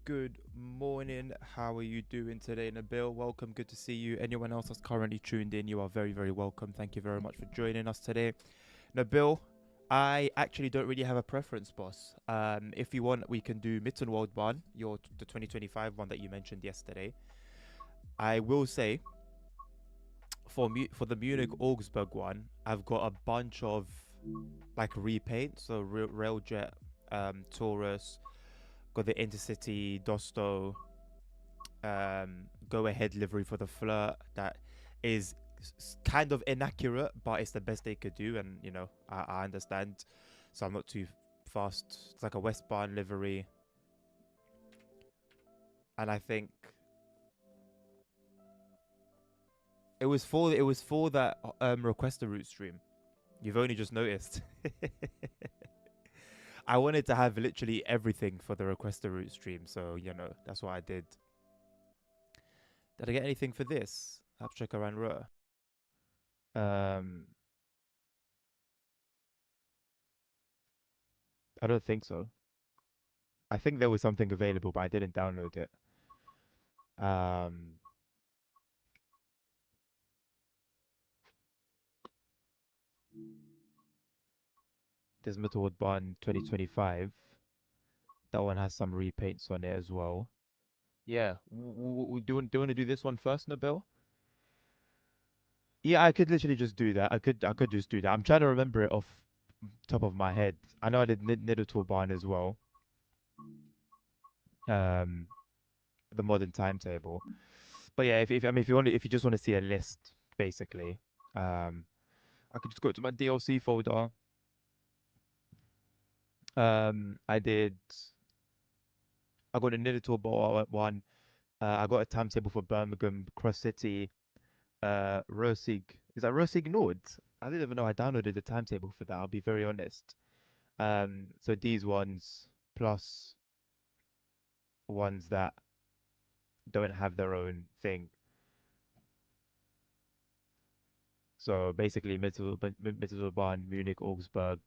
Good morning. How are you doing today, Nabil? Welcome. Good to see you. Anyone else that's currently tuned in, you are very, very welcome. Thank you very much for joining us today. Nabil, I actually don't really have a preference, boss. If you want, we can do Mittenwald one, the 2025 one that you mentioned yesterday. I will say for the Munich Augsburg one, I've got a bunch of like repaint, so Railjet, Taurus, got the Intercity Dosto, go ahead livery for the Flirt that is kind of inaccurate, but it's the best they could do, and I understand, so I'm not too fast. It's like a Westbound livery, and I think it was for that request a route stream. You've only just noticed. I wanted to have literally everything for the request a route stream, so that's what I did. Did I get anything for this? Abstract around Ruhr. Um, I don't think so. I think there was something available, but I didn't download it. Um, there's Metalwood Barn 2025. That one has some repaints on it as well. Yeah. Do you want to do this one first, Nabil? Yeah, I could literally just do that. I could just do that. I'm trying to remember it off top of my head. I know I did Nidatal Barn as well. Um, the modern timetable. But yeah, if you just want to see a list, basically, I could just go to my DLC folder. I did. I got a Nidatal Bar one. I got a timetable for Birmingham, Cross City, Rosig. Is that Rosig Nord? I didn't even know I downloaded the timetable for that. I'll be very honest. So these ones plus ones that don't have their own thing. So basically, Mittelbahn, Munich, Augsburg.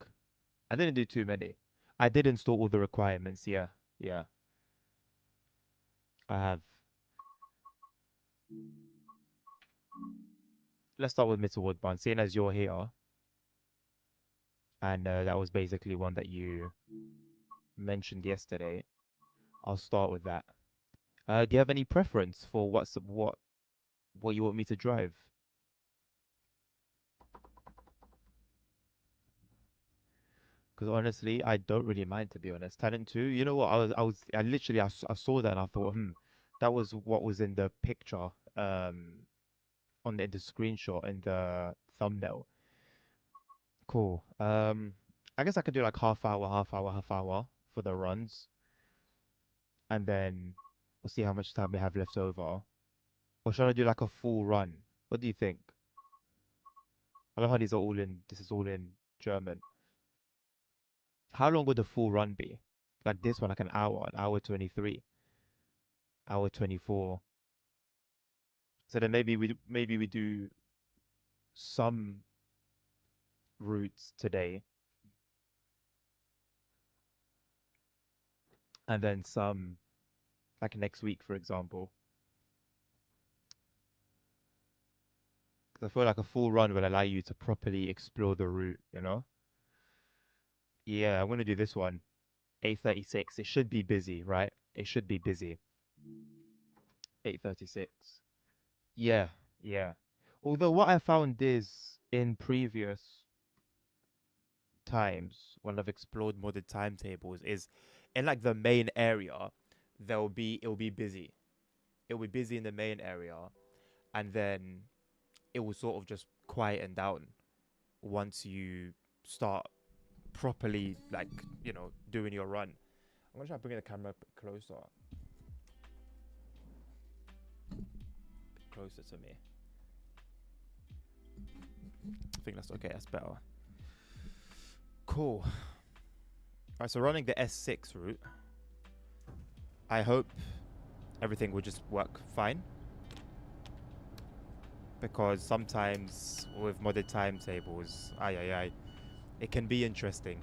I didn't do too many. I did install all the requirements. Yeah, yeah, I have. Let's start with Mittelbahn, seeing as you're here, and that was basically one that you mentioned yesterday. I'll start with that. Do you have any preference for what you want me to drive? Because honestly, I don't really mind, to be honest. Talent 2, you know what? I literally, I saw that and I thought, that was what was in the picture, on the screenshot in the thumbnail. Cool. I guess I could do like half hour, half hour, half hour for the runs, and then we'll see how much time we have left over. Or should I do like a full run? What do you think? I love how this is all in German. How long would the full run be? Like this one, like an hour 23, hour 24. So then maybe we do some routes today and then some like next week, for example. Because I feel like a full run will allow you to properly explore the route, you know? Yeah, I'm gonna do this one. 8:36. It should be busy, right? It should be busy. 8:36. Yeah, yeah. Although what I found is in previous times when I've explored modded timetables is in like the main area, it'll be busy. It'll be busy in the main area, and then it will sort of just quieten down once you start properly, like, doing your run. I'm gonna try bringing the camera closer, closer to me. I think that's okay. That's better. Cool. All right, so running the S6 route. I hope everything will just work fine, because sometimes with modded timetables, it can be interesting.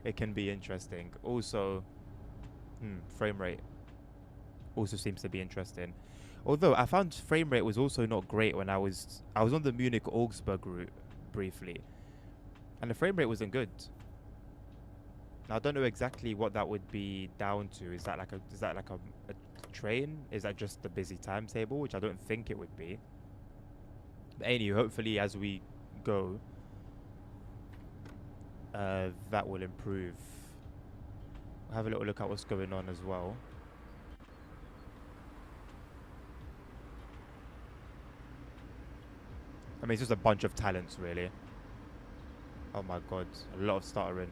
It can be interesting. Also, Frame rate also seems to be interesting. Although I found frame rate was also not great when I was on the Munich Augsburg route briefly, and the frame rate wasn't good. Now, I don't know exactly what that would be down to. Is that like a train? Is that just the busy timetable, which I don't think it would be. But anyway, hopefully as we go, that will improve. I'll have a little look at what's going on as well. I mean, it's just a bunch of talents, really. Oh my god, a lot of stuttering.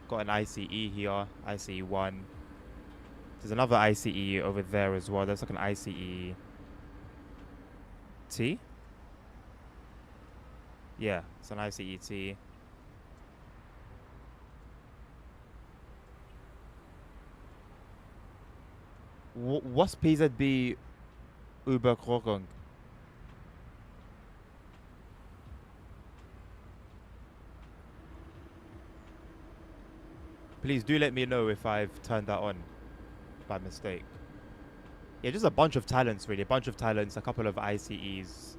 Got an ICE here, ICE 1. There's another ICE over there as well. There's like an ICE T. Yeah, it's an ICE T. What's PZB Überkrokung? Please do let me know if I've turned that on by mistake. Yeah, just a bunch of talents, really. A bunch of talents, a couple of ICEs. It's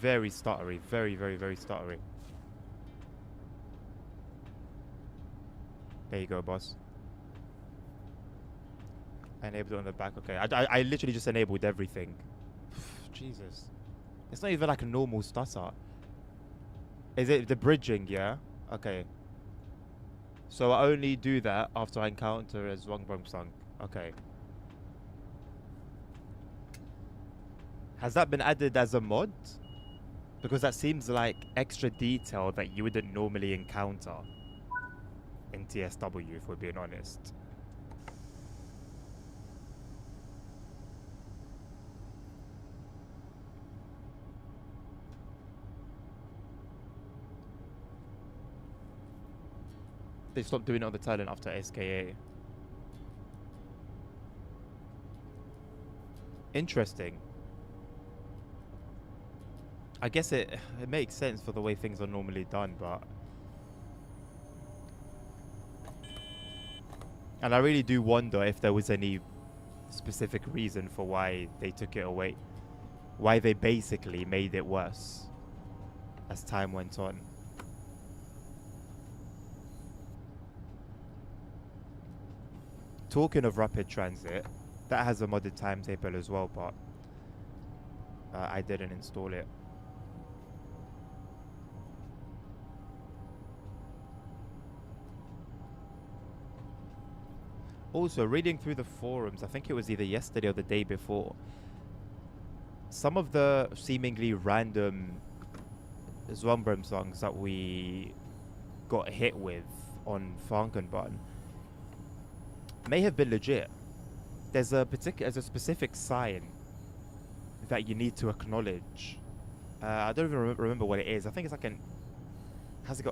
very stuttery. Very, very, very stuttery. There you go, boss. I enabled it on the back. Okay, I literally just enabled everything. Jesus. It's not even like a normal stutter. Is it the bridging, yeah? Okay. So I only do that after I encounter a Zwangbomsang. Okay. Has that been added as a mod? Because that seems like extra detail that you wouldn't normally encounter in TSW, if we're being honest. They stopped doing it on the talent after SKA. Interesting. I guess it makes sense for the way things are normally done, but... And I really do wonder if there was any specific reason for why they took it away. Why they basically made it worse as time went on. Talking of rapid transit, that has a modded timetable as well, but I didn't install it. Also, reading through the forums, I think it was either yesterday or the day before, some of the seemingly random Zwombrum songs that we got hit with on Frankenbahn may have been legit. There's a specific sign that you need to acknowledge. I don't even remember what it is. I think it's like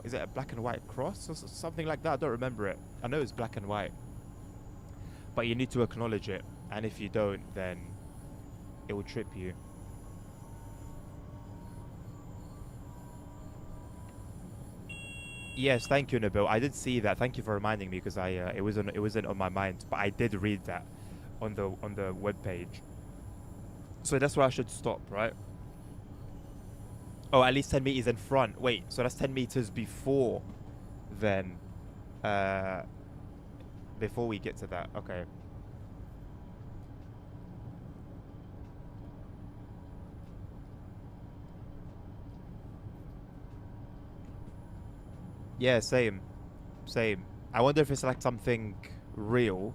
is it a black and white cross or something like that? I don't remember it. I know it's black and white. But you need to acknowledge it. And if you don't, then it will trip you. Yes, thank you, Nabil. I did see that. Thank you for reminding me, because it wasn't on my mind, but I did read that on the web page. So that's where I should stop, right? Oh, at least 10 meters in front. Wait, so that's 10 meters before then. Before we get to that. Okay. Yeah, same. Same. I wonder if it's like something real,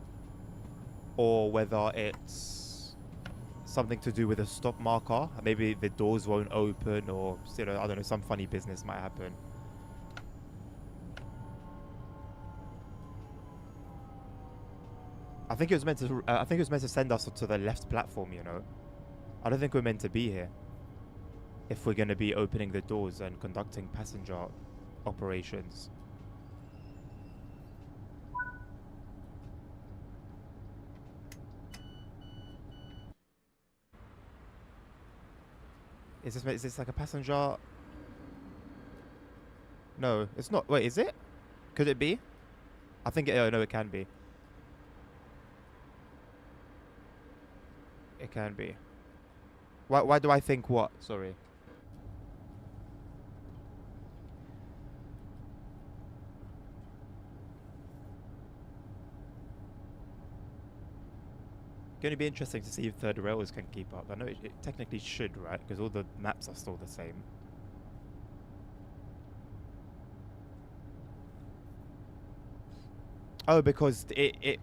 or whether it's something to do with a stop marker. Maybe the doors won't open, or I don't know, some funny business might happen. I think it was meant to. I think it was meant to send us to the left platform. You know, I don't think we're meant to be here if we're going to be opening the doors and conducting passenger operations. Is this like a passenger No, it's not. Wait, is it? Could it be? I think oh no, it can be. It can be. Why do I think what? Sorry. Going to be interesting to see if third rails can keep up. I know it technically should, right? Because all the maps are still the same. Oh, because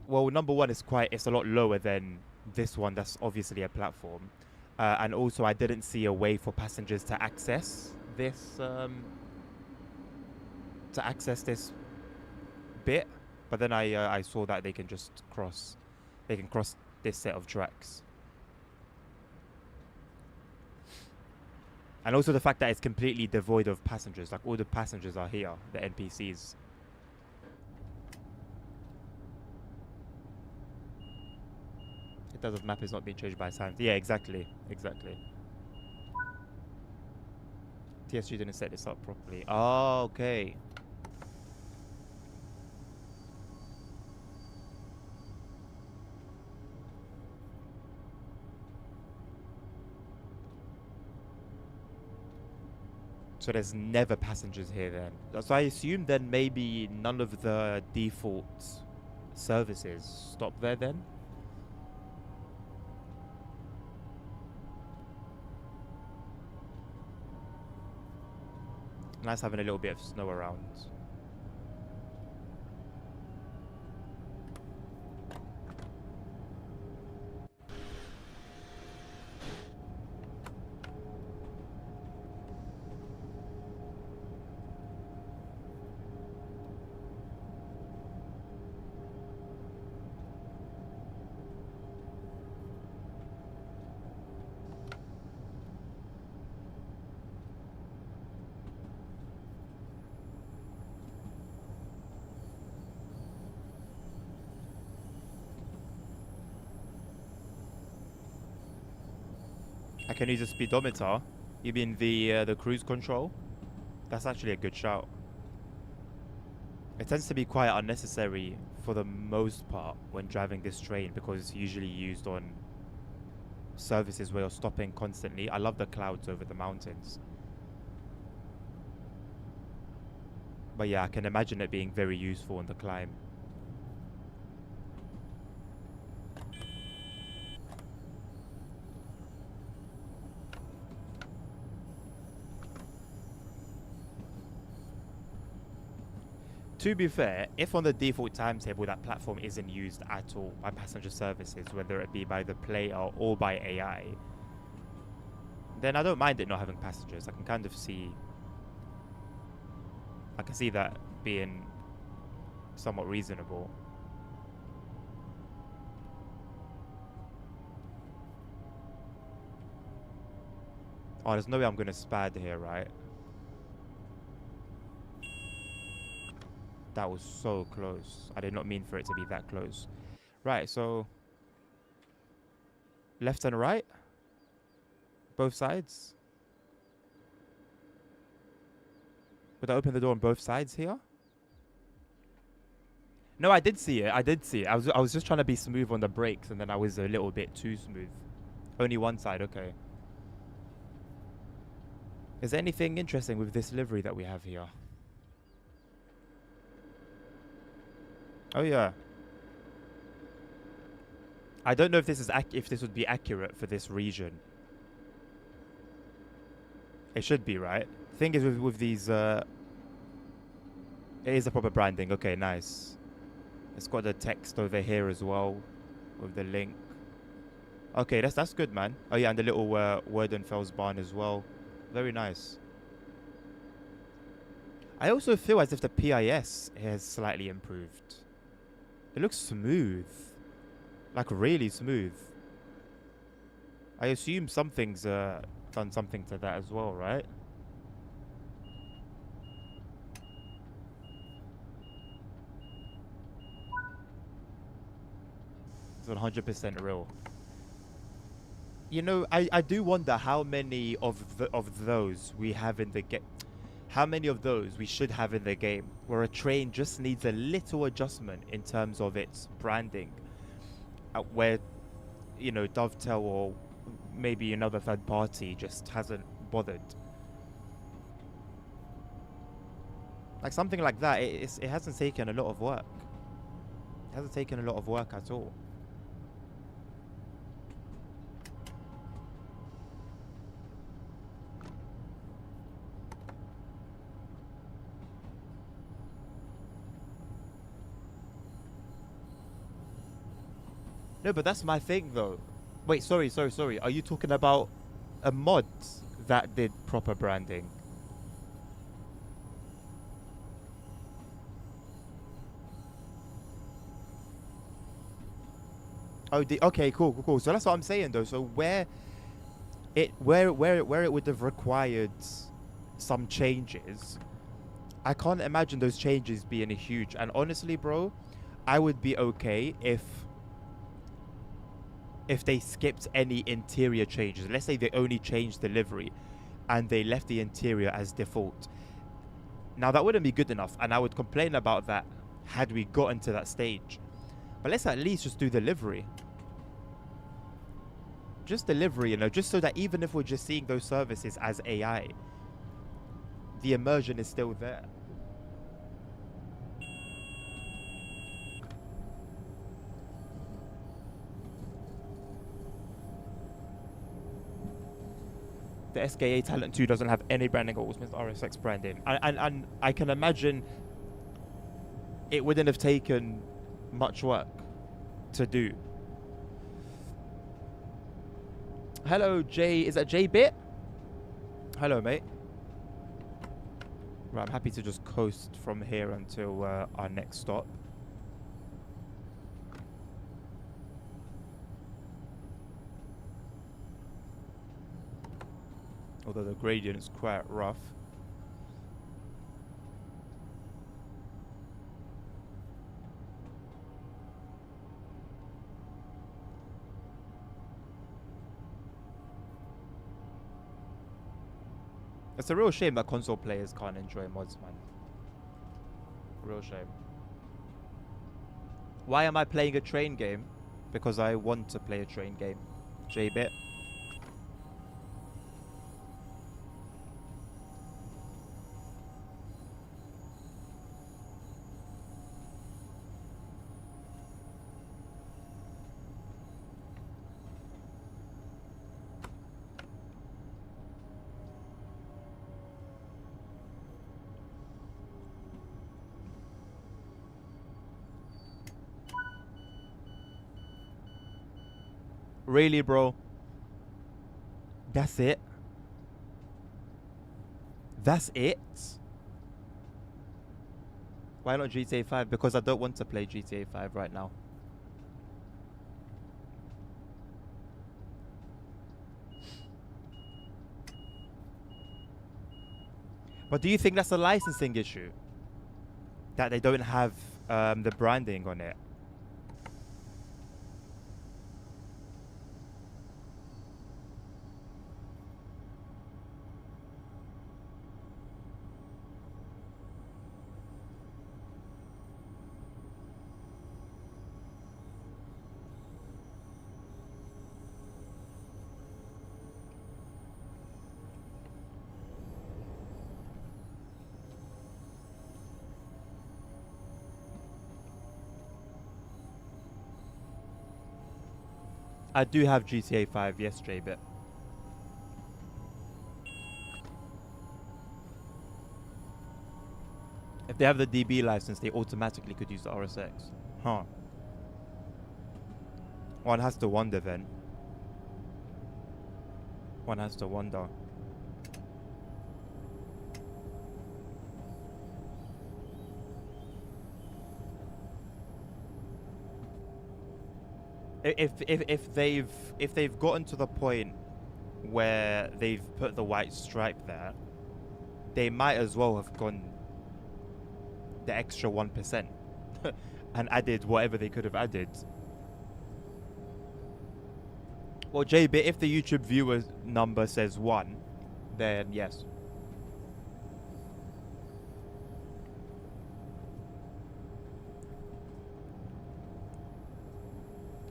well, number one is it's a lot lower than this one. That's obviously a platform, and also I didn't see a way for passengers to access this bit. But then I saw that they can just cross, they can cross this set of tracks, and also the fact that it's completely devoid of passengers. Like all the passengers are here, the NPCs. It does if map is not being changed by sound. Yeah, exactly. Exactly. TSG didn't set this up properly. Oh, okay. So there's never passengers here then. So I assume then maybe none of the default services stop there then? Nice having a little bit of snow around. I can use a speedometer. You mean the cruise control? That's actually a good shout. It tends to be quite unnecessary for the most part when driving this train because it's usually used on services where you're stopping constantly. I love the clouds over the mountains. But yeah, I can imagine it being very useful on the climb. To be fair, if on the default timetable that platform isn't used at all by passenger services, whether it be by the player or by AI, then I don't mind it not having passengers. I can kind of see... I can see that being somewhat reasonable. Oh, there's no way I'm going to spad here, right? That was so close. I did not mean for it to be that close. Right, so... left and right? Both sides? Would I open the door on both sides here? No, I did see it. I did see it. I was just trying to be smooth on the brakes, and then I was a little bit too smooth. Only one side, okay. Is there anything interesting with this livery that we have here? Oh yeah. I don't know if this is if this would be accurate for this region. It should be, right? Thing is with these it is a proper branding. Okay, nice. It's got the text over here as well with the link. Okay, that's good, man. Oh yeah, and the little Werdenfels barn as well. Very nice. I also feel as if the PIS has slightly improved. It looks smooth. Like really smooth. I assume something's done something to that as well, right? It's 100% real. You know, I do wonder how many of those we have in the game. how many of those we should have in the game where a train just needs a little adjustment in terms of its branding, where, you know, Dovetail or maybe another third party just hasn't bothered. Like something like that, it hasn't taken a lot of work. It hasn't taken a lot of work at all. No, but that's my thing though. Wait, sorry. Are you talking about a mod that did proper branding? Oh, okay, cool. So that's what I'm saying though. So where it would have required some changes, I can't imagine those changes being a huge. And honestly, bro, I would be okay if they skipped any interior changes. Let's say they only changed the livery and they left the interior as default. Now that wouldn't be good enough, and I would complain about that had we gotten to that stage. But let's at least just do the livery. Just delivery, you know, just so that even if we're just seeing those services as AI, the immersion is still there. The SKA Talent 2 doesn't have any branding or Smith RSX branding. And I can imagine it wouldn't have taken much work to do. Hello, Jay. Is that J-Bit? Hello, mate. Right, I'm happy to just coast from here until our next stop. Although the gradient is quite rough. It's a real shame that console players can't enjoy mods, man. Real shame. Why am I playing a train game? Because I want to play a train game. J-Bit. Really, bro? That's it? That's it? Why not GTA 5? Because I don't want to play GTA 5 right now. But do you think that's a licensing issue? That they don't have the branding on it? I do have GTA 5, yes, J-Bit. If they have the DB license, they automatically could use the RSX. Huh. One has to wonder then. One has to wonder. If they've gotten to the point where they've put the white stripe there, they might as well have gone the extra 1% and added whatever they could have added. Well, J-Bit, if the YouTube viewer number says 1, then yes.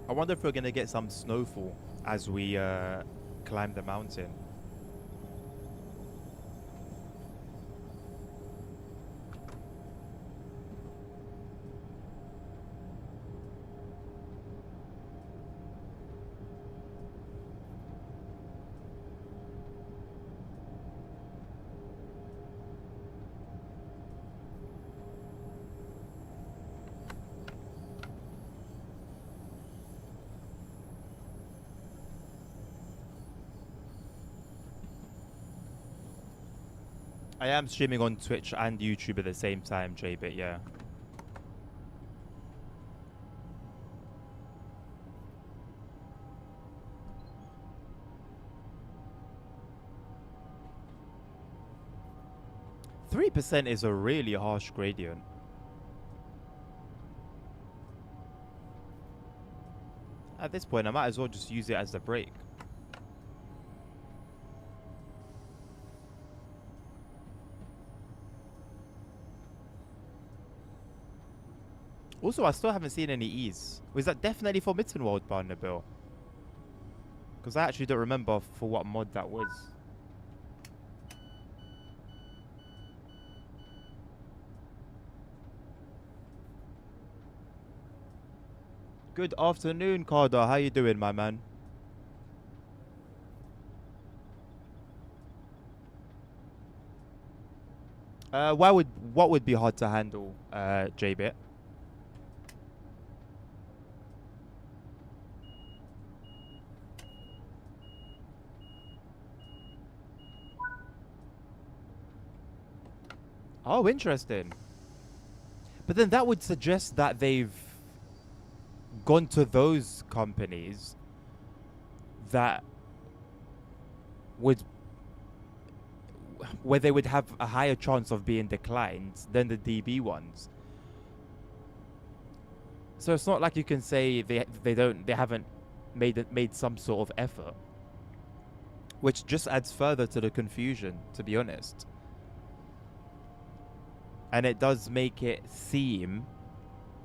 I wonder if we're gonna get some snowfall as we climb the mountain. I am streaming on Twitch and YouTube at the same time, JBit, yeah. %3 is a really harsh gradient. At this point, I might as well just use it as the brake. Also, I still haven't seen any E's. Was that definitely for Mittenwald, Barnabil? Because I actually don't remember for what mod that was. Good afternoon, Carter. How you doing, my man? What would be hard to handle, JBit? Oh, interesting. But then that would suggest that they've gone to those companies that would, where they would have a higher chance of being declined than the DB ones. So it's not like you can say they haven't made some sort of effort, which just adds further to the confusion, to be honest. And it does make it seem,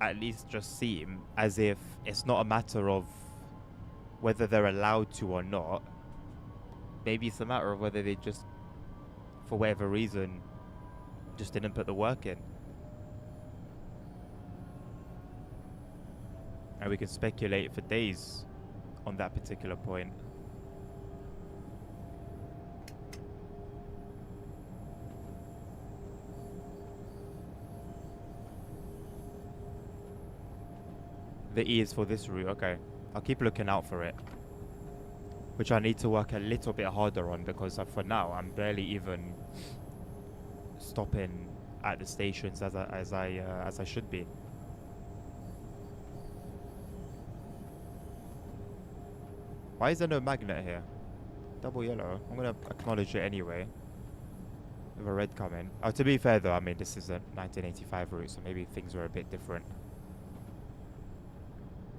at least just seem, as if it's not a matter of whether they're allowed to or not. Maybe it's a matter of whether they just, for whatever reason, just didn't put the work in. And we can speculate for days on that particular point. The E is for this route, okay. I'll keep looking out for it. Which I need to work a little bit harder on because for now I'm barely even stopping at the stations as I should be. Why is there no magnet here? Double yellow. I'm gonna acknowledge it anyway. With a red coming. Oh, to be fair though, I mean this is a 1985 route, so maybe things were a bit different.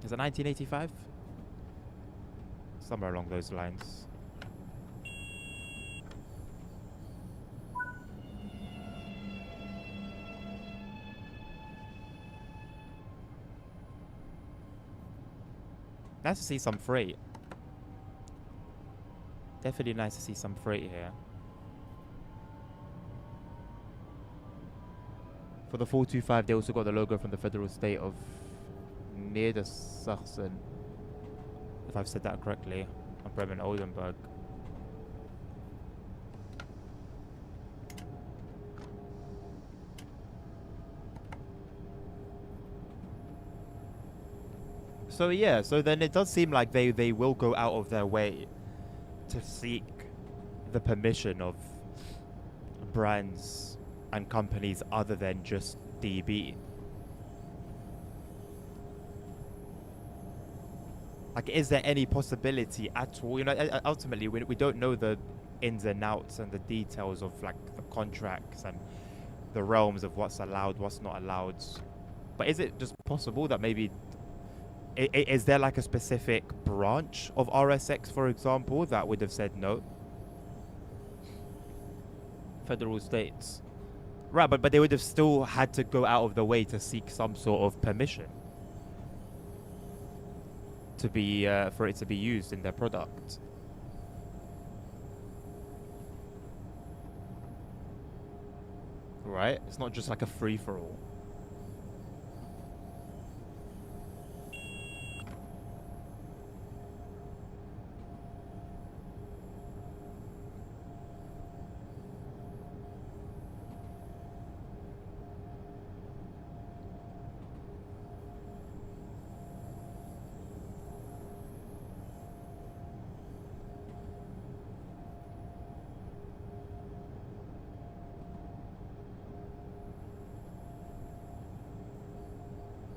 Is it 1985? Somewhere along those lines. Nice to see some freight. Definitely nice to see some freight here. For the 425, they also got the logo from the federal state of Niedersachsen, if I've said that correctly, on Bremen Oldenburg. So yeah, so then it does seem like they will go out of their way to seek the permission of brands and companies other than just DB. Like, is there any possibility at all? You know, ultimately, we don't know the ins and outs and the details of, like, the contracts and the realms of what's allowed, what's not allowed. But is it just possible that maybe... Is there, like, a specific branch of RSX, for example, that would have said no? Federal states. Right, but they would have still had to go out of the way to seek some sort of permission to be for it to be used in their product. Right? It's not just like a free for all.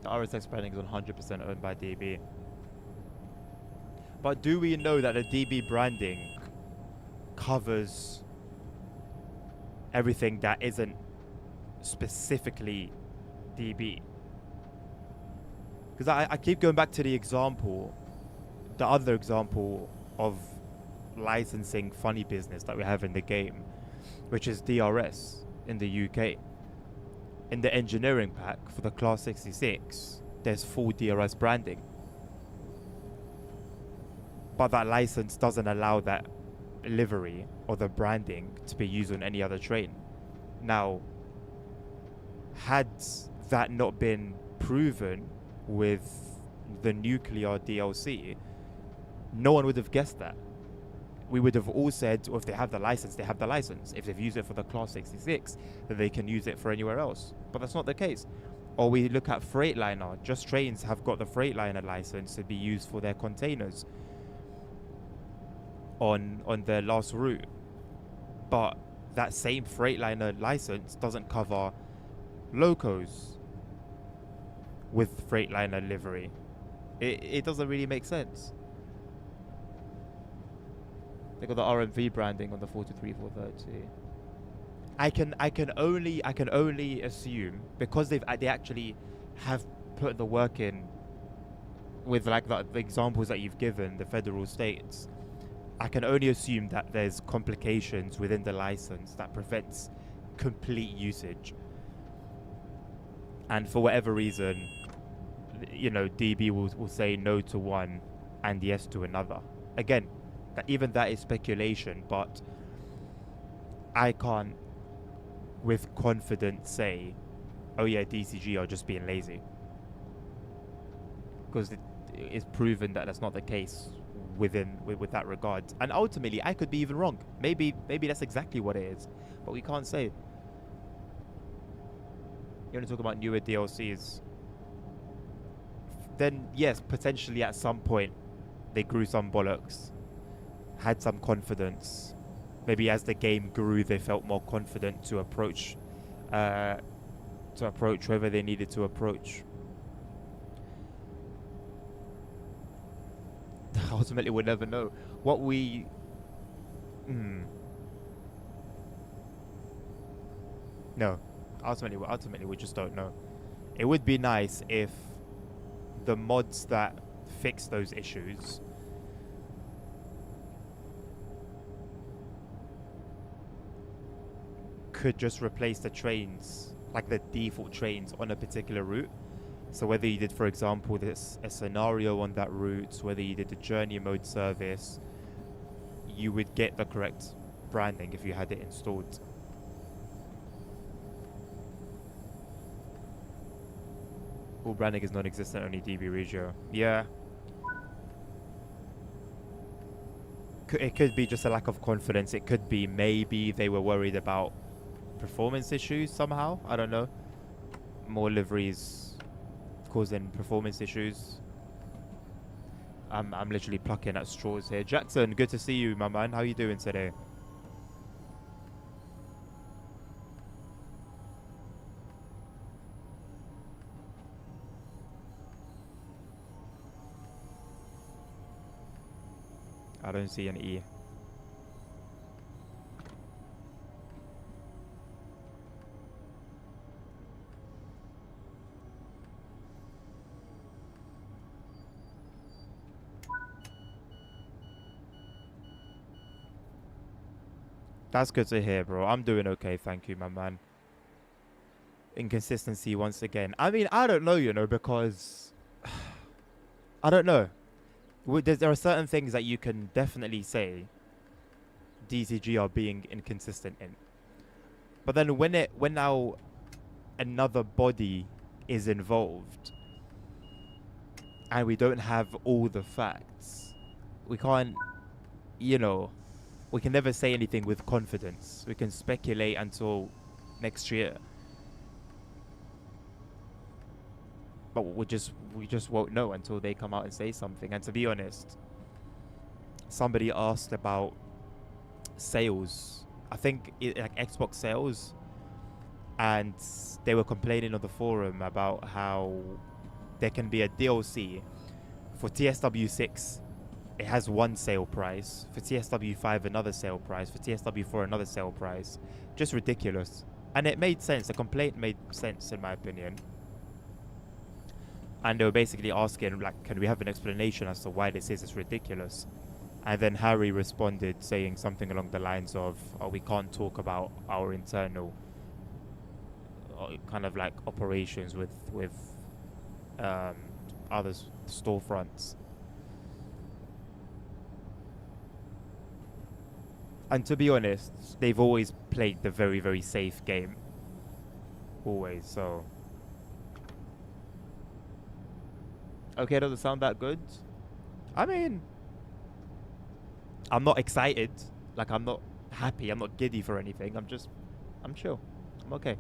The RSX branding is 100% owned by DB. But do we know that the DB branding covers everything that isn't specifically DB? Because I keep going back to the other example of licensing funny business that we have in the game, which is DRS in the UK. In the engineering pack for the Class 66, there's full DRS branding. But that license doesn't allow that livery or the branding to be used on any other train. Now, had that not been proven with the nuclear DLC, no one would have guessed that. We would have all said, well, if they have the license, they have the license. If they've used it for the Class 66, then they can use it for anywhere else. But that's not the case. Or we look at Freightliner. Just Trains have got the Freightliner license to be used for their containers on their last route. But that same Freightliner license doesn't cover locos with Freightliner livery. It doesn't really make sense. They got the RMV branding on the 423, 430. I can only assume, because they actually have put the work in with like the examples that you've given, the federal states. I can only assume that there's complications within the license that prevents complete usage. And for whatever reason, you know, DB will say no to one and yes to another. Again, even that is speculation, but I can't with confidence say, oh yeah, DCG are just being lazy, because it's proven that that's not the case with that regard. And ultimately, I could be even wrong. Maybe that's exactly what it is, but we can't say. You want to talk about newer DLCs? Then yes, potentially at some point they grew some bollocks, had some confidence. Maybe as the game grew, they felt more confident to approach whoever they needed to approach. Ultimately, we'll never know. What we... No. Ultimately, we just don't know. It would be nice if the mods that fix those issues could just replace the trains, like the default trains on a particular route. So whether you did, for example, a scenario on that route, whether you did a journey mode service, you would get the correct branding if you had it installed. All branding is non-existent, only DB Regio. Yeah. It could be just a lack of confidence. It could be maybe they were worried about performance issues somehow. I don't know. More liveries causing performance issues. I'm literally plucking at straws here. Jackson, good to see you, my man. How you doing today? I don't see an E. That's good to hear, bro. I'm doing okay, thank you, my man. Inconsistency once again. I mean, I don't know, you know, because... I don't know. There are certain things that you can definitely say DCG are being inconsistent in. But then when now another body is involved and we don't have all the facts, we can't, you know, we can never say anything with confidence. We can speculate until next year, but we just won't know until they come out and say something. And to be honest, somebody asked about sales. I think like Xbox sales, and they were complaining on the forum about how there can be a DLC for TSW6. It has one sale price. For TSW5, another sale price. For TSW4, another sale price. Just ridiculous. And it made sense. The complaint made sense, in my opinion. And they were basically asking, like, can we have an explanation as to why this is? It's ridiculous. And then Harry responded saying something along the lines of, oh, we can't talk about our internal kind of like operations with other storefronts. And to be honest, they've always played the very, very safe game. Always, so. Okay, doesn't sound that good. I mean, I'm not excited. Like, I'm not happy. I'm not giddy for anything. I'm chill. I'm okay.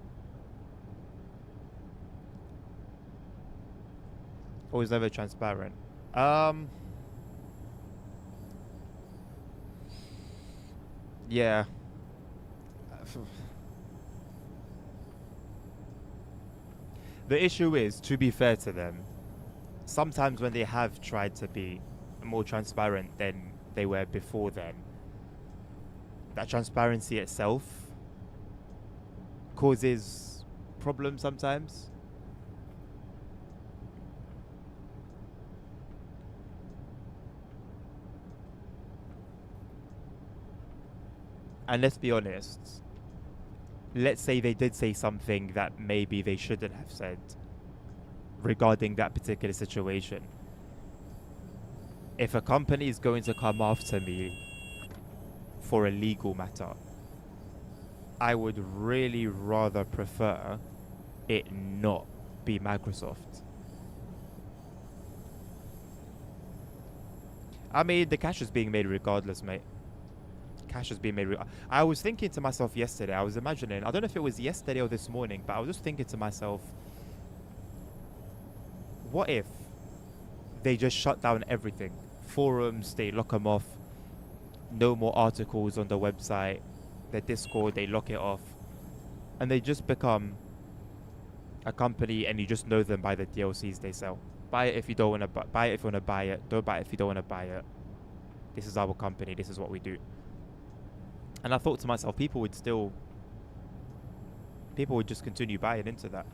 Always never transparent. Yeah. The issue is, to be fair to them, sometimes when they have tried to be more transparent than they were before then, that transparency itself causes problems sometimes. And let's be honest, let's say they did say something that maybe they shouldn't have said regarding that particular situation. If a company is going to come after me for a legal matter, I would really rather prefer it not be Microsoft. I mean, the cash is being made regardless, mate. Cash is being made. I was thinking to myself yesterday, I was imagining, I don't know if it was yesterday or this morning, but I was just thinking to myself, what if they just shut down everything? Forums, they lock them off. No more articles on the website. Their Discord, they lock it off. And they just become a company and you just know them by the DLCs they sell. Buy it if you don't want to buy it if you want to buy it. Don't buy it if you don't want to buy it. This is our company. This is what we do. And I thought to myself, people would just continue buying into that.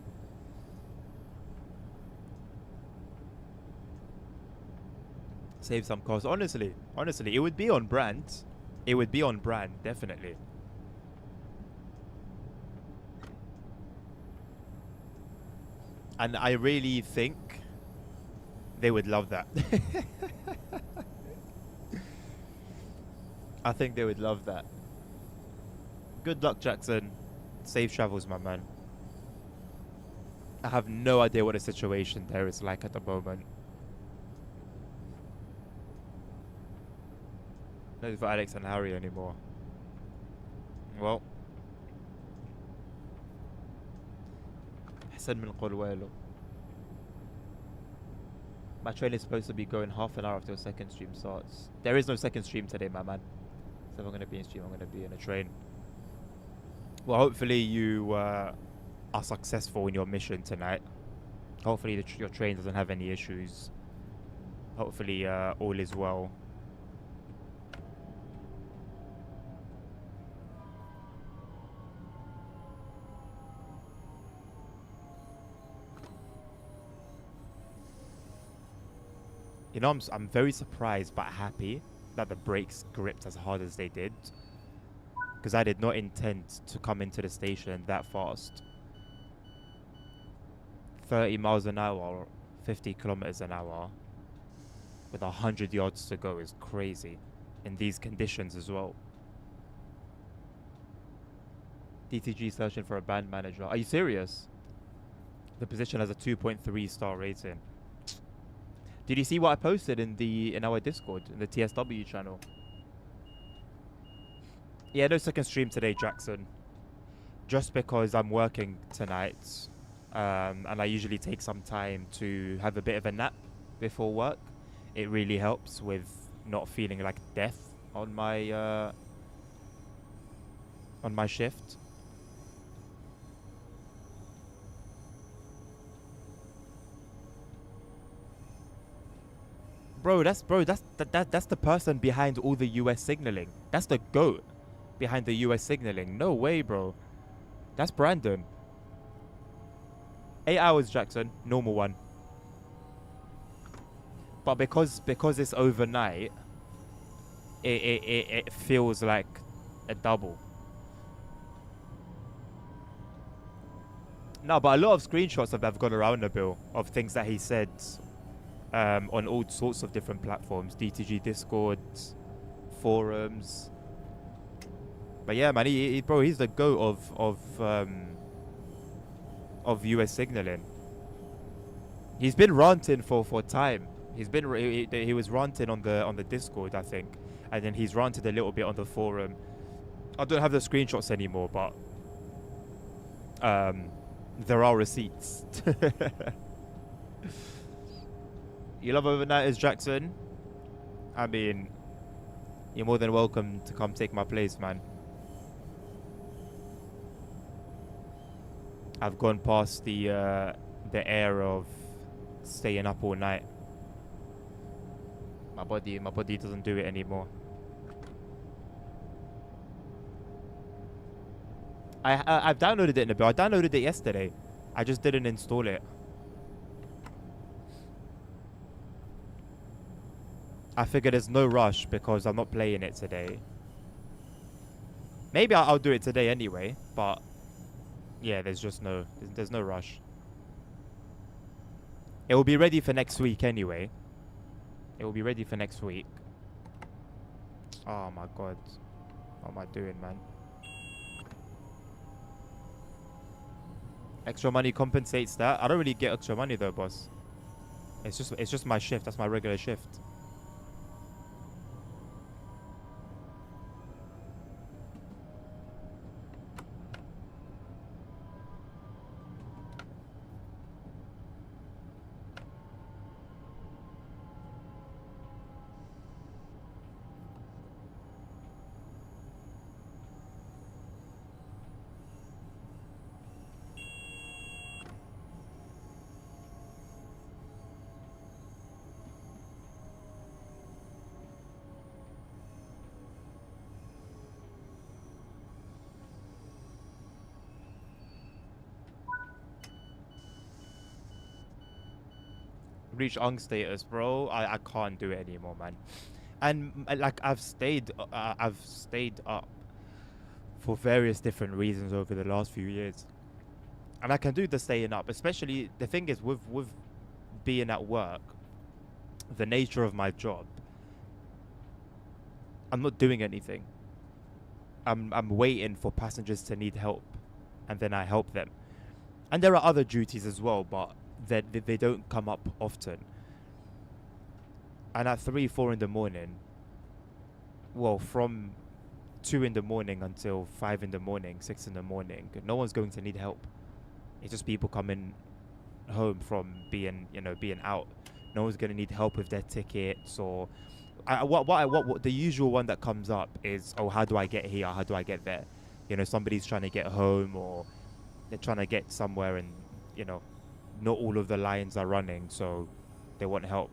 Save some costs. Honestly, it would be on brand. It would be on brand, definitely. And I really think they would love that. I think they would love that. Good luck, Jackson. Safe travels, my man. I have no idea what the situation there is like at the moment. Not for Alex and Harry anymore. Well, أحسن من قلوله. My train is supposed to be going half an hour after the second stream starts. There is no second stream today, my man. So if I'm going to be in stream, I'm going to be in a train. Well, hopefully you are successful in your mission tonight. Hopefully your train doesn't have any issues. Hopefully all is well. You know, I'm very surprised but happy that the brakes gripped as hard as they did. Because I did not intend to come into the station that fast. 30 miles an hour, 50 kilometers an hour. with 100 yards to go is crazy in these conditions as well. DTG searching for a band manager. Are you serious? The position has a 2.3 star rating. Did you see what I posted in our Discord, in the TSW channel? Yeah, no second stream today, Jackson. Just because I'm working tonight, and I usually take some time to have a bit of a nap before work. It really helps with not feeling like death on my shift. That's the person behind all the US signaling. That's the GOAT behind the US signaling. No way, bro. That's Brandon. 8 hours, Jackson. Normal one. But because it's overnight, it feels like a double. No, but a lot of screenshots have gone around the bill of things that he said on all sorts of different platforms. DTG Discord, forums. But yeah, man, bro, he's the GOAT of US signaling. He's been ranting for time. He was ranting on the Discord, I think, and then he's ranted a little bit on the forum. I don't have the screenshots anymore, but there are receipts. You love overnighters, Jackson? I mean, you're more than welcome to come take my place, man. I've gone past the era of staying up all night. My body doesn't do it anymore. I've downloaded it in a bit. I downloaded it yesterday. I just didn't install it. I figured there's no rush because I'm not playing it today. Maybe I'll do it today anyway, but yeah, there's no rush. It will be ready for next week anyway. It will be ready for next week. Oh my god. What am I doing, man? Extra money compensates that. I don't really get extra money though, boss. It's just my shift. That's my regular shift. Reach ung status, bro. I can't do it anymore, man. And like I've stayed up for various different reasons over the last few years, and I can do the staying up. Especially the thing is with being at work, the nature of my job, I'm not doing anything. I'm waiting for passengers to need help, and then I help them. And there are other duties as well, but they don't come up often. And at 3, 4 in the morning, well, from 2 in the morning until 5 in the morning, 6 in the morning, no one's going to need help. It's just people coming home from being out. No one's going to need help with their tickets or what the usual one that comes up is, oh, how do I get here? How do I get there? Somebody's trying to get home, or they're trying to get somewhere, and not all of the lines are running, so they want help.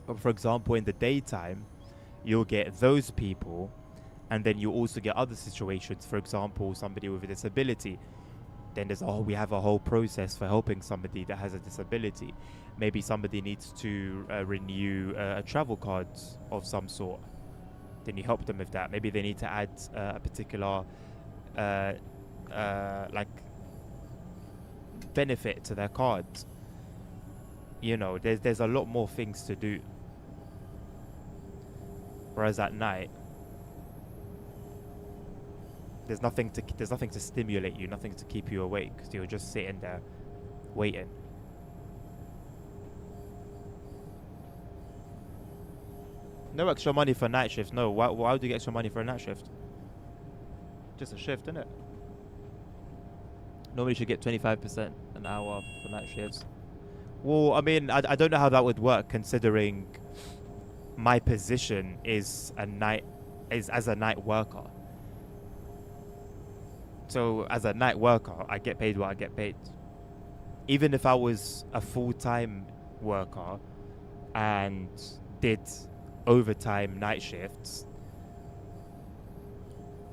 But for example, in the daytime, you'll get those people, and then you also get other situations. For example, somebody with a disability. Then we have a whole process for helping somebody that has a disability. Maybe somebody needs to renew a travel card of some sort. Then you help them with that. Maybe they need to add a particular like benefit to their card. You know, there's a lot more things to do. Whereas at night, there's nothing to stimulate you, nothing to keep you awake. So you're just sitting there waiting. No extra money for night shifts. No, why would you get extra money for a night shift? Just a shift, innit? Normally you should get 25% an hour for night shifts. Well, I mean, I don't know how that would work considering my position is as a night worker. So as a night worker, I get paid what I get paid. Even if I was a full-time worker and did overtime night shifts,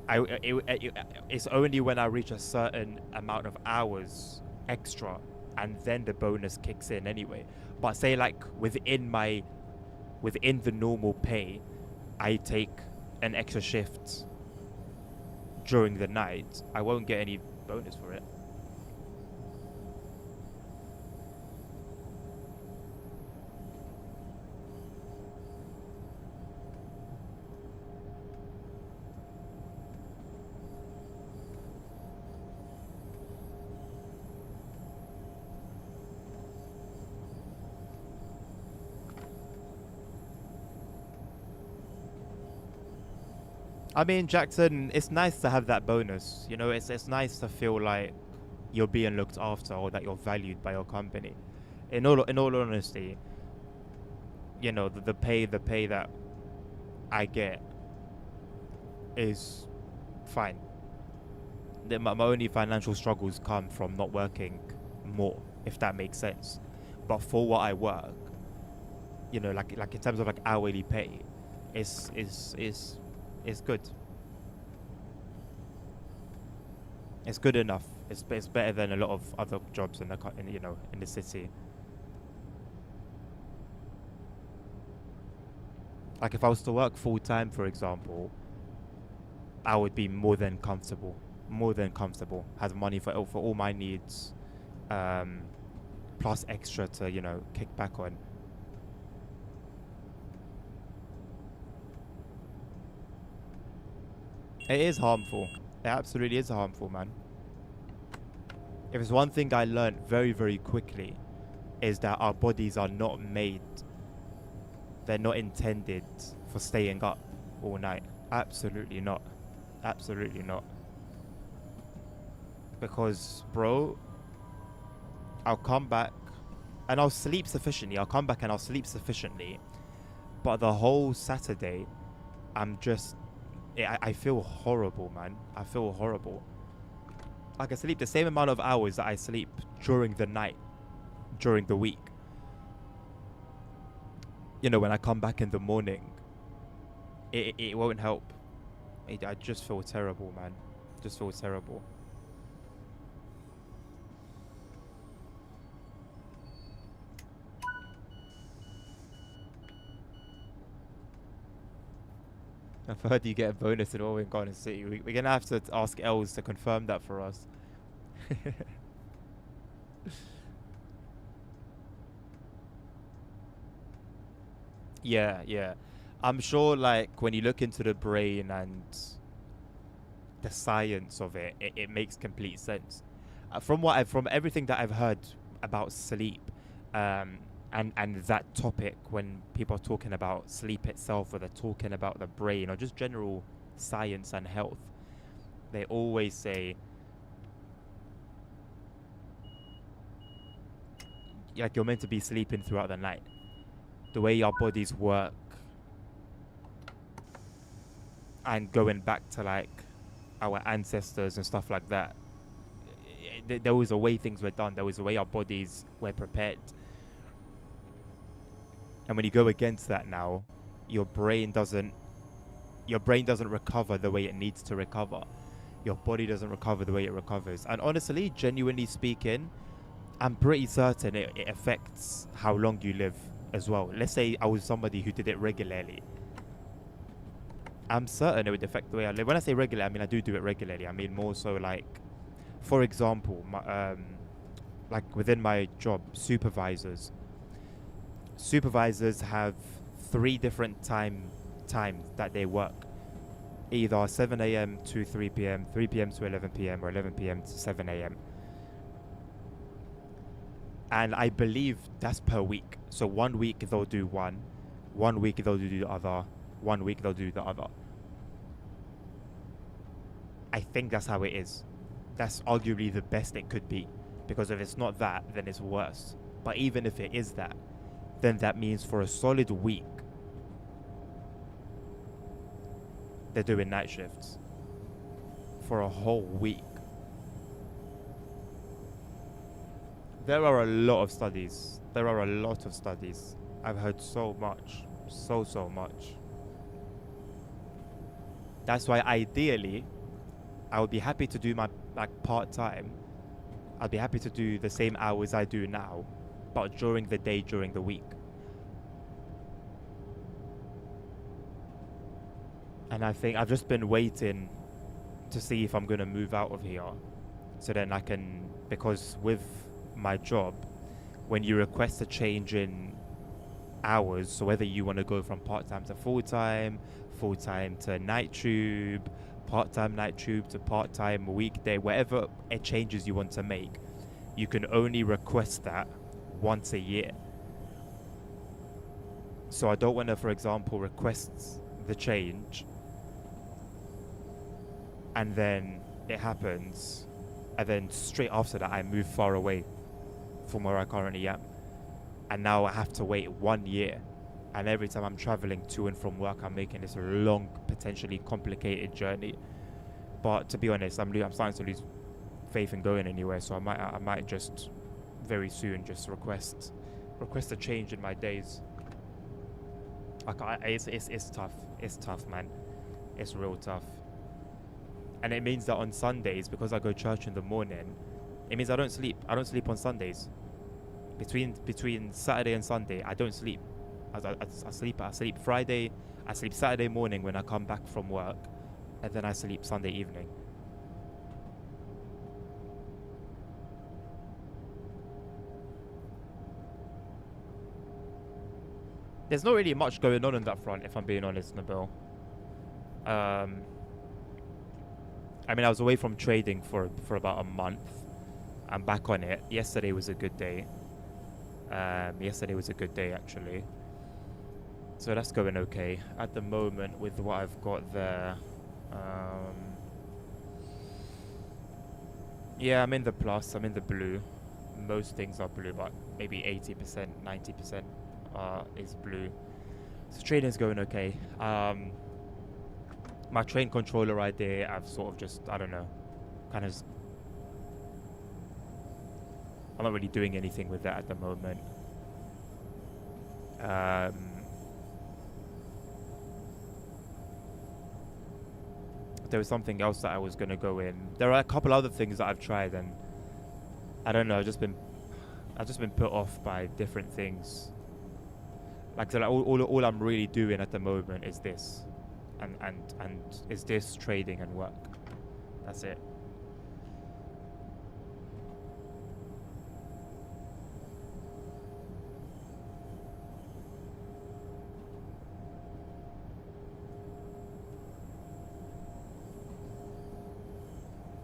it's only when I reach a certain amount of hours extra, and then the bonus kicks in anyway. But say like within the normal pay, I take an extra shift during the night, I won't get any bonus for it. I mean, Jackson, it's nice to have that bonus. You know, it's nice to feel like you're being looked after or that you're valued by your company. In all honesty, you know, the pay that I get is fine. My only financial struggles come from not working more, if that makes sense. But for what I work, you know, like in terms of like hourly pay, it's good. It's good enough. It's better than a lot of other jobs you know, in the city. Like if I was to work full time, for example, I would be more than comfortable. Have money for all my needs, um, plus extra to, you know, kick back on. It is harmful. It absolutely is harmful, man. If it's one thing I learned very, very quickly, is that our bodies are not made, they're not intended for staying up all night. Absolutely not. Absolutely not. Because, bro, I'll come back and I'll sleep sufficiently. I'll come back and I'll sleep sufficiently. But the whole Saturday, I'm just, I feel horrible, man. I feel horrible. I can sleep the same amount of hours that I sleep during the night, during the week. You know, when I come back in the morning, it won't help. I just feel terrible, man. Just feel terrible. I've heard you get a bonus in all in Garden City. We're gonna have to ask Els to confirm that for us. Yeah, yeah. I'm sure, like, when you look into the brain and the science of it makes complete sense. From everything that I've heard about sleep, um, and that topic, when people are talking about sleep itself, or they're talking about the brain, or just general science and health, they always say, like, you're meant to be sleeping throughout the night. The way our bodies work, and going back to like our ancestors and stuff like that, there was a way things were done. There was a way our bodies were prepared. And when you go against that now, your brain doesn't your brain doesn't recover the way it needs to recover. Your body doesn't recover the way it recovers. And honestly, genuinely speaking, I'm pretty certain it affects how long you live as well. Let's say I was somebody who did it regularly. I'm certain it would affect the way I live. When I say regular, I mean I do it regularly. I mean more so like, for example, like within my job, supervisors, supervisors have three different times that they work. Either 7 a.m. to 3 p.m., 3 p.m. to 11 p.m., or 11 p.m. to 7 a.m. And I believe that's per week. So 1 week they'll do one week they'll do the other, 1 week they'll do the other. I think that's how it is. That's arguably the best it could be. Because if it's not that, then it's worse. But even if it is that, then that means for a solid week, they're doing night shifts. For a whole week. There are a lot of studies. There are a lot of studies. I've heard so much. So much. That's why ideally, I would be happy to do my part-time. I'd be happy to do the same hours I do now, but during the day, during the week. And I think I've just been waiting to see if I'm going to move out of here. So then I can, because with my job, when you request a change in hours, so whether you want to go from part-time to full-time, full-time to night tube, part-time night tube to part-time weekday, whatever changes you want to make, you can only request that once a year. So I don't want to, for example, request the change and then it happens, and then straight after that I move far away from where I currently am, and now I have to wait 1 year, and every time I'm traveling to and from work I'm making this long, potentially complicated journey. But to be honest, I'm starting to lose faith in going anywhere, so I might just very soon just request a change in my days. It's tough. It's tough, man. It's real tough. And it means that on Sundays, because I go church in the morning, it means I don't sleep. I don't sleep on Sundays. Between Saturday and Sunday, I don't sleep. I sleep Friday. I sleep Saturday morning when I come back from work, and then I sleep Sunday evening. There's not really much going on that front, if I'm being honest, Nabil. I mean, I was away from trading for about a month. I'm back on it. Yesterday was a good day. Yesterday was a good day, actually. So that's going okay. At the moment, with what I've got there, yeah, I'm in the plus. I'm in the blue. Most things are blue, but maybe 80%, 90% is blue. So trading's going okay. My train controller idea, I've sort of just, I don't know, kind of, I'm not really doing anything with that at the moment. There was something else that I was going to go in. There are a couple other things that I've tried, and I don't know, I've just been put off by different things. Like, so like all I'm really doing at the moment is this. And is this trading and work. That's it.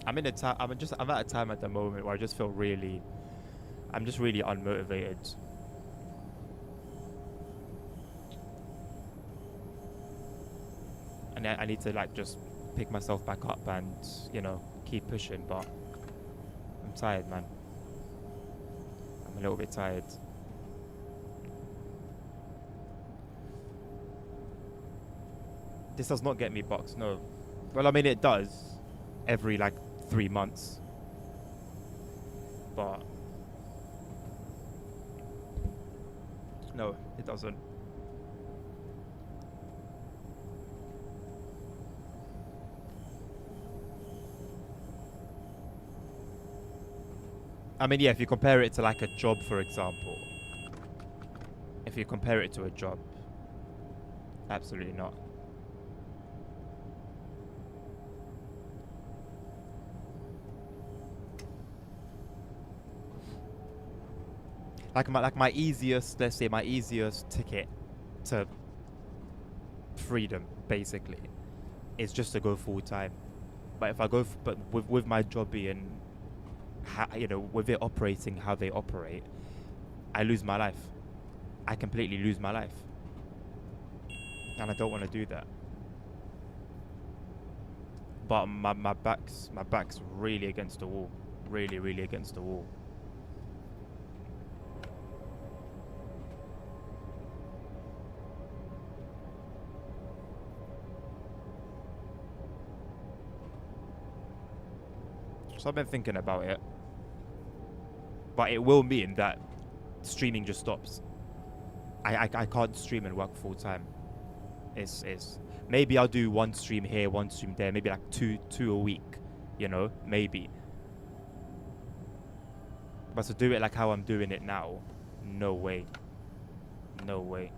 I'm at a time at the moment where I just feel I'm just really unmotivated. And I need to like just pick myself back up and, you know, keep pushing, but I'm tired, man. I'm a little bit tired. This does not get me bucks, no. Well, I mean, it does every like 3 months, but no, it doesn't. I mean, yeah, if you compare it to like a job, for example, if you compare it to a job, absolutely not. Like my easiest, let's say my easiest ticket to freedom, basically, is just to go full time. But if I go, but with my job being, with it operating how they operate, I lose my life. I completely lose my life, and I don't want to do that. But my back's really against the wall, really, really against the wall. So I've been thinking about it, but it will mean that streaming just stops. I can't stream and work full time. It's maybe I'll do one stream here, one stream there, maybe like two a week, maybe. But to do it like how I'm doing it now, no way. No way.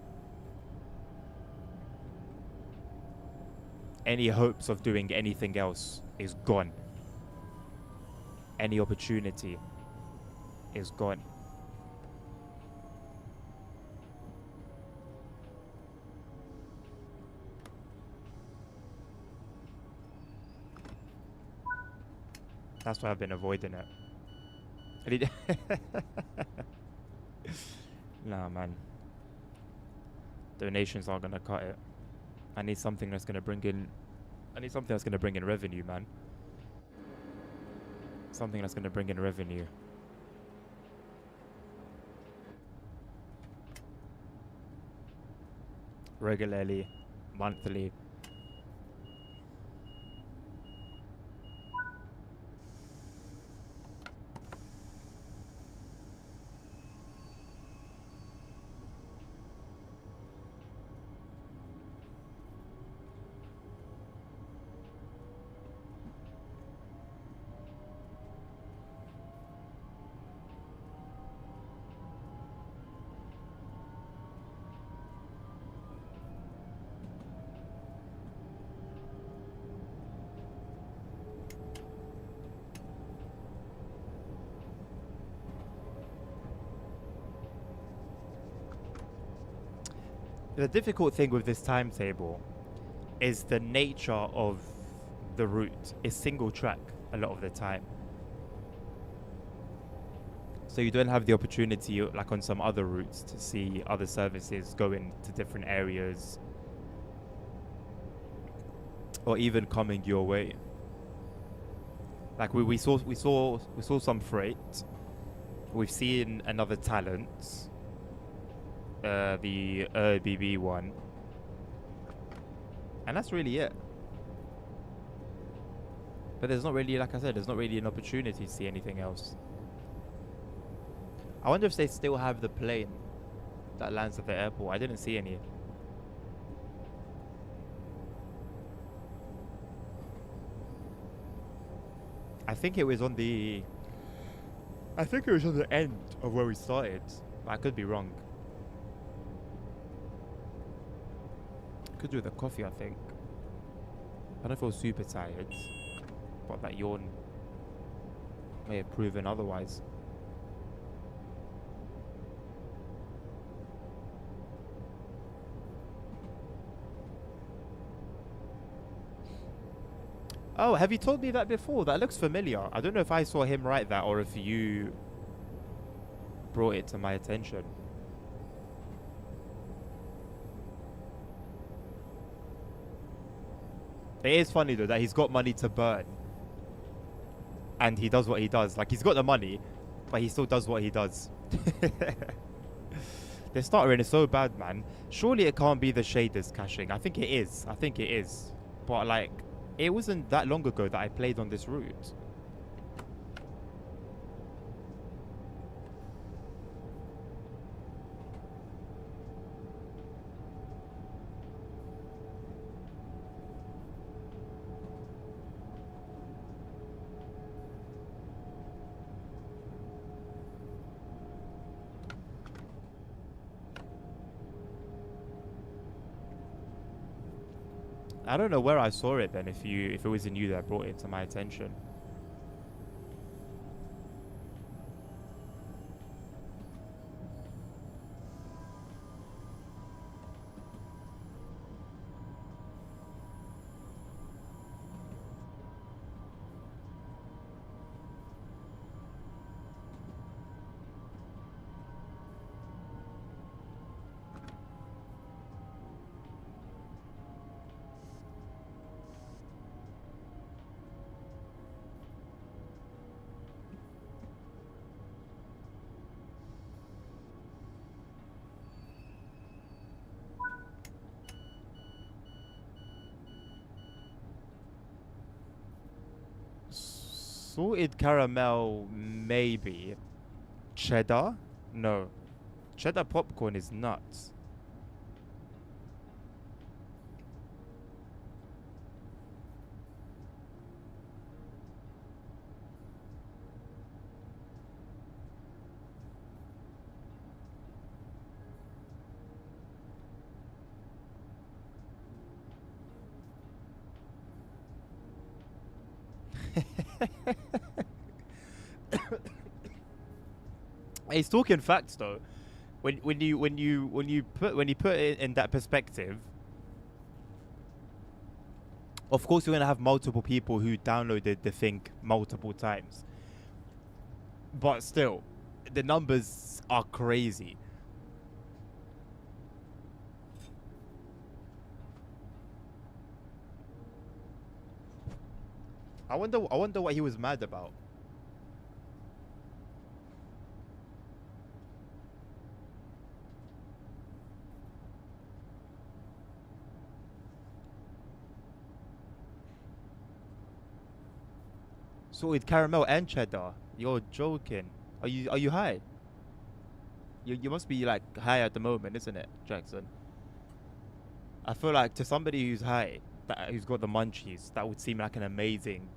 Any hopes of doing anything else is gone. Any opportunity is gone. That's why I've been avoiding it. Nah, man. Donations aren't gonna cut it. I need something that's gonna bring in. I need something that's gonna bring in revenue, man. Something that's gonna bring in revenue. Regularly, monthly. The difficult thing with this timetable is the nature of the route. It's single track a lot of the time. So you don't have the opportunity, like on some other routes, to see other services going to different areas, or even coming your way. Like we saw some freight. We've seen another talent. The BB one, and that's really it. But there's not really, like I said, there's not really an opportunity to see anything else. I wonder if they still have the plane that lands at the airport. I didn't see any. I think it was on the end of where we started. I could be wrong. Could do with a coffee, I think. I don't feel super tired, but that yawn may have proven otherwise. Oh, have you told me that before? That looks familiar. I don't know if I saw him write that or if you brought it to my attention. It is funny though that he's got money to burn and he does what he does. Like, he's got the money, but he still does what he does. The stuttering is so bad, man. Surely it can't be the shaders caching. I think it is. But like, it wasn't that long ago that I played on this route. I don't know where I saw it then, if it wasn't you that brought it to my attention. Salted caramel, maybe. Cheddar? No. Cheddar popcorn is nuts. He's talking facts though. When you put it in that perspective, of course you're gonna have multiple people who downloaded the thing multiple times. But still, the numbers are crazy. I wonder what he was mad about. Salted caramel and cheddar. You're joking. Are you high? You must be like high at the moment, isn't it, Jackson? I feel like to somebody who's high, who's got the munchies, that would seem like an amazing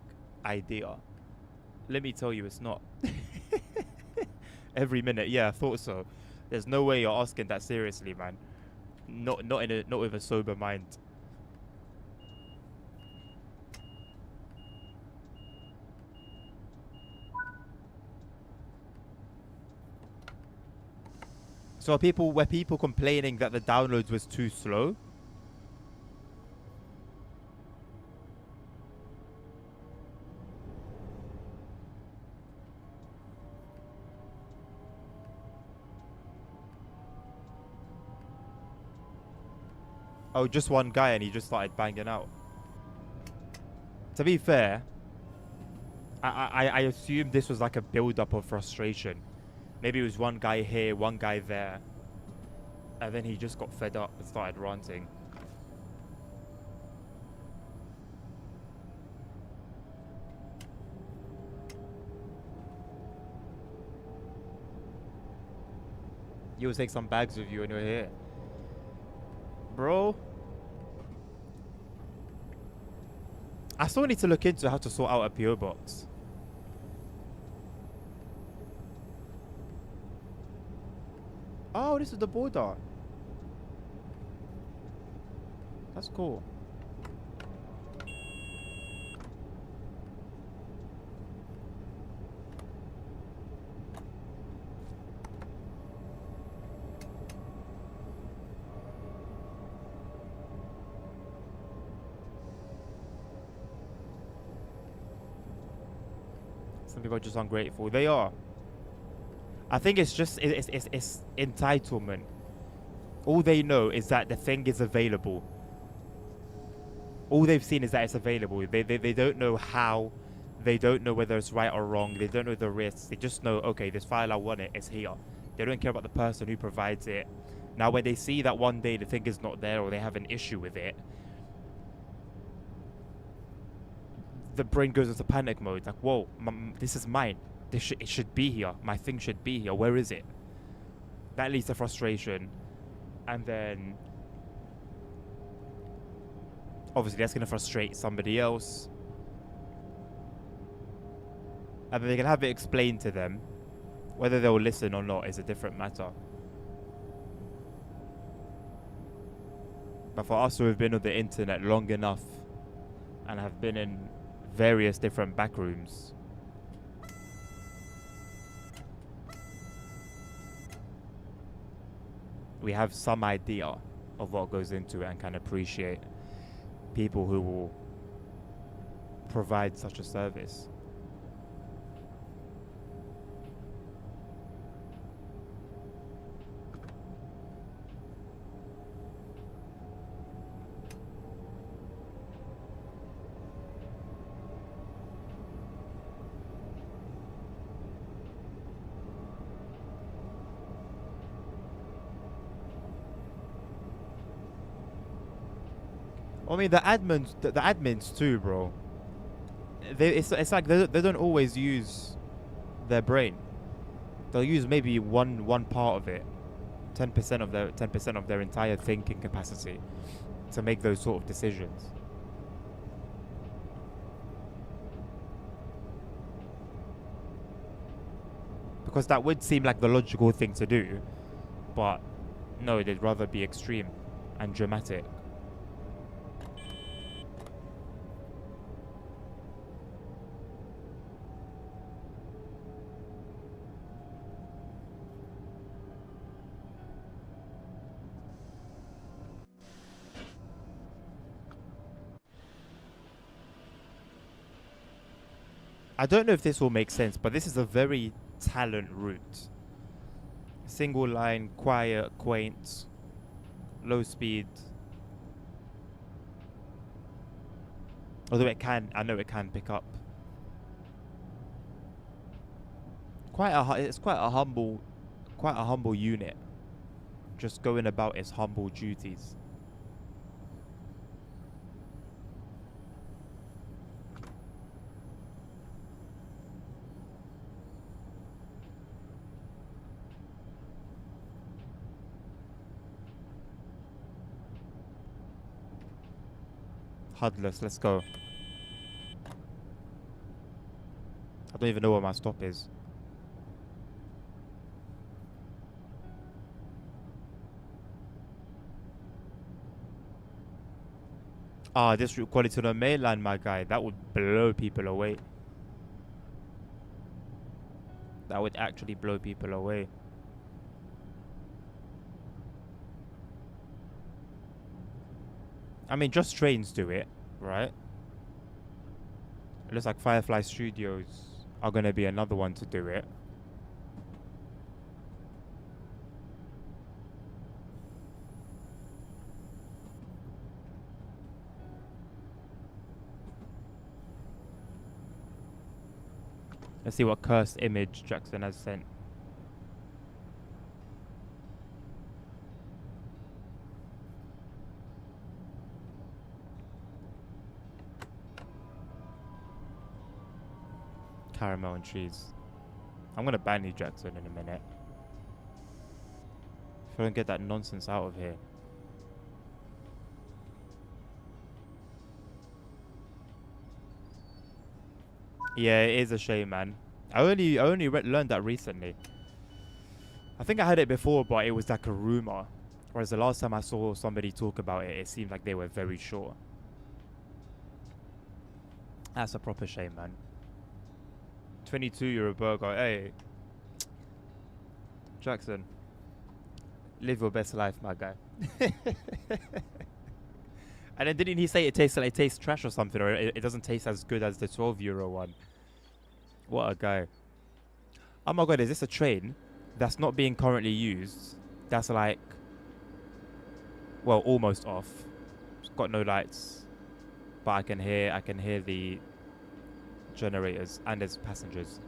idea. Let me tell you, it's not. Every minute, yeah, I thought so. There's no way you're asking that seriously, man. Not with a sober mind. So were people complaining that the downloads was too slow? Oh, just one guy and he just started banging out. To be fair, I assumed this was like a build-up of frustration. Maybe it was one guy here, one guy there. And then he just got fed up and started ranting. You'll take some bags with you when you're here. Bro. I still need to look into how to sort out a PO box. Oh, this is the border. That's cool. Some people are just ungrateful. They are. I think it's just it's entitlement. All they know is that the thing is available. All they've seen is that it's available. They don't know how. They don't know whether it's right or wrong. They don't know the risks. They just know, okay, this file, I want it. It's here. They don't care about the person who provides it. Now, when they see that one day the thing is not there or they have an issue with it, the brain goes into panic mode. Like, whoa, this is mine. It should be here. My thing should be here. Where is it? That leads to frustration. And then obviously that's going to frustrate somebody else. And then they can have it explained to them. Whether they'll listen or not is a different matter. But for us who have been on the internet long enough and have been in various different backrooms, we have some idea of what goes into it and can appreciate people who will provide such a service. I mean, the admins too, bro. it's like they don't always use their brain. They'll use maybe one part of it, 10% of their entire thinking capacity, to make those sort of decisions. Because that would seem like the logical thing to do, but no, they'd rather be extreme and dramatic. I don't know if this will make sense, but this is a very talent route. Single line, quiet, quaint, low speed. Although I know it can pick up. It's quite a humble unit. Just going about its humble duties. Hudless, let's go. I don't even know where my stop is. Ah, this route quality to the mainland, my guy. That would blow people away. That would actually blow people away. I mean, just trains do it, right? It looks like Firefly Studios are going to be another one to do it. Let's see what cursed image Jackson has sent. Caramel and cheese. I'm gonna ban you, Jackson, in a minute. If I don't get that nonsense out of here. Yeah, it is a shame, man. I only learned that recently. I think I heard it before, but it was like a rumor. Whereas the last time I saw somebody talk about it, it seemed like they were very sure. That's a proper shame, man. 22 € burger. Hey, Jackson, live your best life, my guy. And then didn't he say it tastes trash or something, or it doesn't taste as good as the 12 € one? What a guy. Oh my god, is this a train that's not being currently used? That's like, well, almost off. It's got no lights, but I can hear the generators, and there's passengers.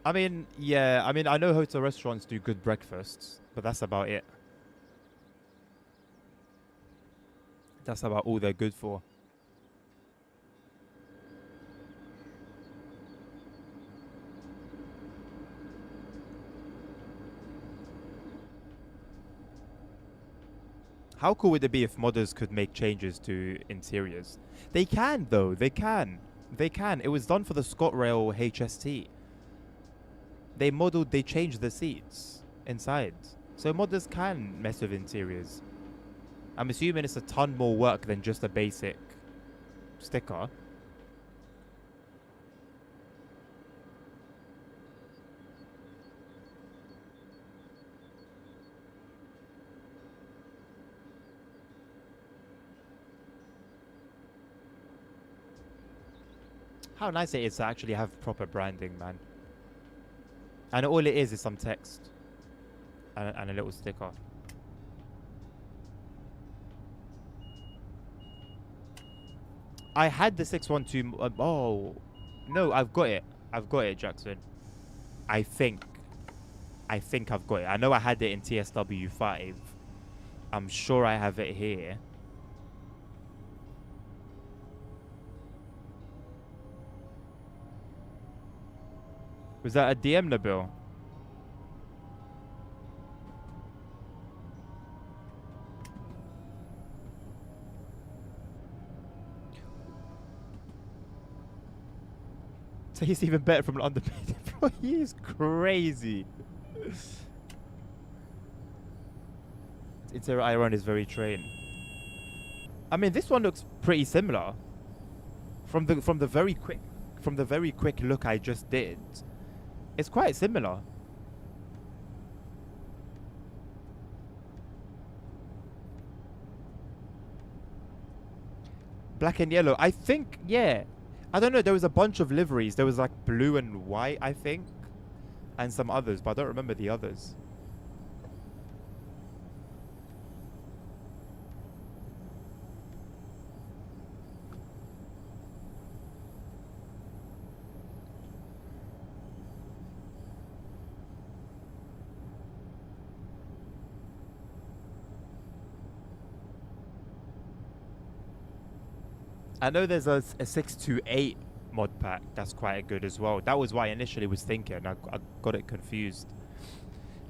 I mean, yeah, I mean, I know hotel restaurants do good breakfasts, but that's about it. That's about all they're good for. How cool would it be if modders could make changes to interiors? They can, though. They can. They can. It was done for the ScotRail HST. They changed the seats inside. So modders can mess with interiors. I'm assuming it's a ton more work than just a basic sticker. How nice it is to actually have proper branding, man. And all it is some text. And a little sticker. I had the 612... oh. No, I've got it. I've got it, Jackson. I think. I think I've got it. I know I had it in TSW5. I'm sure I have it here. Was that a DM, Nabil? So he's even better from an underpaid employee. He's crazy. Interior iron is very trained. I mean, this one looks pretty similar. From the very quick look I just did, it's quite similar. Black and yellow. I think, yeah. I don't know. There was a bunch of liveries. There was like blue and white, I think, and some others, but I don't remember the others. I know there's a 628 mod pack that's quite good as well. That was why I initially was thinking. I got it confused.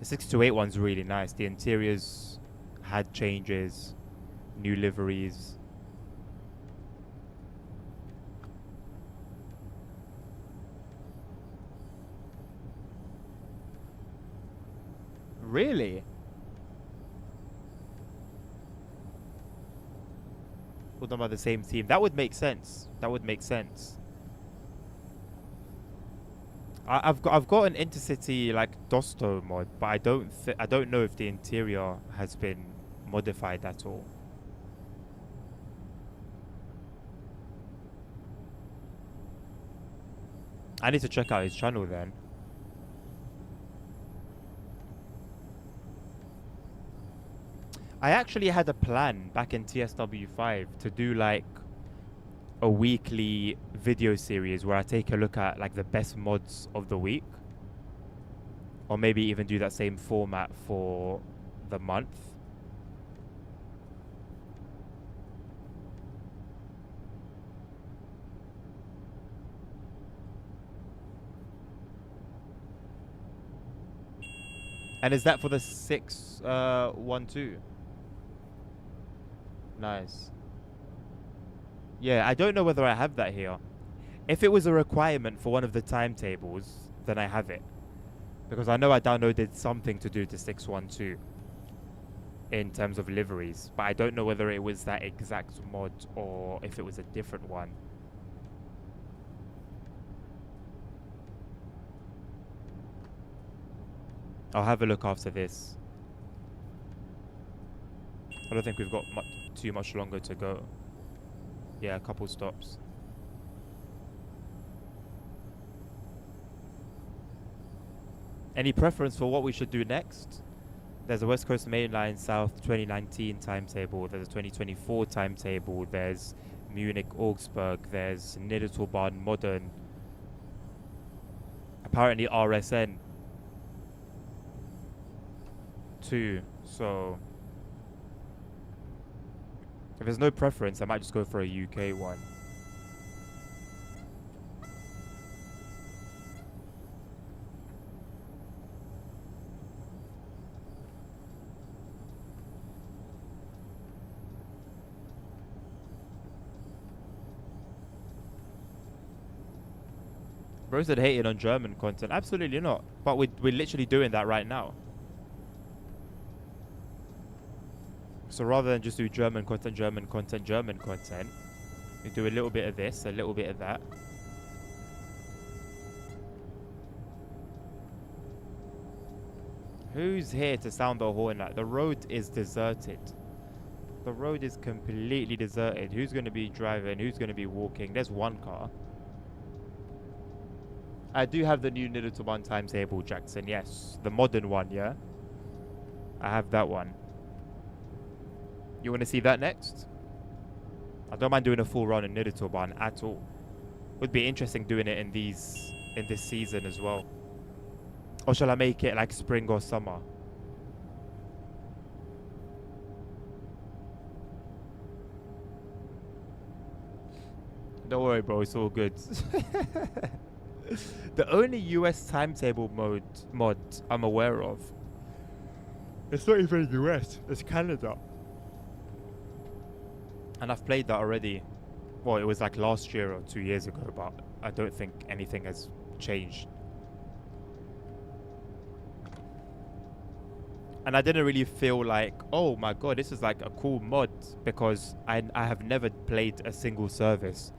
The 628 one's really nice. The interiors had changes, new liveries. Really? All them are the same theme. That would make sense. That would make sense. I've got an intercity like Dosto mod, but I don't know if the interior has been modified at all. I need to check out his channel then. I actually had a plan back in TSW5 to do like a weekly video series where I take a look at like the best mods of the week, or maybe even do that same format for the month. And is that for the 612? Nice. Yeah, I don't know whether I have that here. If it was a requirement for one of the timetables, then I have it. Because I know I downloaded something to do to 612 in terms of liveries. But I don't know whether it was that exact mod or if it was a different one. I'll have a look after this. I don't think we've got too much longer to go. Yeah, a couple stops. Any preference for what we should do next? There's a West Coast Main Line South 2019 timetable. There's a 2024 timetable. There's Munich Augsburg. There's Niedertalbahn Modern. Apparently RSN 2. So if there's no preference, I might just go for a UK one. Bros that hating on German content. Absolutely not. But we're literally doing that right now. So rather than just do German content, we do a little bit of this, a little bit of that. Who's here to sound the horn at? The road is deserted. The road is completely deserted. Who's going to be driving? Who's going to be walking? There's one car. I do have the new Niedertalbahn timetable, Jackson. Yes, the modern one, yeah? I have that one. You want to see that next? I don't mind doing a full run in Niedertalbahn at all. Would be interesting doing it in this season as well. Or shall I make it like spring or summer? Don't worry, bro. It's all good. The only US timetable mod I'm aware of. It's not even US. It's Canada. And I've played that already. Well, it was like last year or 2 years ago, but I don't think anything has changed. And I didn't really feel like, oh my god, this is like a cool mod, because I have never played a single service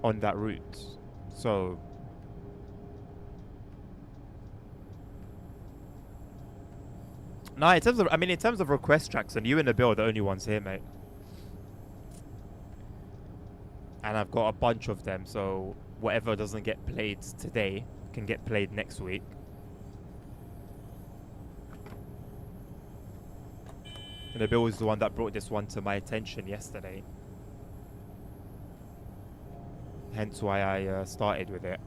on that route. So no, in terms of request tracks, and you and the Bill are the only ones here, mate. And I've got a bunch of them, so whatever doesn't get played today can get played next week. And the Bill was the one that brought this one to my attention yesterday. Hence why I started with it.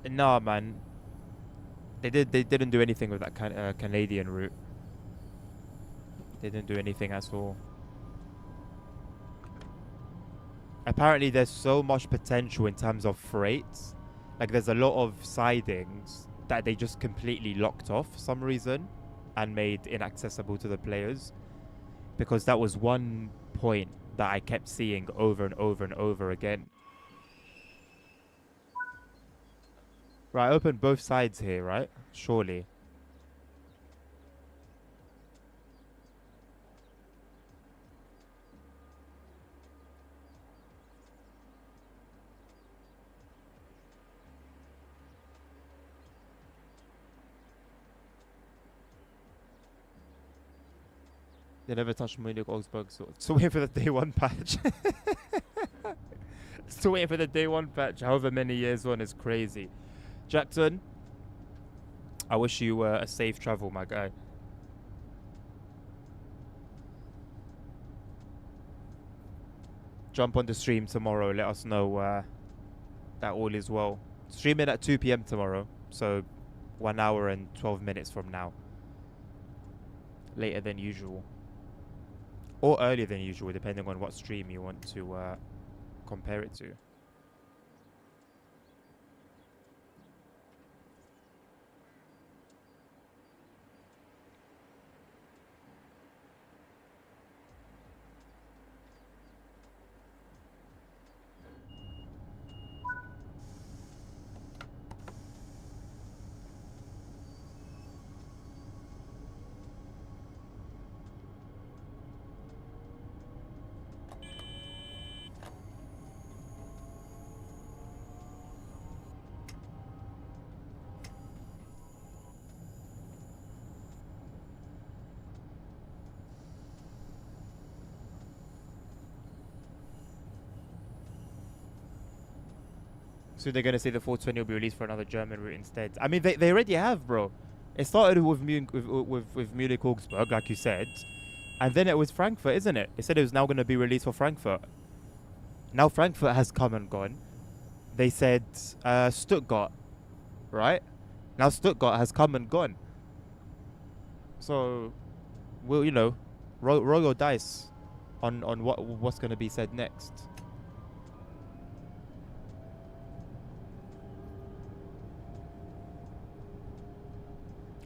Nah, man. They didn't do anything with that Canadian route. They didn't do anything at all. Apparently, there's so much potential in terms of freight. Like, there's a lot of sidings that they just completely locked off for some reason and made inaccessible to the players, because that was one point that I kept seeing over and over and over again. Right, I opened both sides here, right? Surely. They never touched Munich Augsburg, so still waiting for the day one patch. Still waiting for the day one patch, however many years on, is crazy. Jackson, I wish you a safe travel, my guy. Jump on the stream tomorrow, let us know that all is well. Stream it at 2 p.m. tomorrow, so 1 hour and 12 minutes from now. Later than usual. Or earlier than usual, depending on what stream you want to compare it to. So they're gonna say the 420 will be released for another German route instead. I mean, they already have, bro. It started with Munich Augsburg, like you said, and then it was Frankfurt, isn't it? It said it was now gonna be released for Frankfurt. Now Frankfurt has come and gone. They said Stuttgart, right? Now Stuttgart has come and gone. So, we'll roll your dice on what's gonna be said next.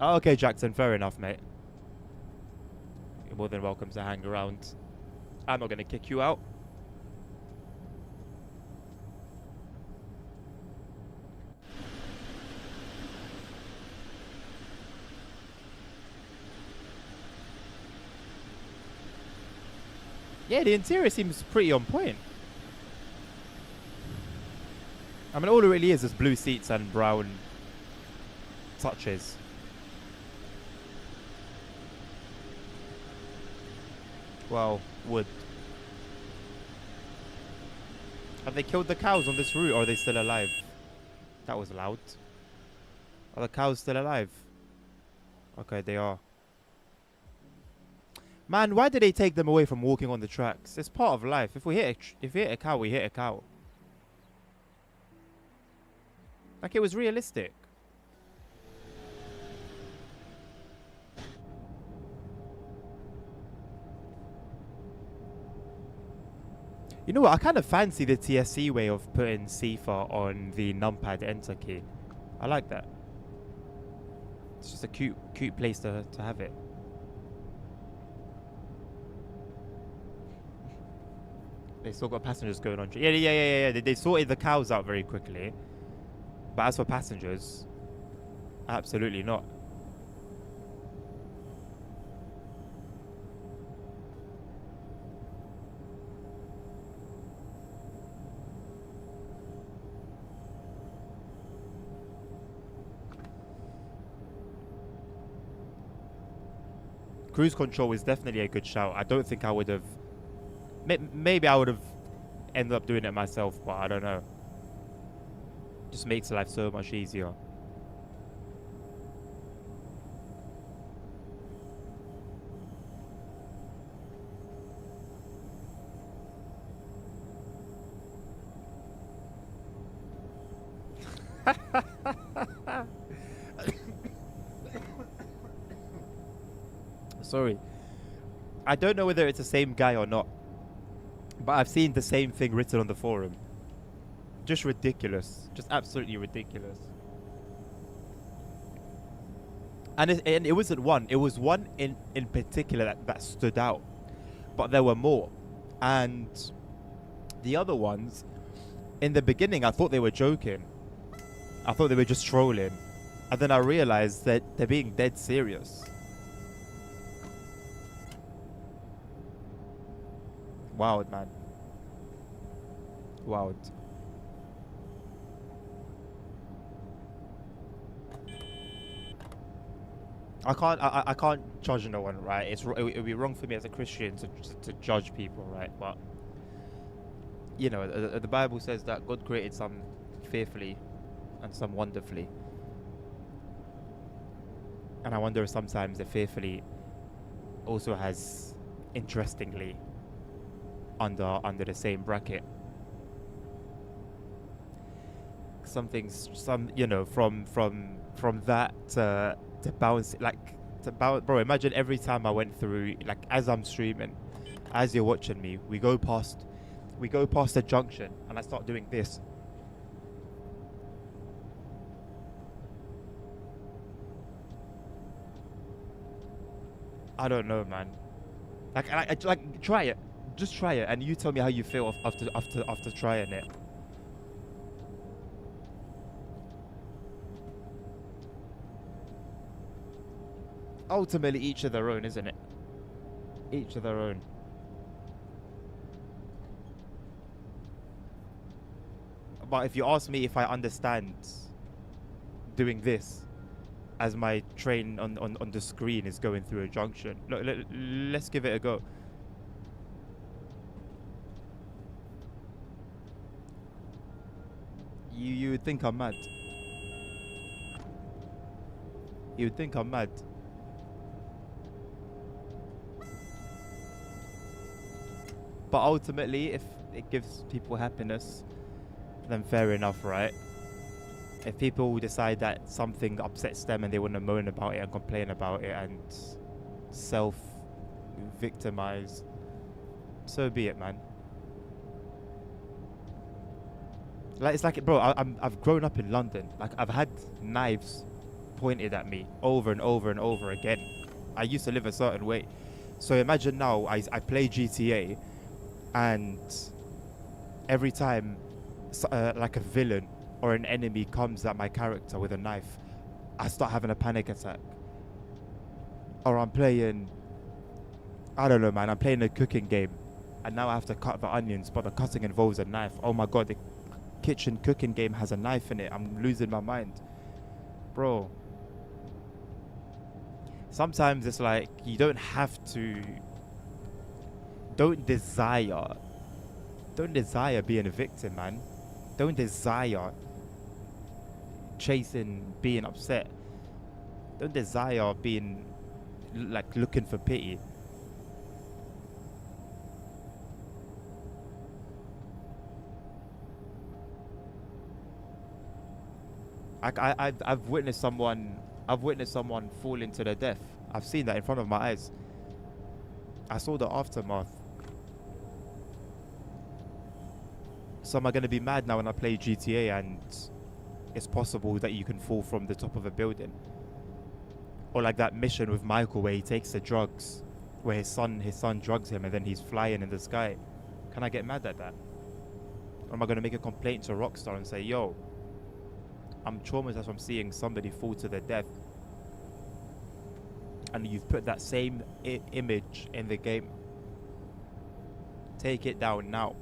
Oh, okay, Jackson, fair enough, mate. You're more than welcome to hang around. I'm not going to kick you out. Yeah, the interior seems pretty on point. I mean, all it really is blue seats and brown touches. Well, wood. Have they killed the cows on this route, or are they still alive? That was loud. Are the cows still alive? Okay, they are. Man, why did they take them away from walking on the tracks? It's part of life. If we hit if we hit a cow, we hit a cow. Like, it was realistic. You know what? I kind of fancy the TSC way of putting CIFA on the numpad enter key. I like that. It's just a cute place to have it. They still got passengers going on. Yeah. They sorted the cows out very quickly. But as for passengers, absolutely not. Cruise control is definitely a good shout. I don't think I would have... Maybe I would have ended up doing it myself, but I don't know. Just makes life so much easier. Sorry. I don't know whether it's the same guy or not, but I've seen the same thing written on the forum. Just ridiculous. Just absolutely ridiculous. And it wasn't one. It was one in particular that stood out. But there were more. And the other ones, in the beginning, I thought they were joking. I thought they were just trolling. And then I realized that they're being dead serious. Wild, man. Wild. I can't judge no one, right? It would be wrong for me as a Christian to judge people, right? But you know, the Bible says that God created some fearfully and some wonderfully, and I wonder if sometimes the fearfully also has interestingly under the same bracket. Some you know, from that to bounce, bro, imagine every time I went through, like, as I'm streaming, as you're watching me, we go past a junction and I start doing this. I don't know, man. Like, try it. Just try it, and you tell me how you feel after trying it. Ultimately, each of their own, isn't it? Each of their own. But if you ask me if I understand doing this as my train on the screen is going through a junction, look, let's give it a go. You would think I'm mad. You would think I'm mad. But ultimately, if it gives people happiness, then fair enough, right? If people decide that something upsets them and they want to moan about it and complain about it and self-victimize, so be it, man. Like, it's like, bro, I've grown up in London. Like, I've had knives pointed at me over and over and over again. I used to live a certain way. So imagine now I play GTA, and every time like a villain or an enemy comes at my character with a knife, I start having a panic attack. Or I'm playing, I don't know, man, I'm playing a cooking game, and now I have to cut the onions, but the cutting involves a knife. Oh my god, the kitchen cooking game has a knife in it. I'm losing my mind, bro. Sometimes it's like, you don't have to, don't desire being a victim, man. Don't desire chasing being upset. Don't desire being, like, looking for pity. I've witnessed someone. I've witnessed someone fall into their death. I've seen that in front of my eyes. I saw the aftermath. So am I going to be mad now when I play GTA and it's possible that you can fall from the top of a building? Or like that mission with Michael where he takes the drugs, where his son drugs him and then he's flying in the sky. Can I get mad at that? Or am I going to make a complaint to Rockstar and say, yo, I'm traumatized from seeing somebody fall to their death, and you've put that same image in the game. Take it down now.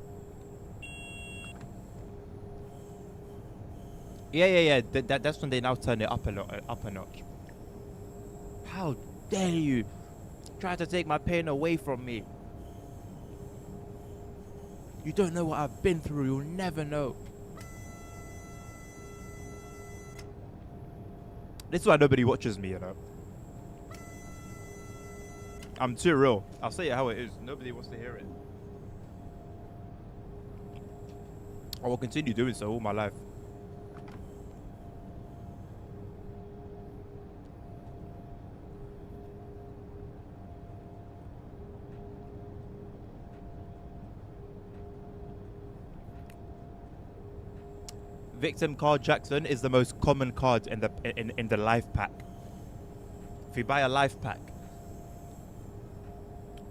Yeah. That's when they now turn it up a notch. How dare you try to take my pain away from me? You don't know what I've been through. You'll never know. This is why nobody watches me, you know. I'm too real. I'll say it how it is. Nobody wants to hear it. I will continue doing so all my life. Victim card, Jackson, is the most common card in the life pack. If you buy a life pack,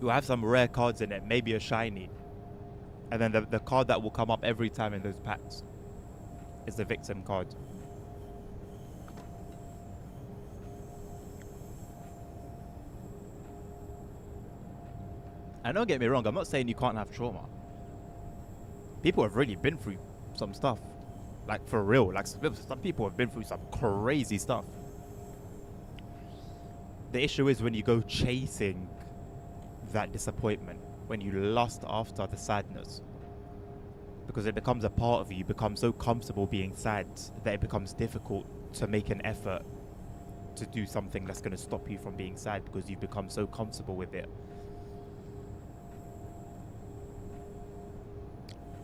you'll have some rare cards in it, maybe a shiny. And then the card that will come up every time in those packs is the victim card. And don't get me wrong, I'm not saying you can't have trauma. People have really been through some stuff. Like, for real. Like, some people have been through some crazy stuff. The issue is when you go chasing that disappointment, when you lust after the sadness, because it becomes a part of you. You become so comfortable being sad that it becomes difficult to make an effort to do something that's going to stop you from being sad, because you've become so comfortable with it.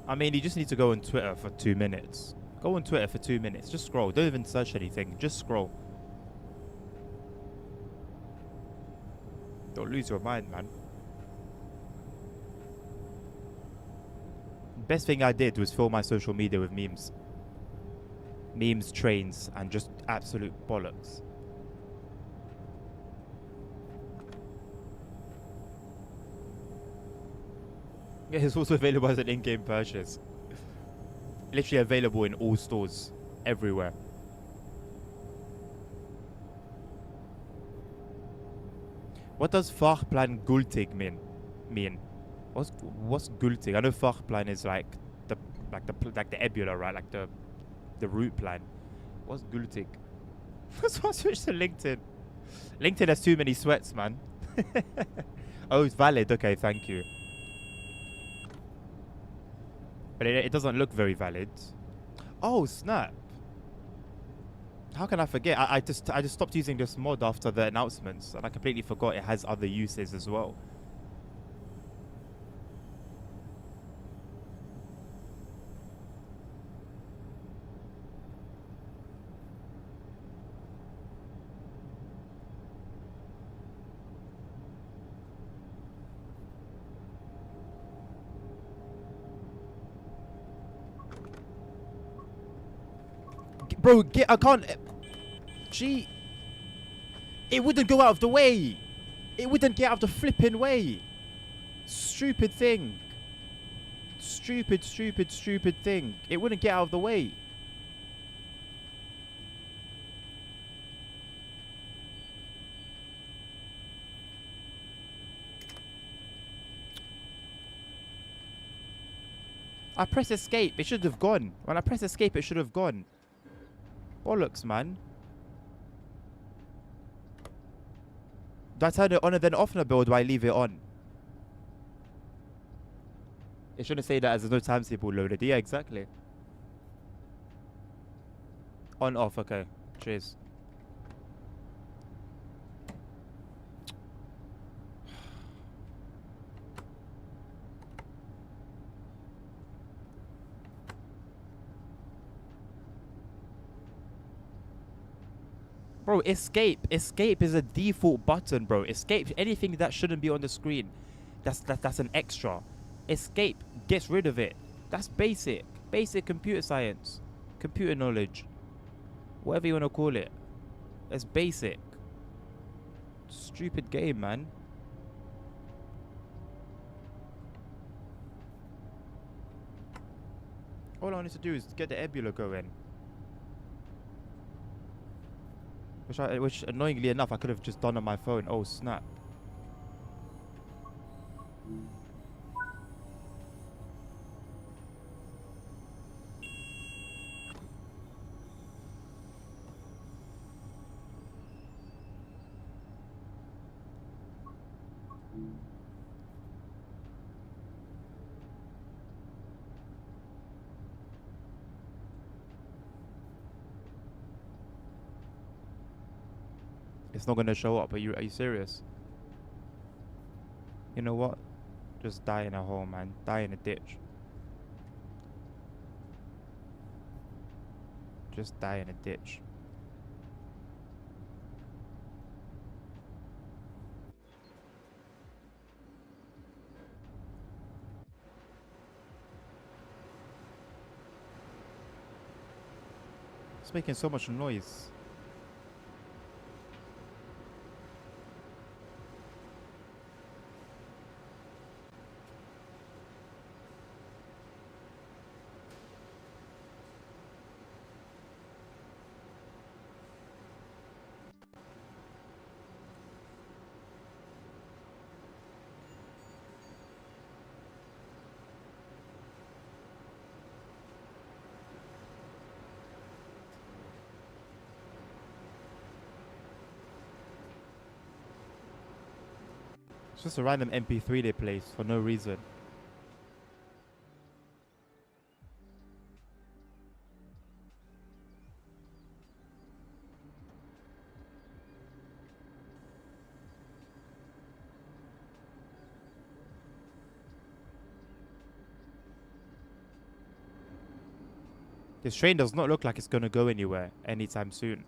I mean, you just need to go on Twitter for 2 minutes. Go on Twitter for 2 minutes. Just scroll. Don't even search anything. Just scroll. Don't lose your mind, man. Best thing I did was fill my social media with memes. Memes, trains, and just absolute bollocks. Yeah, it's also available as an in-game purchase. Literally available in all stores, everywhere. What does Fahrplan gültig mean? What's gültig? I know Fahrplan is like the Ebula, right? Like the route plan. What's gültig? That's why I switched to LinkedIn. LinkedIn has too many sweats, man. Oh, it's valid. Okay, thank you. But it doesn't look very valid. Oh, snap. How can I forget? I just stopped using this mod after the announcements, and I completely forgot it has other uses as well. Bro, I can't. Gee. It wouldn't go out of the way. It wouldn't get out of the flipping way. Stupid thing. Stupid thing. It wouldn't get out of the way. I press escape. It should have gone. When I press escape, it should have gone. Bollocks, man. Do I turn it on and then off in a build, or do I leave it on? It shouldn't say that as there's no timetable loaded. Yeah, exactly. On, off, okay. Cheers. Bro, escape. Escape is a default button, bro. Escape. Anything that shouldn't be on the screen. That's an extra. Escape. Gets rid of it. That's basic. Basic computer science. Computer knowledge. Whatever you want to call it. It's basic. Stupid game, man. All I need to do is get the Ebula going. Which annoyingly enough, I could have just done on my phone. Oh, snap. It's not gonna show up. Are you serious? You know what? Just die in a hole, man. Die in a ditch. Just die in a ditch. It's making so much noise. It's just a random MP3 they play for no reason. This train does not look like it's gonna go anywhere anytime soon.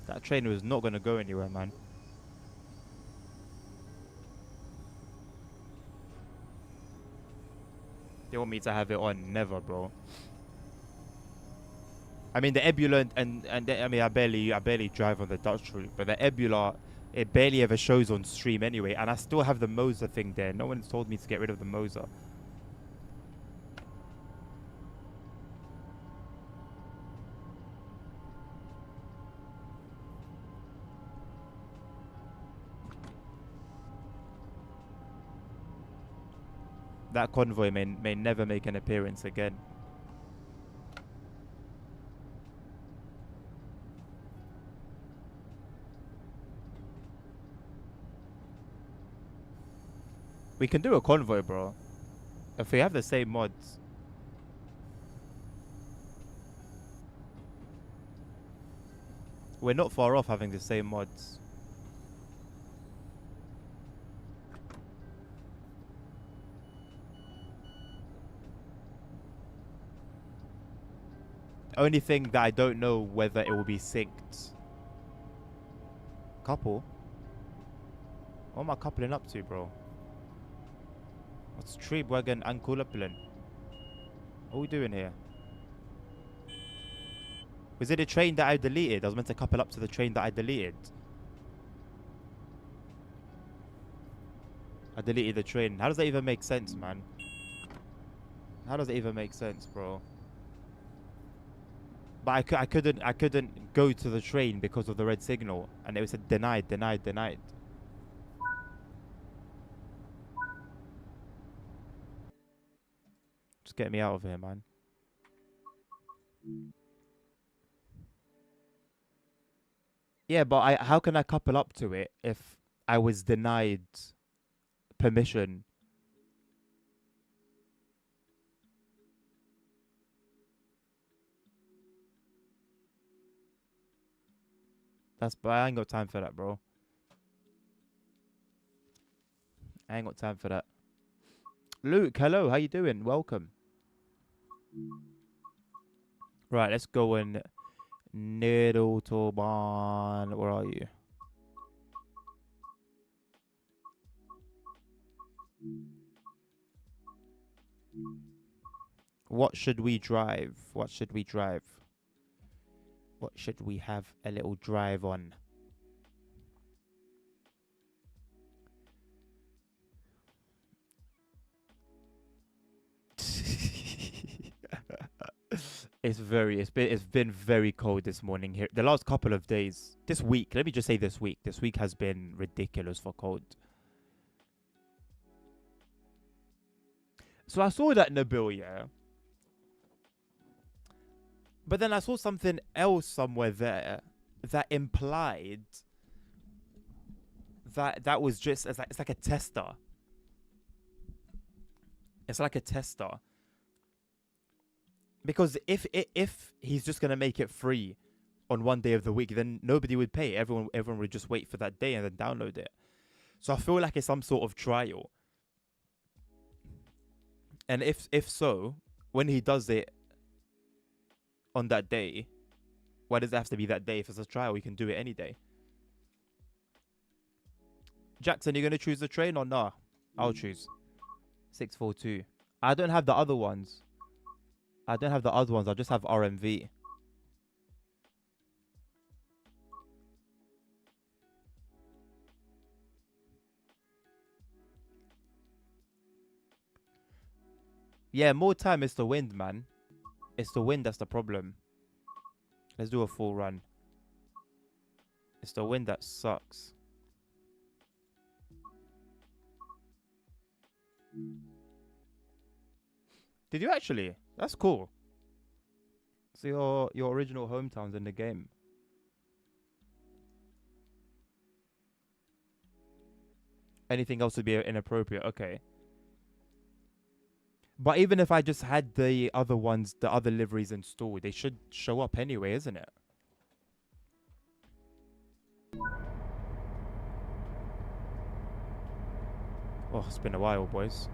That train was not gonna go anywhere, man. They want me to have it on. Never, bro. I mean, the Ebula I mean, I barely drive on the Dutch route, but the Ebula, it barely ever shows on stream anyway, and I still have the Moser thing there. No one's told me to get rid of the Moser. That convoy may never make an appearance again. We can do a convoy, bro. If we have the same mods. We're not far off having the same mods. Only thing that I don't know whether it will be synced. Couple? What am I coupling up to, bro? What's Treebwagon and Kulapilin? What are we doing here? Was it a train that I deleted? I was meant to couple up to the train that I deleted. I deleted the train. How does that even make sense, man? How does it even make sense, bro? But I couldn't go to the train because of the red signal, and it was said denied, denied, denied. Just get me out of here, man. Yeah, but how can I couple up to it if I was denied permission? But I ain't got time for that, bro. I ain't got time for that. Luke, hello, how you doing? Welcome. Right, let's go and Needle Turban. Where are you? What should we drive? What should we drive? What should we have a little drive on? It's been very cold this morning here. The last couple of days, this week, let me just say this week. This week has been ridiculous for cold. So I saw that Nabil, yeah. But then I saw something else somewhere there that implied that was just it's like a tester. It's like a tester. Because if he's just gonna make it free on one day of the week, then nobody would pay. Everyone would just wait for that day and then download it. So I feel like it's some sort of trial. And if so, when he does it on that day, why does it have to be that day? If it's a trial, you can do it any day. Jackson, you gonna choose the train or nah? I'll choose 642. I don't have the other ones. I just have RMV. Yeah, more time is the wind, man. It's the wind that's the problem. Let's do a full run. It's the wind that sucks. Did you actually? That's cool. So your original hometown's in the game. Anything else would be inappropriate. Okay. But even if I just had the other ones, the other liveries installed, they should show up anyway, isn't it? Oh, it's been a while, boys.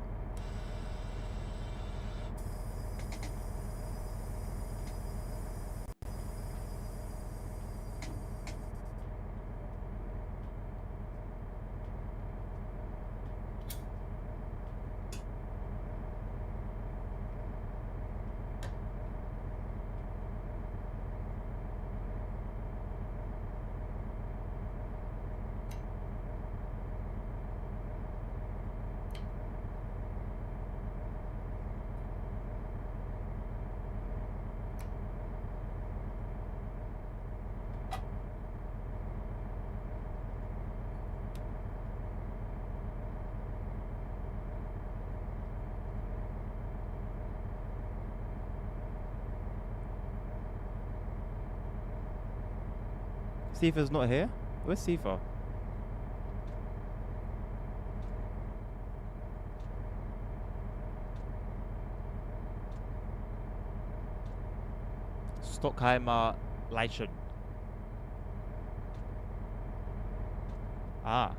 Sifa's not here? Where's Sifa? Stockheimer Leichen. Ah.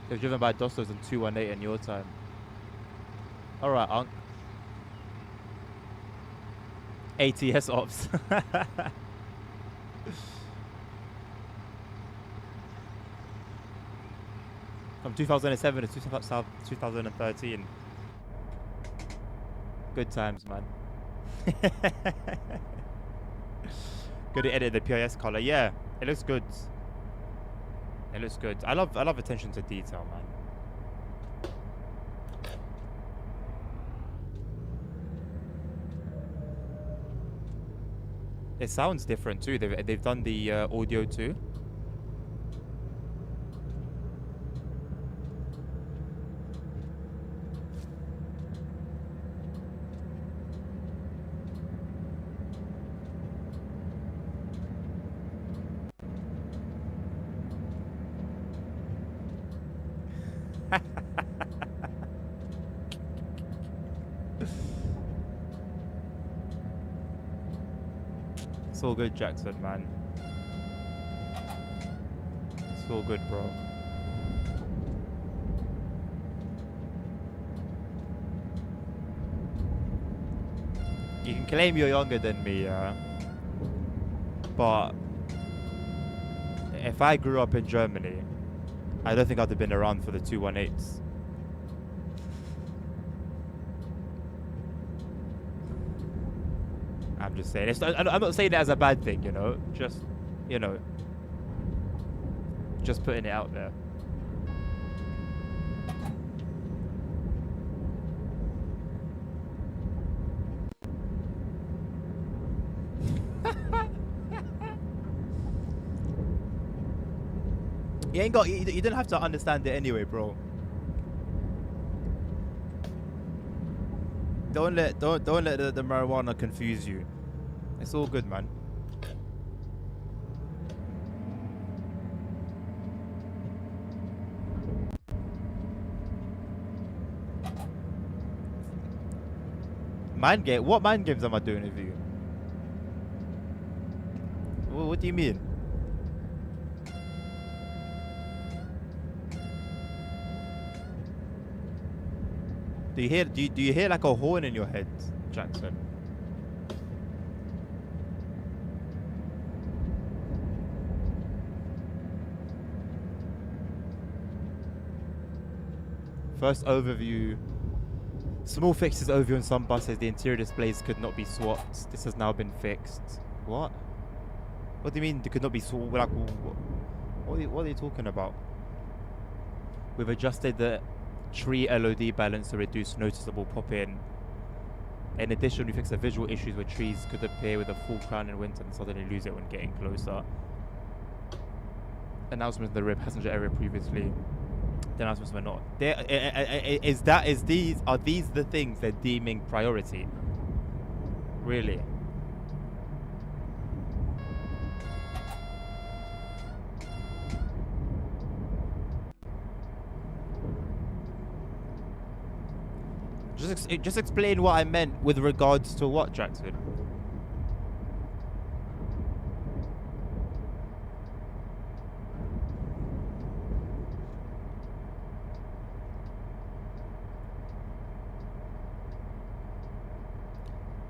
They're driven by Dostos and 218 in your time. Alright, Unc. ATS ops. From 2007 to 2013. Good times, man. Good to edit the PIS color. Yeah, it looks good. It looks good. I love attention to detail, man. It sounds different too. They've done the audio too. It's all good, Jackson, man. It's all good, bro. You can claim you're younger than me, yeah? But if I grew up in Germany, I don't think I'd have been around for the 218s. I'm just saying. I'm not saying that as a bad thing, you know? Just, you know, just putting it out there. You didn't have to understand it anyway, bro. Don't let the marijuana confuse you. It's all good, man. Mind game? What mind games am I doing with you? What do you mean? Do you hear like a horn in your head, Jackson? First overview. Small fixes overview on some buses. The interior displays could not be swapped. This has now been fixed. What? What do you mean they could not be swapped? Like, what are you talking about? We've adjusted the tree LOD balance to reduce noticeable pop-in. In addition, we fixed the visual issues where trees could appear with a full crown in winter and suddenly lose it when getting closer. Announcements of the RIP passenger area previously. The announcements were not. Are these the things they're deeming priority? Really? Just explain what I meant with regards to what, Jackson?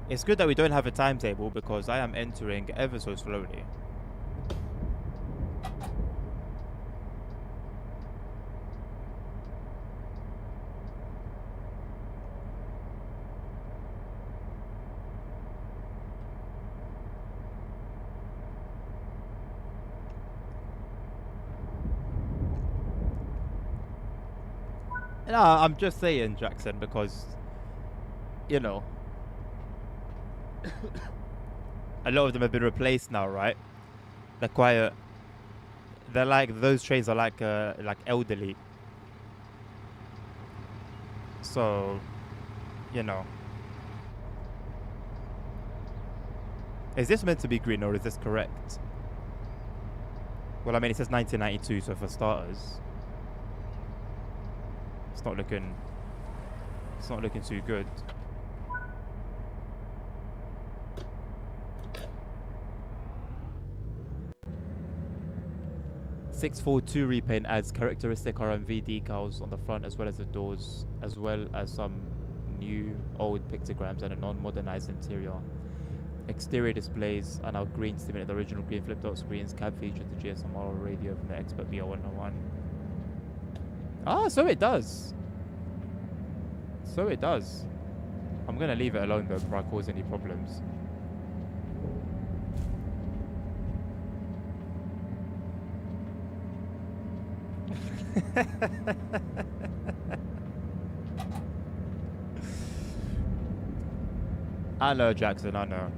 It's good that we don't have a timetable because I am entering ever so slowly. No, I'm just saying, Jackson, because, you know, a lot of them have been replaced now, right? They're quiet. They're like, those trains are like elderly. So, you know. Is this meant to be green or is this correct? Well, I mean, it says 1992, so for starters, it's not looking too good. .642 repaint adds characteristic RMV decals on the front as well as the doors, as well as some new old pictograms and a non-modernized interior. Exterior displays are now green, similar to the original green flip-top screens. Cab features the GSM-R radio from the Expert BR101. Ah, so it does. So it does. I'm gonna leave it alone though before I cause any problems. I know, Jackson, I know.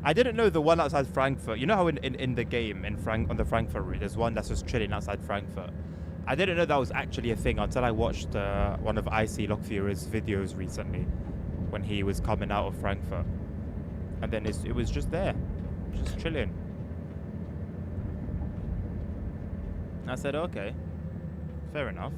I didn't know the one outside Frankfurt. You know how in the game on the Frankfurt route, there's one that's just chilling outside Frankfurt. I didn't know that was actually a thing until I watched one of IC Lockfear's videos recently when he was coming out of Frankfurt. And then it was just there, just chilling. I said, okay. Fair enough.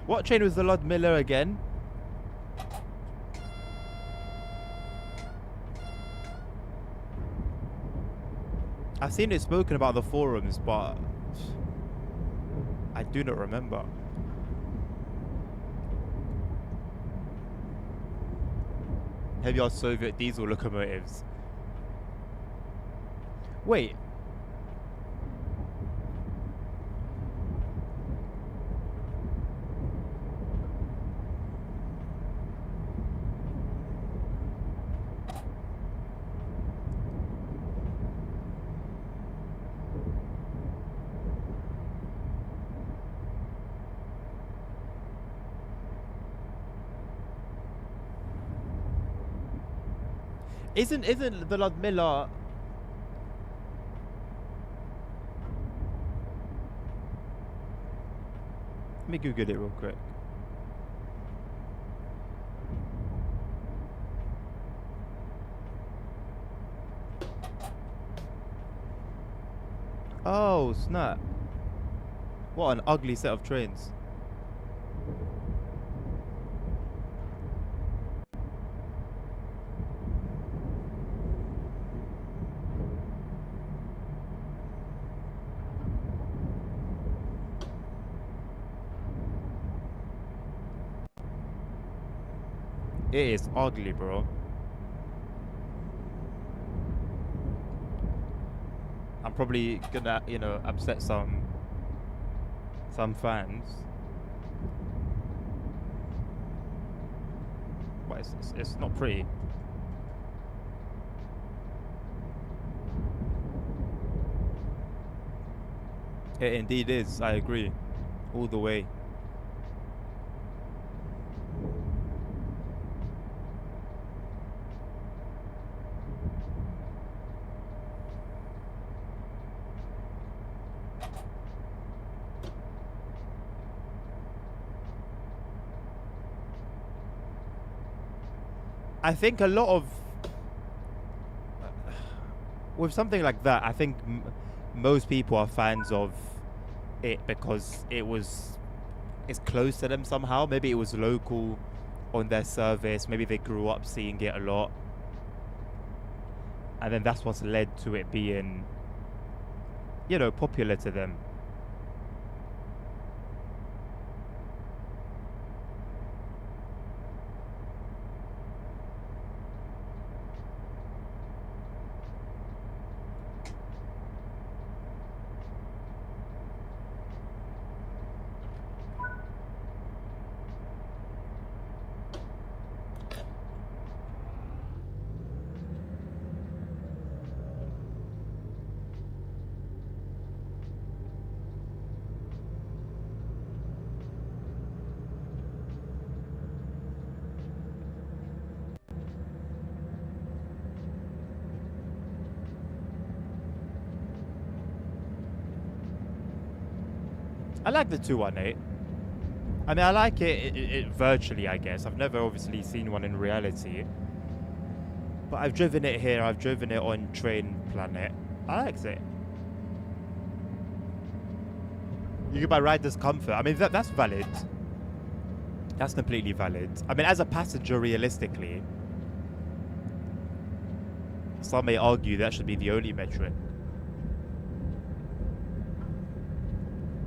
What train was the Lord Miller again? I've seen it spoken about the forums, but I do not remember. Heavy Soviet diesel locomotives. Wait. Isn't the Ludmilla? Let me Google it real quick. Oh snap! What an ugly set of trains. It is ugly, bro. I'm probably gonna, you know, upset some fans. But it's not pretty. It indeed is, I agree. All the way. I think a lot of with something like that, I think most people are fans of it because it's close to them somehow. Maybe it was local on their service. Maybe they grew up seeing it a lot, and then that's what's led to it being, you know, popular to them. I like the 218. I mean, I like it virtually, I guess. I've never obviously seen one in reality. But I've driven it here. I've driven it on Train Planet. I like it. You get by rider's comfort. I mean, that's valid. That's completely valid. I mean, as a passenger, realistically, some may argue that should be the only metric.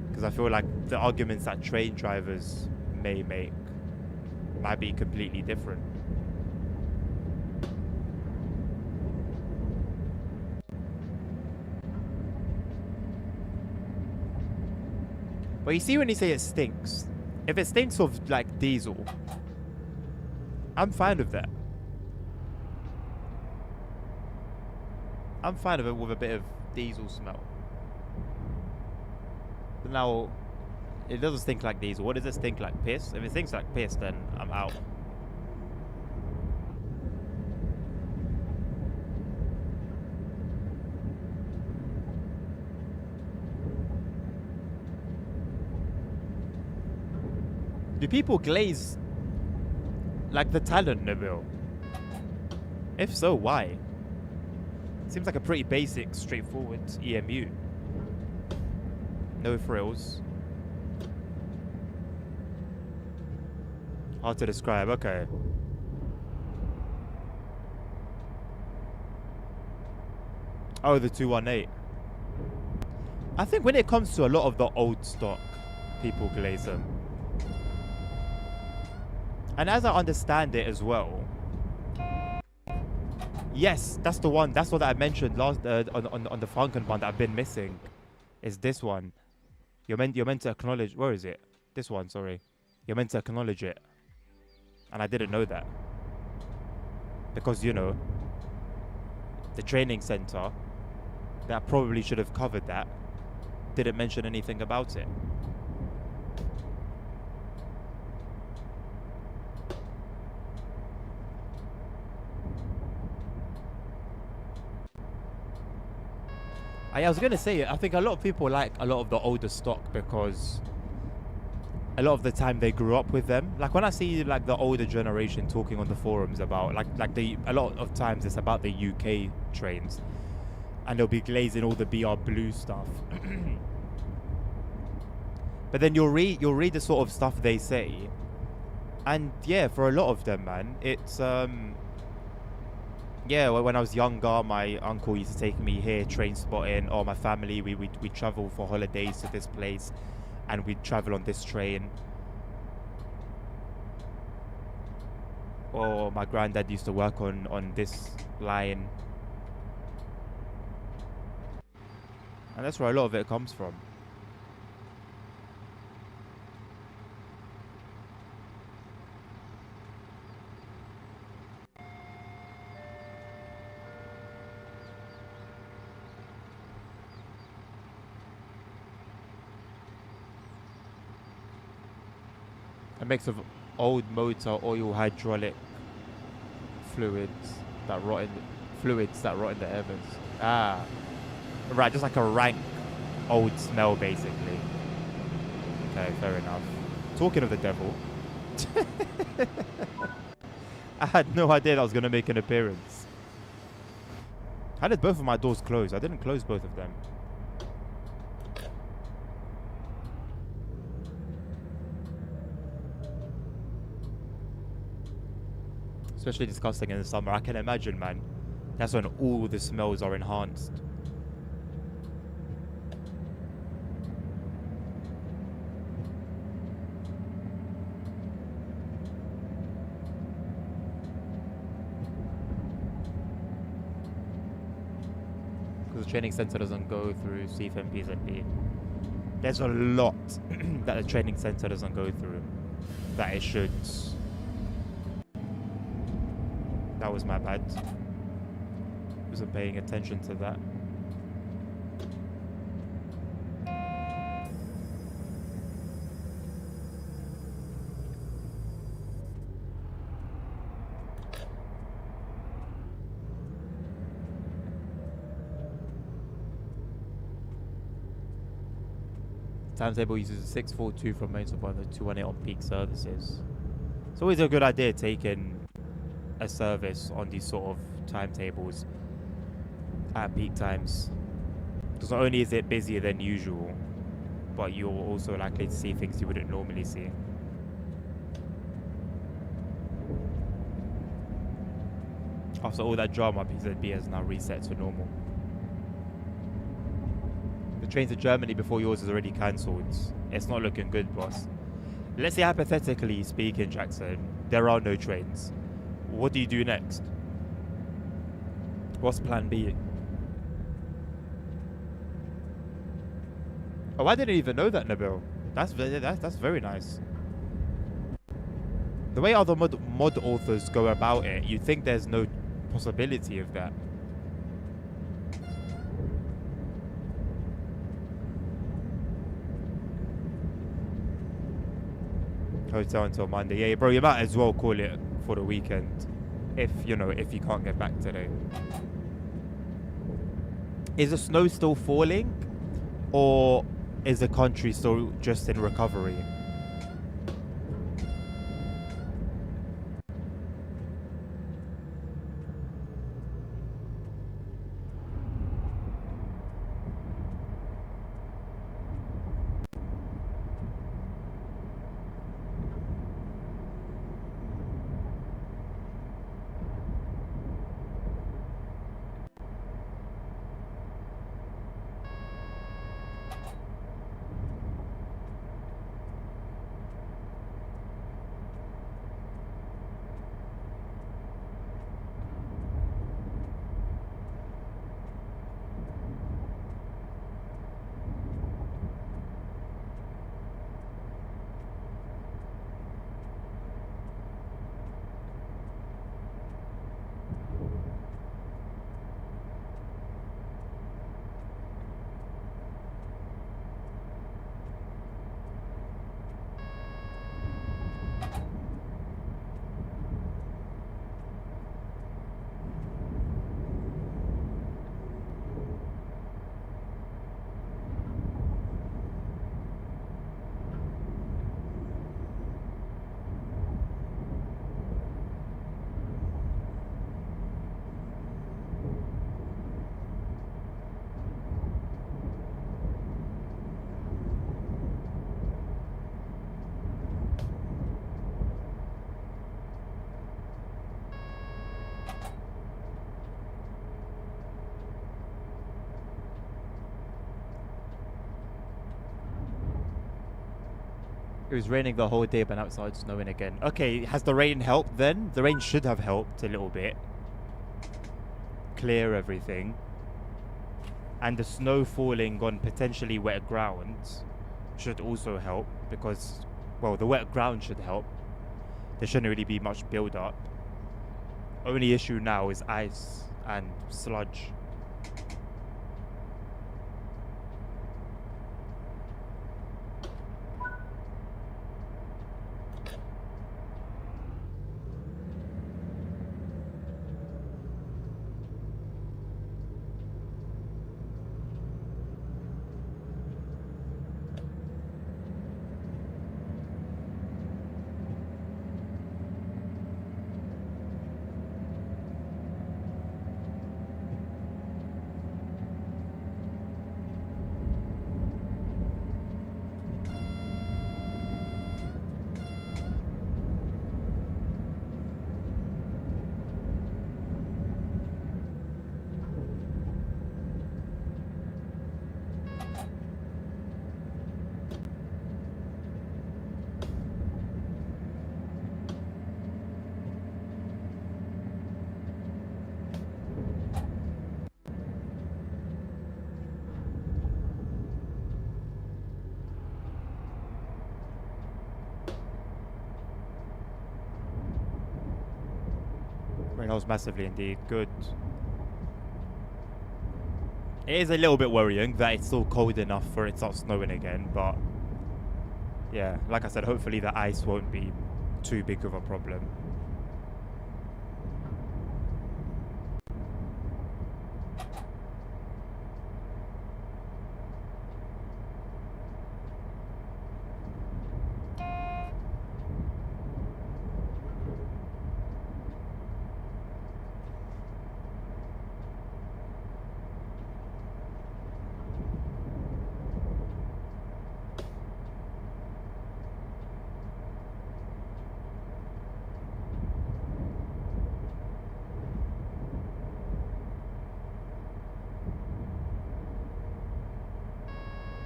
Because I feel like the arguments that train drivers may make might be completely different. But you see when you say it stinks, if it stinks of like diesel, I'm fine with that. I'm fine with it with a bit of diesel smell. But now, It doesn't stink like diesel. What does it stink like? Piss? If it stinks like piss, then I'm out. Do people glaze like the Talon, Nabil? If so, why? Seems like a pretty basic, straightforward EMU. No frills. Hard to describe, okay. Oh, the 218. I think when it comes to a lot of the old stock, people glaze them. And as I understand it as well, yes, that's the one. That's what I mentioned last on the Franken one that I've been missing. Is this one? You're meant to acknowledge. Where is it? This one. Sorry, you're meant to acknowledge it, and I didn't know that because you know the training center that probably should have covered that didn't mention anything about it. I was going to say, I think a lot of people like a lot of the older stock because a lot of the time they grew up with them. Like when I see like the older generation talking on the forums about a lot of times it's about the UK trains and they'll be glazing all the BR Blue stuff. But then you'll read the sort of stuff they say, and yeah, for a lot of them, man, it's yeah, when I was younger, my uncle used to take me here train spotting, or my family, we travel for holidays to this place and we'd travel on this train. Or my granddad used to work on this line. And that's where a lot of it comes from. A mix of old motor oil hydraulic fluids that rot in the air vents. Ah, right, just like a rank old smell, basically. Okay, fair enough. Talking of the devil, I had no idea that was gonna make an appearance. How did both of my doors close? I didn't close both of them. Especially disgusting in the summer. I can imagine, man. That's when all the smells are enhanced. Because the training center doesn't go through CFM PZP. There's a lot that the training center doesn't go through that it should. That was my bad. Wasn't paying attention to that. Timetable uses a 642 from main supply and 218 on peak services. It's always a good idea taking a service on these sort of timetables at peak times, because not only is it busier than usual, but you're also likely to see things you wouldn't normally see. After all that drama, PZB has now reset to normal. The train to Germany before yours is already cancelled. It's not looking good, boss. Let's say hypothetically speaking, Jackson, there are no trains. What do you do next? What's plan B? Oh, I didn't even know that, Nabil. That's very nice. The way other mod authors go about it, you'd think there's no possibility of that. Hotel until Monday. Yeah, bro, you might as well call it for the weekend. If, you know, if you can't get back today. Is the snow still falling? Or is the country still just in recovery? It was raining the whole day, but now it started snowing again. Okay, has the rain helped then? The rain should have helped a little bit. Clear everything. And the snow falling on potentially wet ground should also help because, well, the wet ground should help. There shouldn't really be much build up. Only issue now is ice and sludge. Rain helps massively indeed. Good. It is a little bit worrying that it's still cold enough for it to start snowing again, but yeah, like I said, hopefully the ice won't be too big of a problem.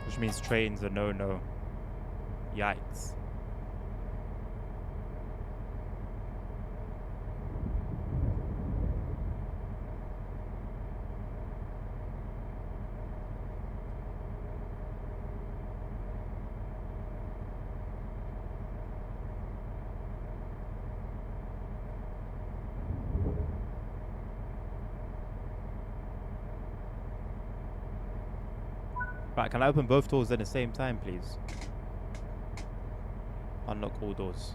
Which means trains are no-no. Yikes. Right, can I open both doors at the same time, please? Unlock all doors.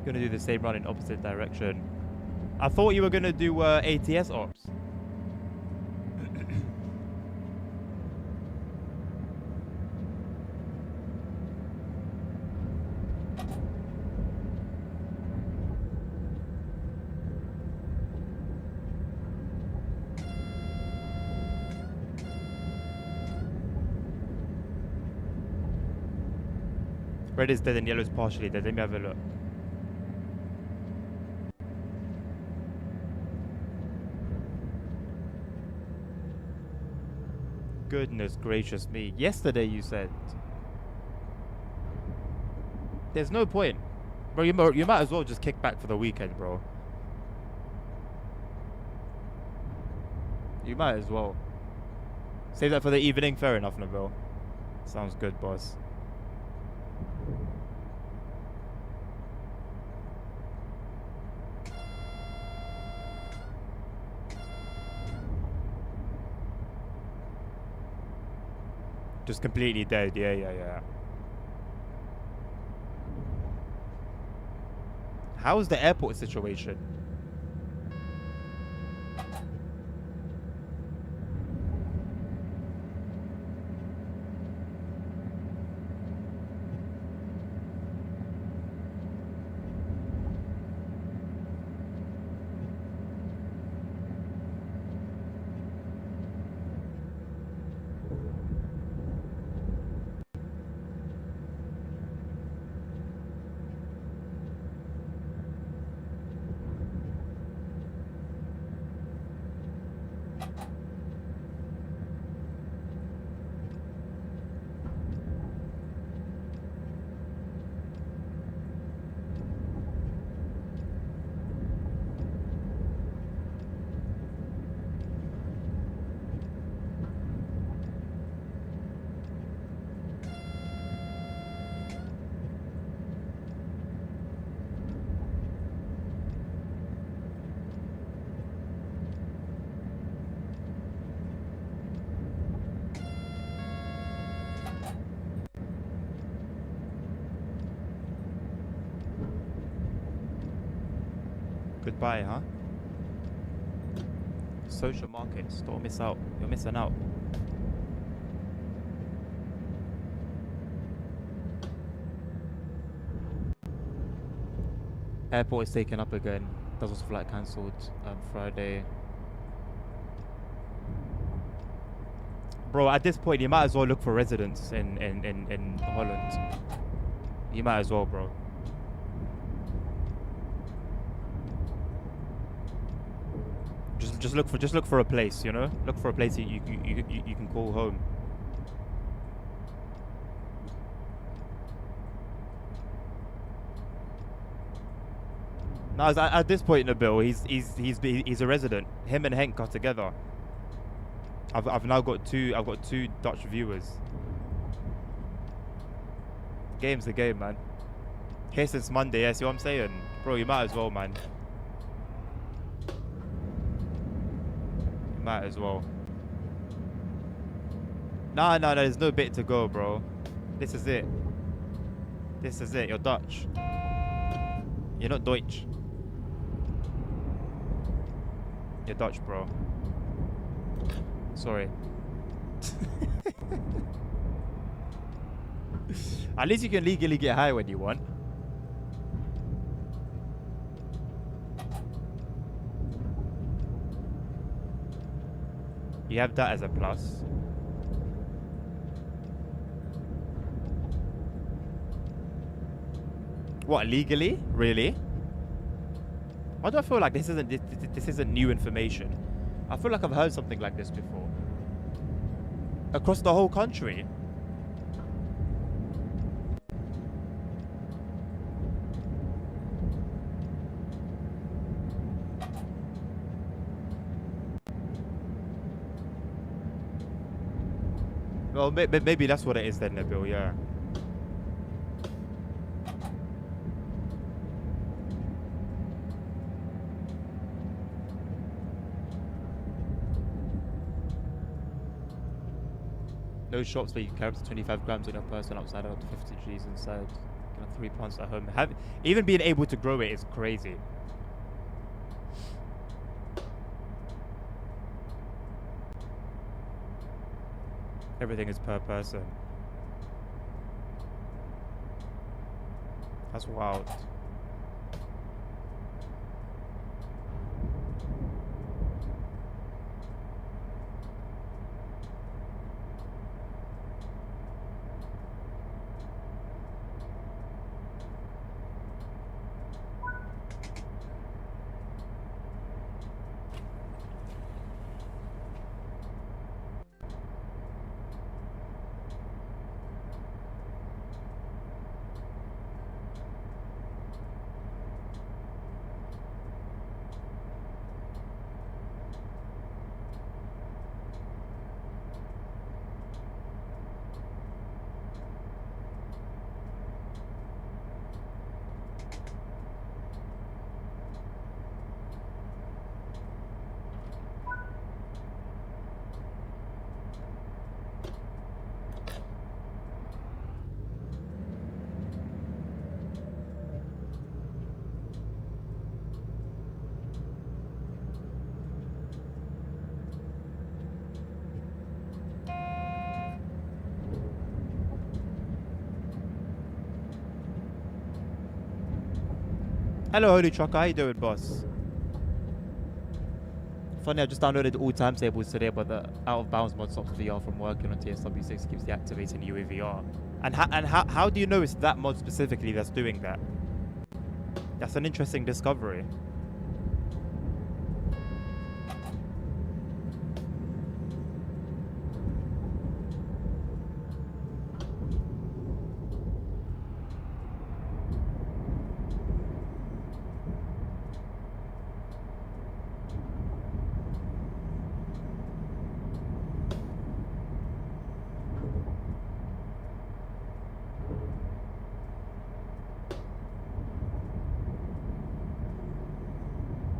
Gonna do the same run in opposite direction. I thought you were gonna do ATS ops. Red is dead and yellow is partially dead. Let me have a look. Goodness gracious me. Yesterday you said. There's no point. Bro, you might as well just kick back for the weekend, bro. You might as well. Save that for the evening. Fair enough, Nabil. Sounds good, boss. Just completely dead. Yeah. How's the airport situation? Goodbye, huh? Social markets. Don't miss out. You're missing out. Airport is taken up again. Doesn't flight cancelled Friday. Bro, at this point, you might as well look for residents in Holland. You might as well, bro. Just look for a place, you know. Look for a place you can call home. No, at this point in the bill, he's a resident. Him and Henk are together. I've now got two Dutch viewers. Game's the game, man. Here since Monday, yeah. See what I'm saying, bro? You might as well, man. Might as well. No, there's no bit to go, bro. This is it. You're Dutch. You're not Deutsch. You're Dutch, bro. Sorry. At least you can legally get high when you want. You have that as a plus. What, legally? Really? Why do I feel like this isn't new information? I feel like I've heard something like this before. Across the whole country. Well, maybe that's what it is then, Nabil, yeah. No shops where you carry up to 25 grams on your person outside of 50 G's inside. You can have 3 plants at home. Even being able to grow it is crazy. Everything is per person. That's wild. Hello, Holy Trucker. How you doing, boss? Funny, I just downloaded all timetables today, but the out of bounds mod stops VR from working on TSW6 keeps deactivating UAVR. And how do you know it's that mod specifically that's doing that? That's an interesting discovery.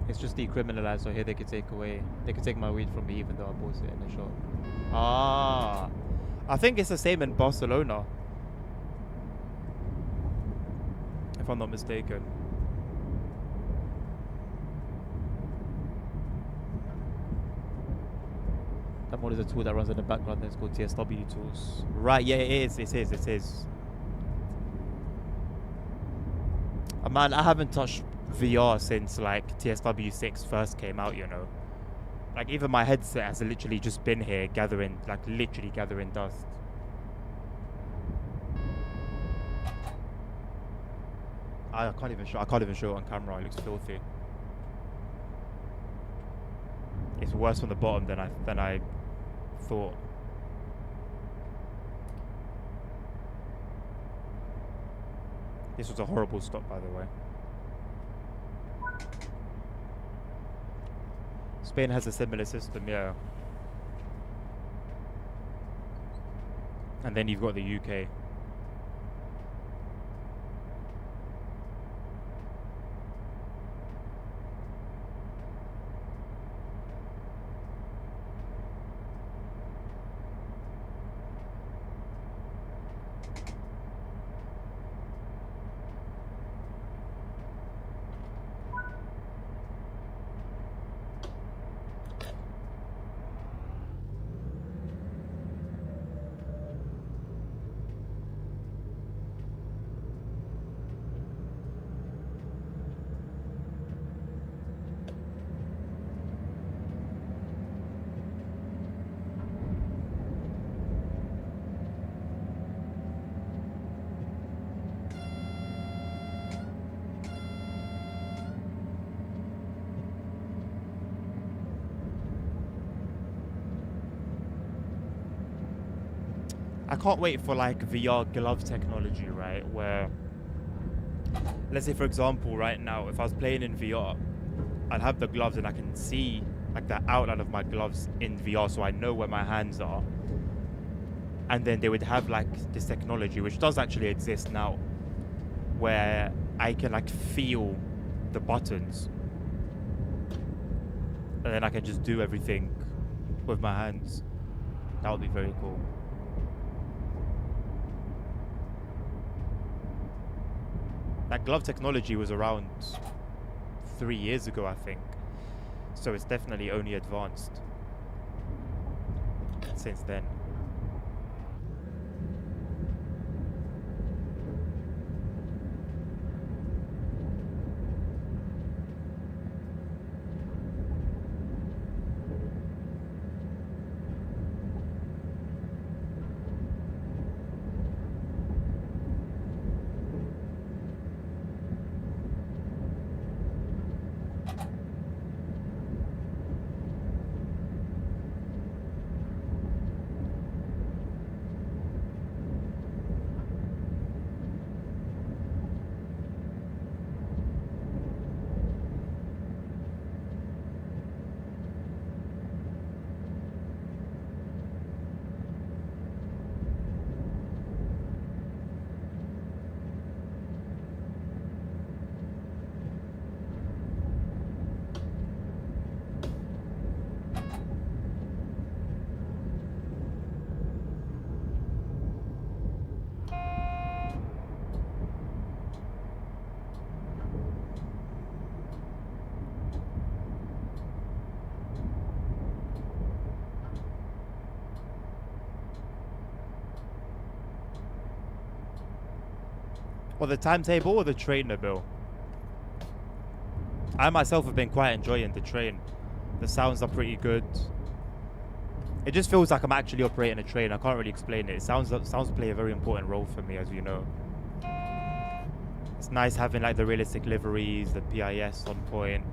It's just decriminalized, so here they could take my weed from me even though I bought it in the shop. Ah, I think it's the same in Barcelona, if I'm not mistaken. That mod is a tool that runs in the background. It's called TSW tools. Right? Yeah, it is. It is. It is. Man, I haven't touched VR since like TSW6 first came out, you know. Like even my headset has literally just been here gathering, like literally gathering dust. I can't even show it on camera. It looks filthy. It's worse from the bottom than I thought. This was a horrible stop, by the way. Spain has a similar system, yeah. And then you've got the UK. I can't wait for like VR glove technology, right? Where, let's say for example, right now, if I was playing in VR, I'd have the gloves and I can see like the outline of my gloves in VR, so I know where my hands are. And then they would have like this technology, which does actually exist now, where I can like feel the buttons, and then I can just do everything with my hands. That would be very cool. That glove technology was around 3 years ago, I think. So it's definitely only advanced since then. Or the timetable or the trainer, Bill? I myself have been quite enjoying the train. The sounds are pretty good. It just feels like I'm actually operating a train. I can't really explain it. Sounds play a very important role for me, as you know. It's nice having like the realistic liveries, the PIS on point.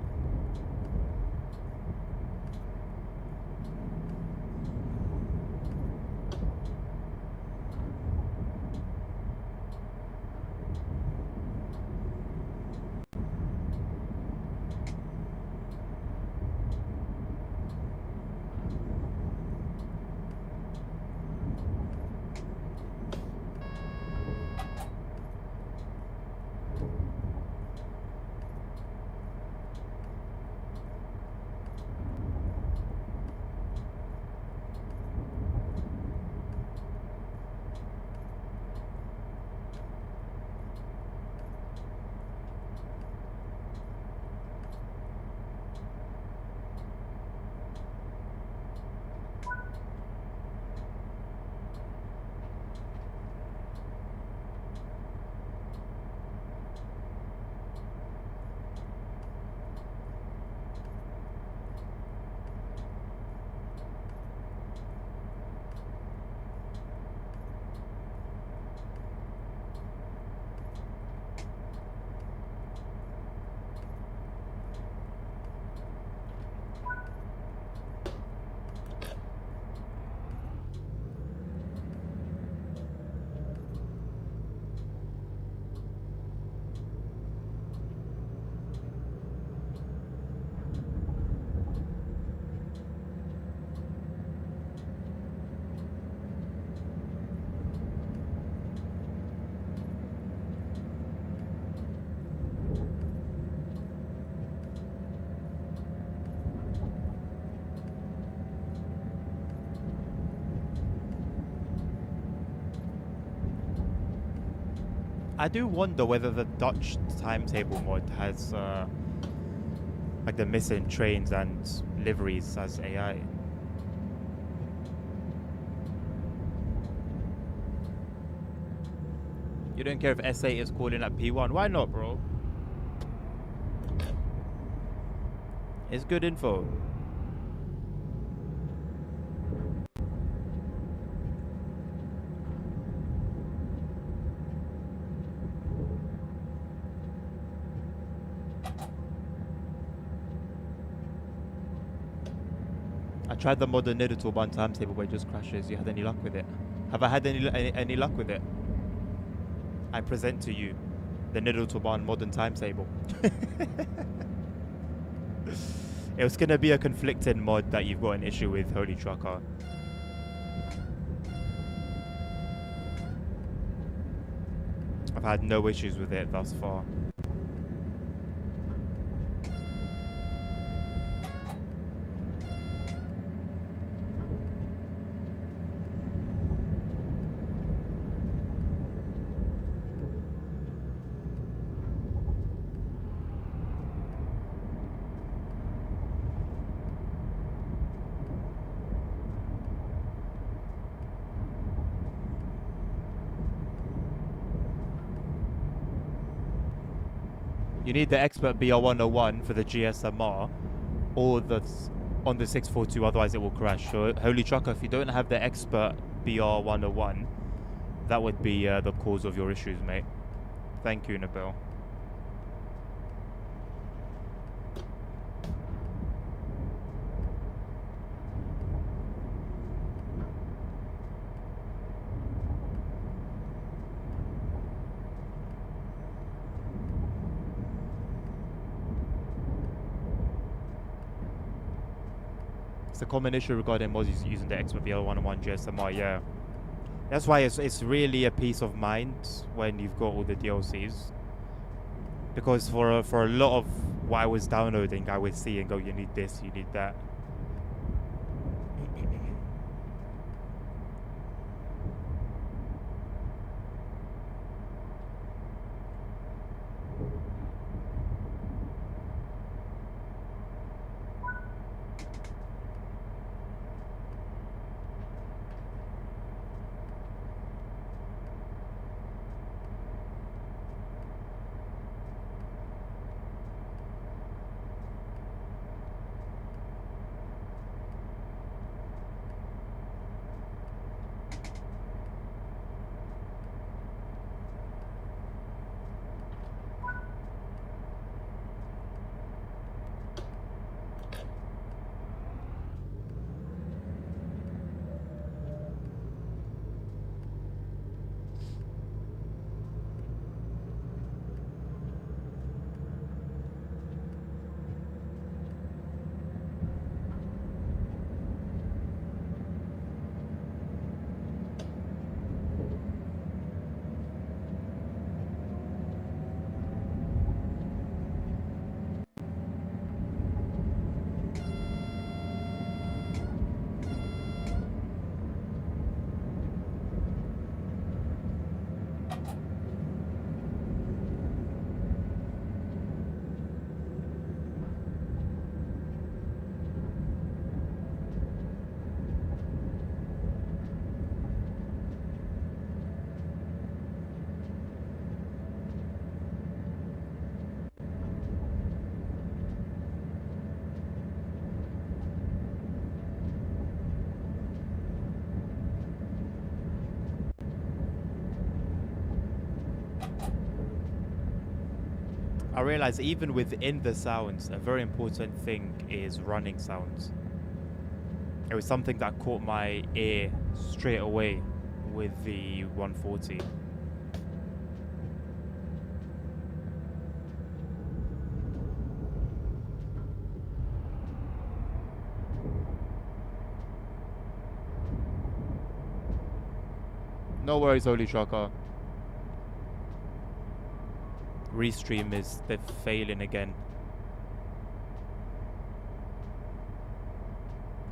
I do wonder whether the Dutch timetable mod has like the missing trains and liveries as AI. You don't care if S8 is calling at P1? Why not, bro? It's good info. I tried the modern Nidatal one timetable where it just crashes. You had any luck with it? Have I had any luck with it? I present to you the Niddle-to-Barn Modern Timetable. It was gonna be a conflicting mod that you've got an issue with, Holy Trucker. I've had no issues with it thus far. You need the Expert BR101 for the GSMR, or on the 642, otherwise it will crash. So, Holy Trucker, if you don't have the Expert BR101, that would be the cause of your issues, mate. Thank you, Nabil. It's a common issue regarding mods using the Expert BR101 GSMR, yeah. That's why it's really a peace of mind when you've got all the DLCs. Because for a lot of what I was downloading, I would see and go, you need this, you need that. I realize even within the sounds, a very important thing is running sounds. It was something that caught my ear straight away with the 140. No worries, Holy Trucker. Restream is they're failing again.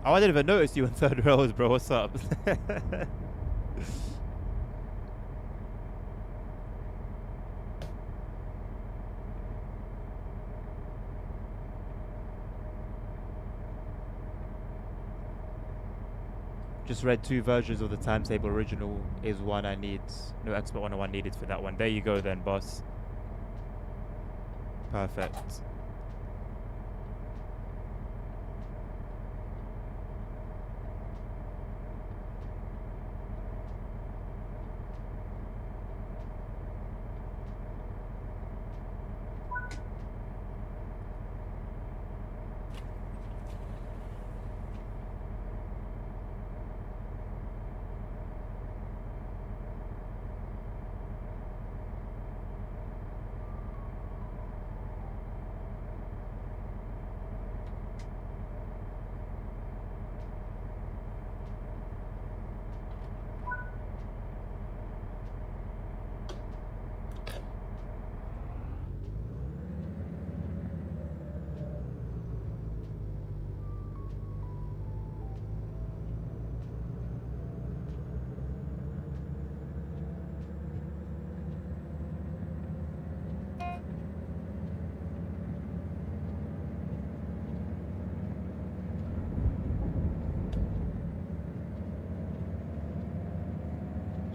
Oh, I didn't even notice you in third rows, bro. What's up? Just read 2 versions of the timetable. Original is one I need. No Expert 101 needed for that one. There you go then, boss. Perfect.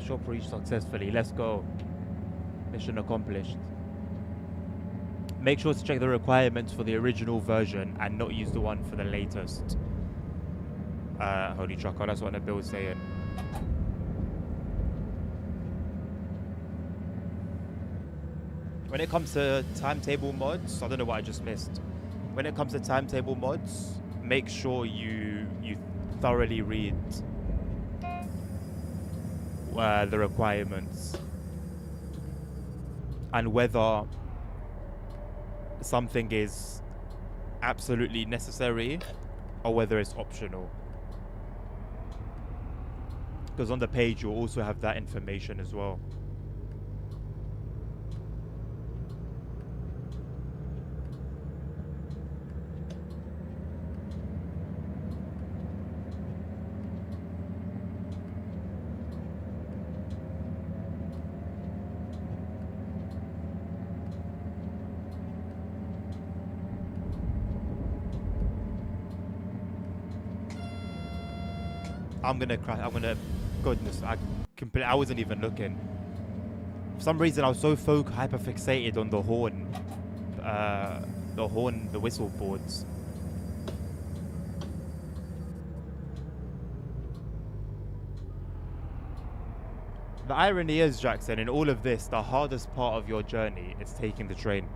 Shop reached successfully. Let's go. Mission accomplished. Make sure to check the requirements for the original version and not use the one for the latest. Holy trucker, that's what the bill's saying. When it comes to timetable mods, I don't know what I just missed. When it comes to timetable mods, make sure you thoroughly read the requirements and whether something is absolutely necessary or whether it's optional. Because on the page you'll also have that information as well. I'm gonna crash. Goodness, I wasn't even looking. For some reason, I was so hyper fixated on the horn, the whistle boards. The irony is, Jackson, in all of this, the hardest part of your journey is taking the train.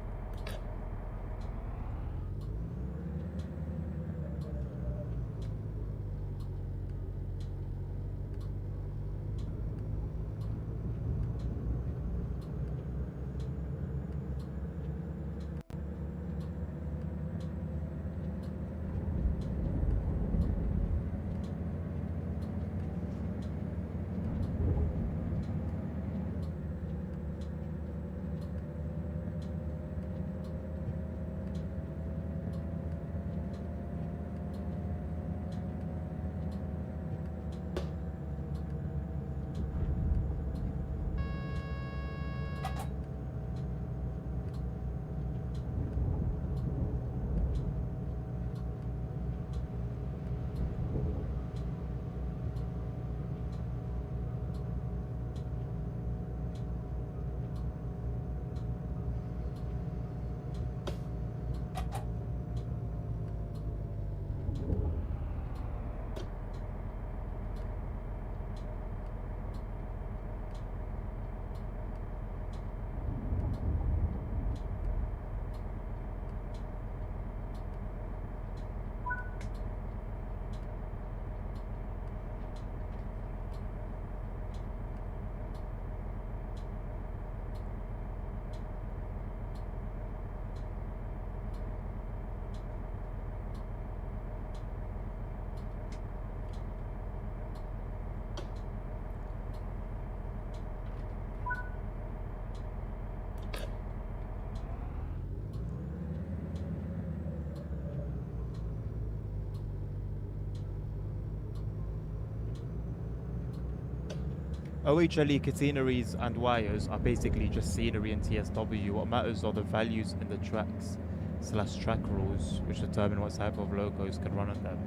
OHLE catenaries and wires are basically just scenery in TSW. What matters are the values in the tracks/track rules, which determine what type of logos can run on them.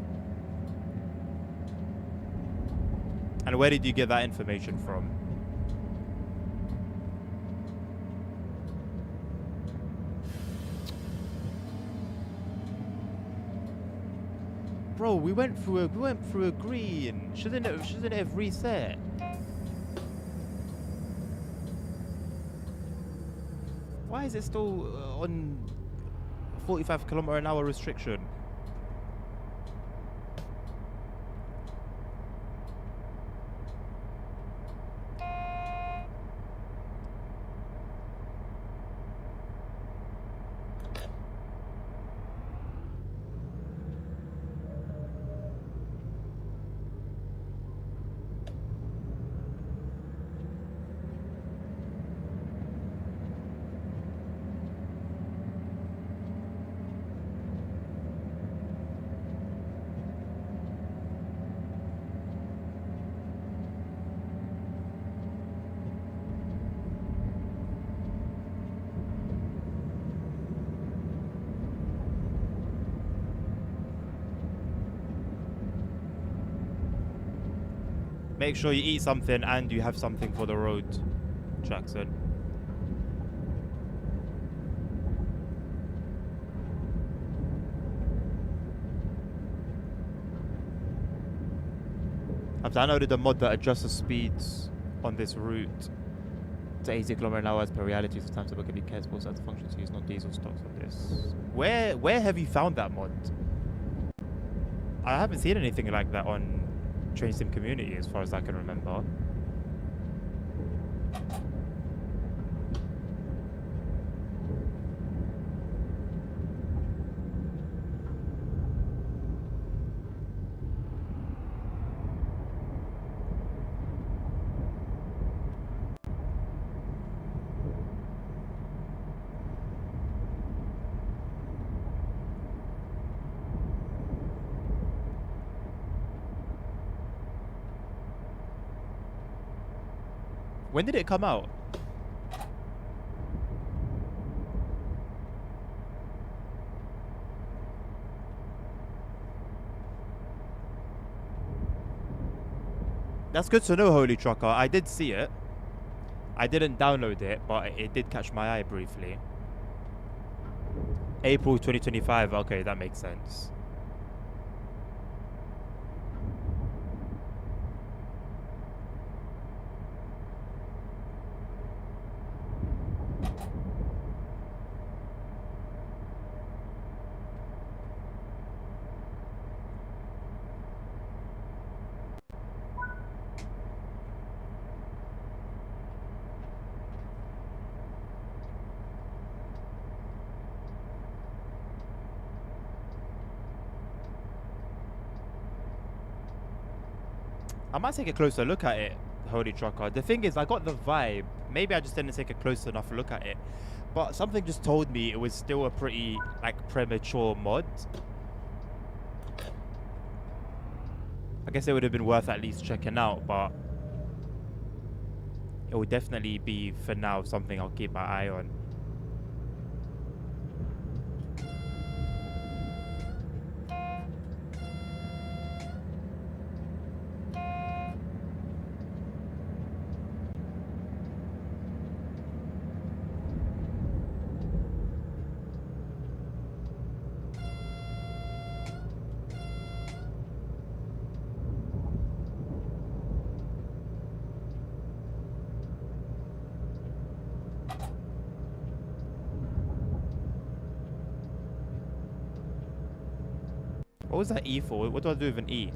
And where did you get that information from? Bro, we went through a green. Shouldn't it have reset? Why is it still on 45km/h restriction? Make sure you eat something and you have something for the road, Jackson. I've downloaded a mod that adjusts the speeds on this route to 80 km/h as per reality, so timetable can be careful as the function to use non-diesel stocks on this. Where have you found that mod? I haven't seen anything like that on Train Sim Community as far as I can remember. When did it come out? That's good to know, Holy Trucker. I did see it. I didn't download it, but it did catch my eye briefly. April 2025. Okay, that makes sense. I might take a closer look at it, Holy Trucker. The thing is, I got the vibe. Maybe I just didn't take a close enough look at it. But something just told me it was still a pretty, like, premature mod. I guess it would have been worth at least checking out, but it will definitely be, for now, something I'll keep my eye on. What was that E for? What do I do with an E?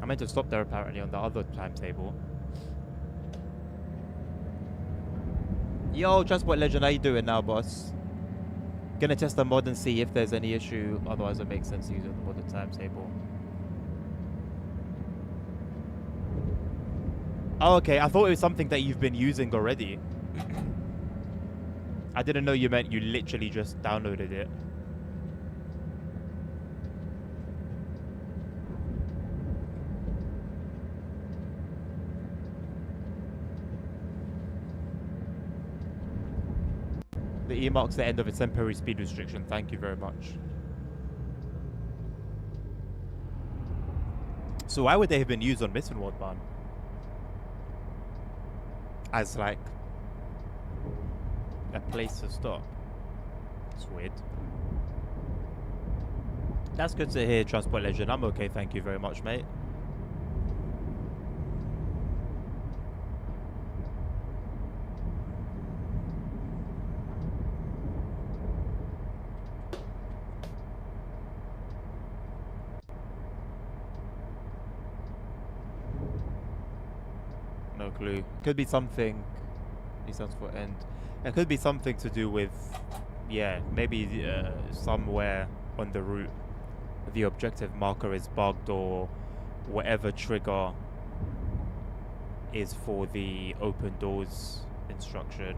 I meant to stop there apparently on the other timetable. Yo, Transport Legend, how you doing now, boss? Gonna test the mod and see if there's any issue. Otherwise, it makes sense to use it on the modern timetable. Oh, okay. I thought it was something that you've been using already. I didn't know you meant you literally just downloaded it. The E marks the end of its temporary speed restriction. Thank you very much. So why would they have been used on Missing World Ban? As like a place to stop. It's weird. That's good to hear, Transport Legend. I'm okay, thank you very much, mate. No clue. Could be something. It sounds for end. It could be something to do with, yeah, maybe somewhere on the route the objective marker is bugged, or whatever trigger is for the open doors instruction.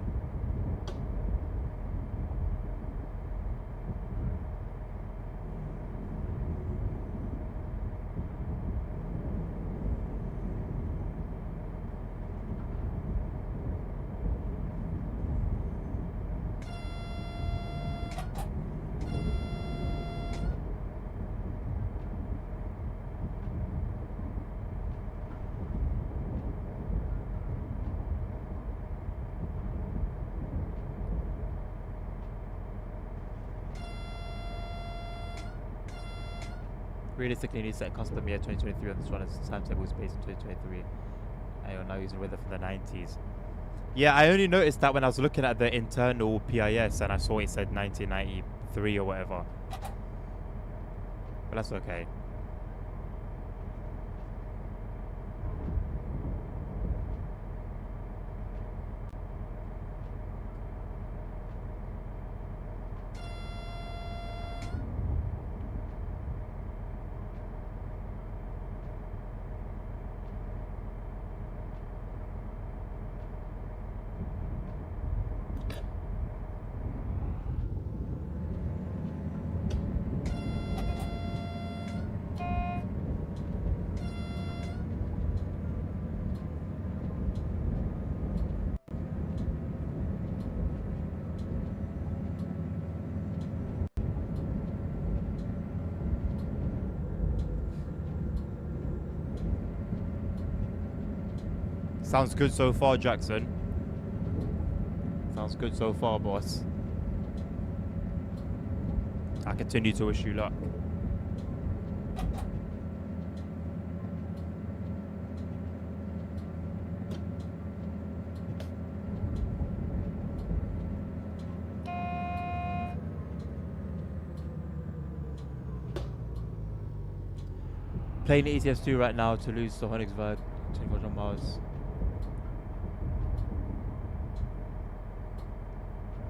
Realistically, you need to set a custom year 2023 on this one as timetable is based in 2023. And you're now using weather from the 90s. Yeah, I only noticed that when I was looking at the internal PIS and I saw it said 1993 or whatever. But that's okay. Sounds good so far, Jackson. Sounds good so far, boss. I continue to wish you luck. Playing ETS2 right now to lose to Königsberg, 24 miles.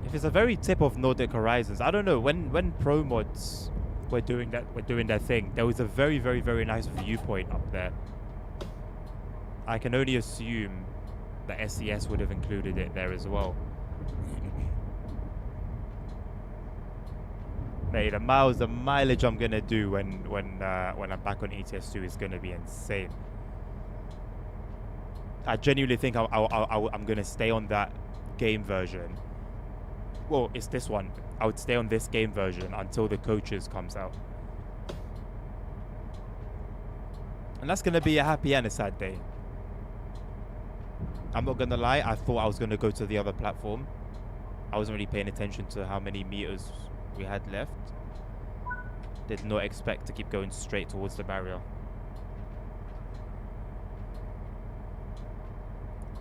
If it's a very tip of Nordic Horizons, I don't know. When pro mods were doing their thing, there was a very, very, very nice viewpoint up there. I can only assume that SES would have included it there as well. Mate, the mileage I'm gonna do when I'm back on ETS2 is gonna be insane. I genuinely think I'm gonna stay on that game version. Well, it's this one. I would stay on this game version until the coaches comes out. And that's going to be a happy and a sad day. I'm not going to lie, I thought I was going to go to the other platform. I wasn't really paying attention to how many meters we had left. Did not expect to keep going straight towards the barrier.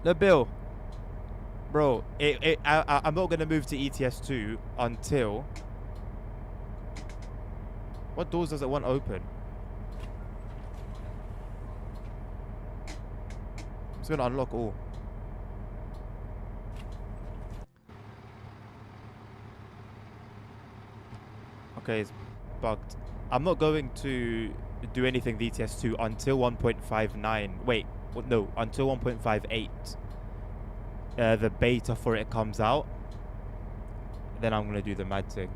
No, Bill. Bro, I'm not going to move to ETS2 until... What doors does it want open? It's going to unlock all. Okay, it's bugged. I'm not going to do anything with ETS2 until 1.59. Wait, no, until 1.58. The beta for it comes out. Then I'm going to do the mad thing.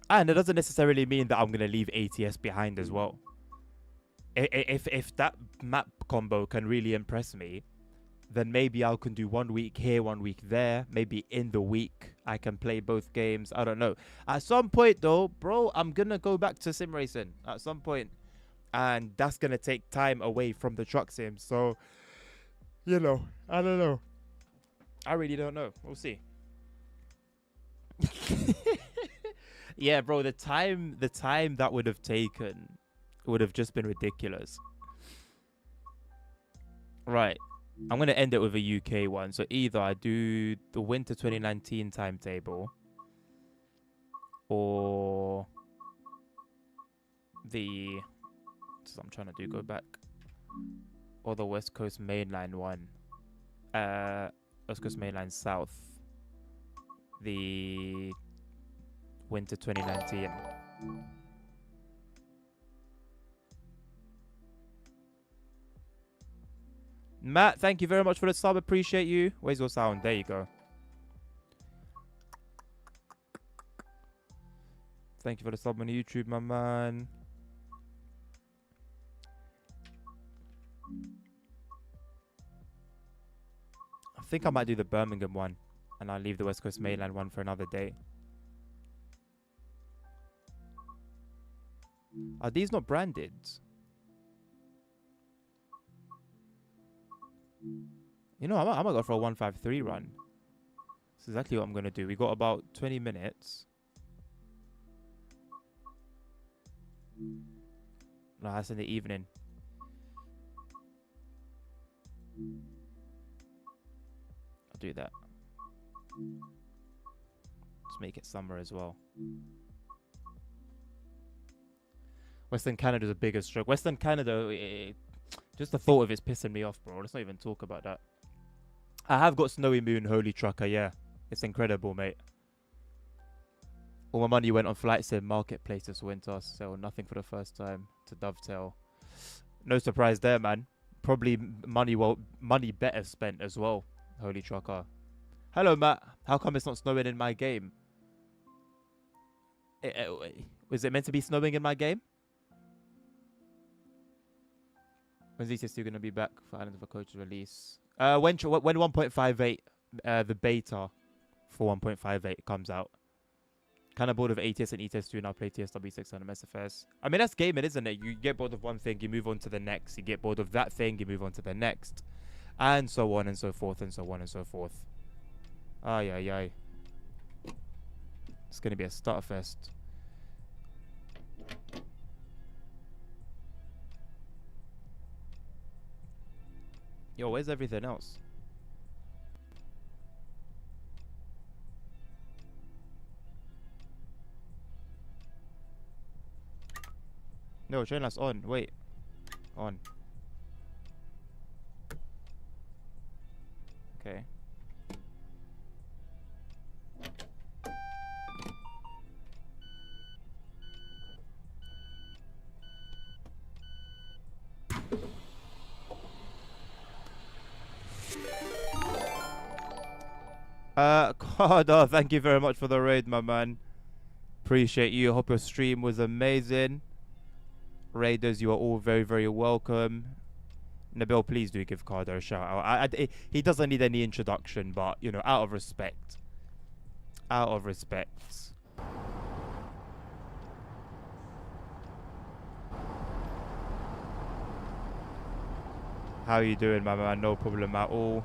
And it doesn't necessarily mean that I'm going to leave ATS behind as well. If that map combo can really impress me, then maybe I can do 1 week here, 1 week there. Maybe in the week I can play both games. I don't know. At some point though, bro, I'm going to go back to sim racing at some point. And that's going to take time away from the truck sim. So, you know, I don't know. I really don't know. We'll see. Yeah, bro, the time that would have taken would have just been ridiculous. Right. I'm going to end it with a UK one. So either I do the winter 2019 timetable or the... I'm trying to do go back. Or the West Coast Mainline one. West Coast Mainline South. The winter 2019. Matt, thank you very much for the sub. Appreciate you. Where's your sound? There you go. Thank you for the sub on YouTube, my man. I think I might do the Birmingham one. And I'll leave the West Coast Mainland one for another day. Are these not branded? You know, I might go for a 153 run. That's exactly what I'm going to do. We got about 20 minutes. No, that's in the evening. I'll do that. Let's make it summer as well. Western Canada's a bigger stroke. Western Canada, just the thought of it's pissing me off, bro. Let's not even talk about that. I have got Snowy Moon, Holy Trucker, yeah. It's incredible, mate. All my money went on flight sim marketplace this winter, so nothing for the first time to dovetail. No surprise there, man. Probably money better spent as well, Holy Trucker. Hello, Matt. How come it's not snowing in my game? Was it meant to be snowing in my game? When's ETS2 going to be back for Island of a Coach release? When 1.58, the beta for 1.58 comes out. Kind of bored of ATS and ETS2 now play TSW6 and MSFS. I mean, that's gaming, isn't it? You get bored of one thing, you move on to the next. You get bored of that thing, you move on to the next. And so on and so forth and so on and so forth. Ay, ay, ay. It's going to be a starterfest. Yo, where's everything else? No, train last on. Wait. On. Okay. Carter, thank you very much for the raid, my man. Appreciate you. Hope your stream was amazing. Raiders, you are all very, very welcome. Nabil, please do give Carter a shout out. He doesn't need any introduction, but, you know, out of respect. Out of respect. How you doing, my man? No problem at all.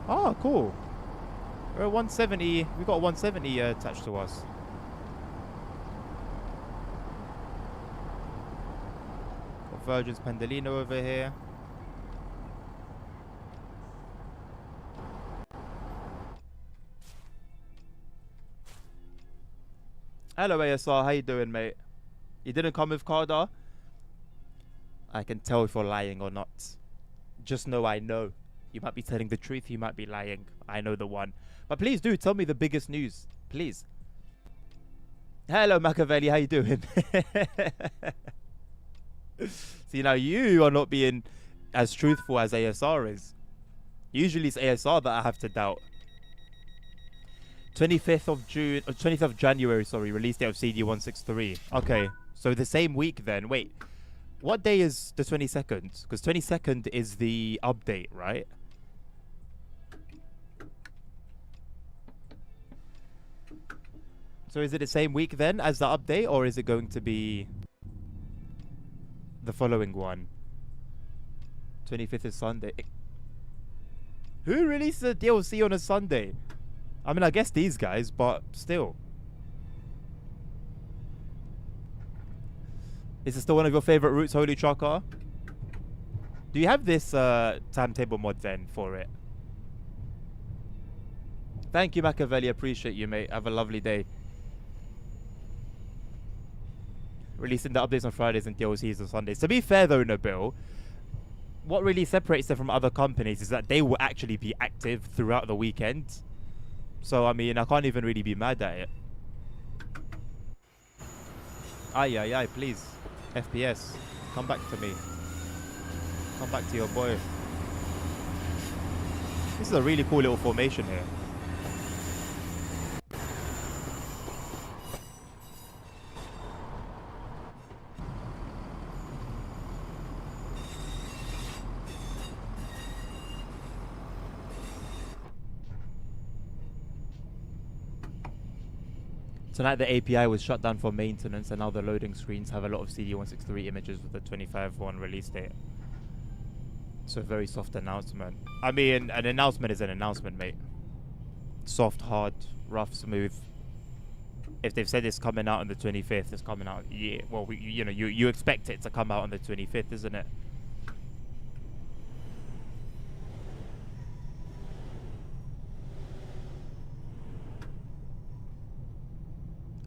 Oh, cool. We're at 170. We got 170 attached to us. Got Virgin's Pendolino over here. Hello, ASR. How you doing, mate? You didn't come with Carter? I can tell if you're lying or not. Just know I know. You might be telling the truth, you might be lying. I know the one. But please do tell me the biggest news. Please. Hello, Machiavelli. How you doing? See, now you are not being as truthful as ASR is. Usually it's ASR that I have to doubt. 25th of June, 25th of January, sorry, release date of CD163. Okay, so the same week then. Wait, what day is the 22nd? Because 22nd is the update, right? So is it the same week then as the update, or is it going to be the following one? 25th is Sunday. Who released the DLC on a Sunday? I mean, I guess these guys, but still. Is it still one of your favorite routes, Holy Trucker? Do you have this timetable mod then for it? Thank you, Machiavelli. Appreciate you, mate. Have a lovely day. Releasing the updates on Fridays and DLCs on Sundays. To be fair though, Nabil, what really separates them from other companies is that they will actually be active throughout the weekend. So, I mean, I can't even really be mad at it. Aye, aye, aye, please. FPS, come back to me. Come back to your boy. This is a really cool little formation here. Tonight the API was shut down for maintenance and now the loading screens have a lot of CD163 images with the 25/1 release date. So a very soft announcement. I mean, an announcement is an announcement, mate. soft, hard, rough, smooth. If they've said it's coming out on the 25th, it's coming out. Yeah, well, you expect it to come out on the 25th, isn't it?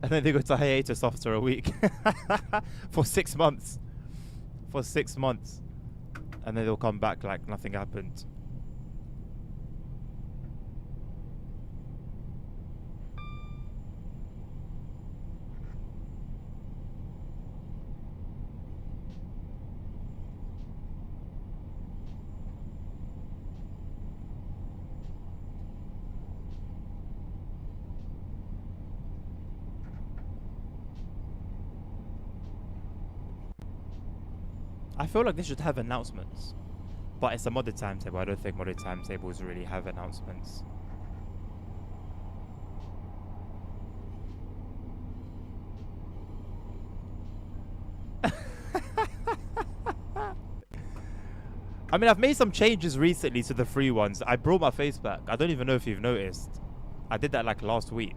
And then they go to hiatus after a week for 6 months. For 6 months, and then they'll come back like nothing happened. I feel like they should have announcements, but it's a modded timetable. I don't think modded timetables really have announcements. I mean, I've made some changes recently to the free ones. I brought my face back. I don't even know if you've noticed. I did that like last week.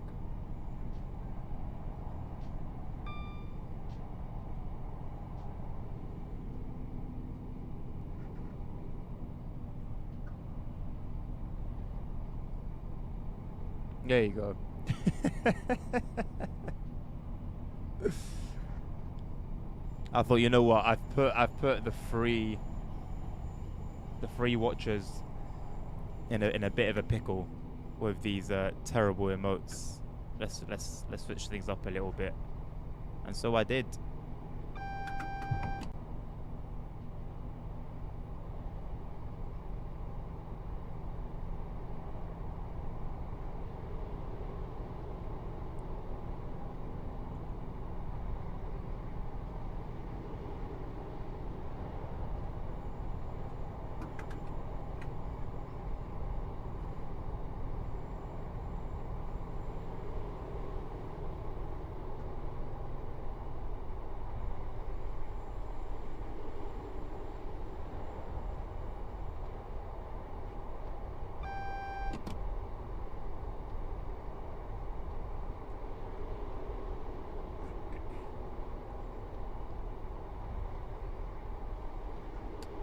There you go. I thought, you know what? I've put the free watchers in a bit of a pickle with these terrible emotes. Let's switch things up a little bit, and so I did.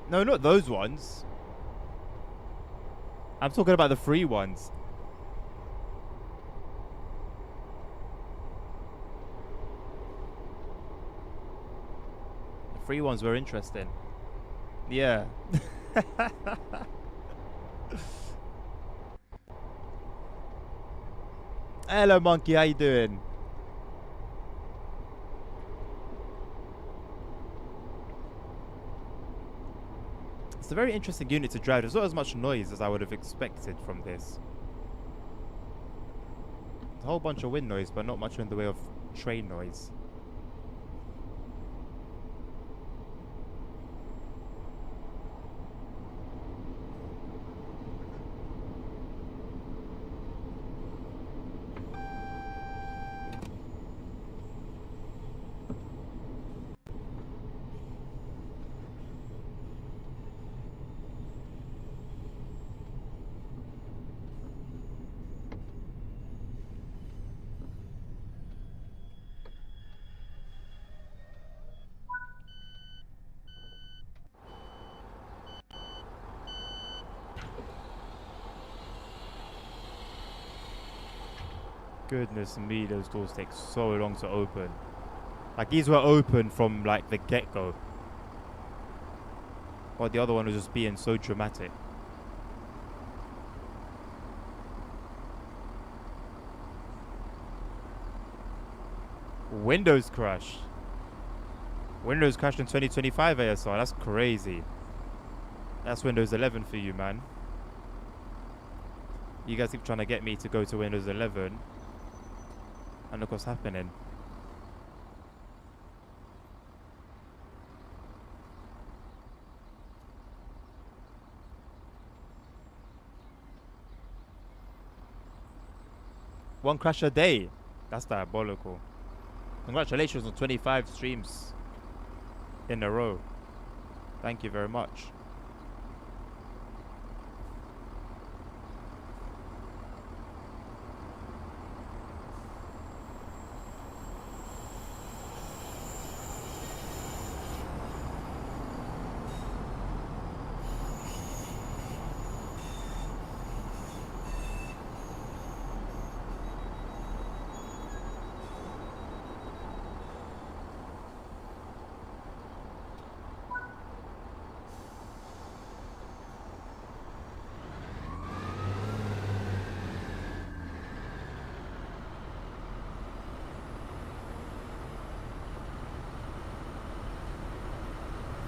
No, not those ones. I'm talking about the free ones. The free ones were interesting. Yeah. Hello, monkey. How you doing? It's a very interesting unit to drive. There's not as much noise as I would have expected from this. There's a whole bunch of wind noise, but not much in the way of train noise. Goodness me, those doors take so long to open. Like, these were open from, like, the get-go. While the other one was just being so dramatic. Windows crashed. Windows crashed in 2025 ASR. That's crazy. That's Windows 11 for you, man. You guys keep trying to get me to go to Windows 11. And look what's happening. One crash a day. That's diabolical. Congratulations on 25 streams in a row. Thank you very much.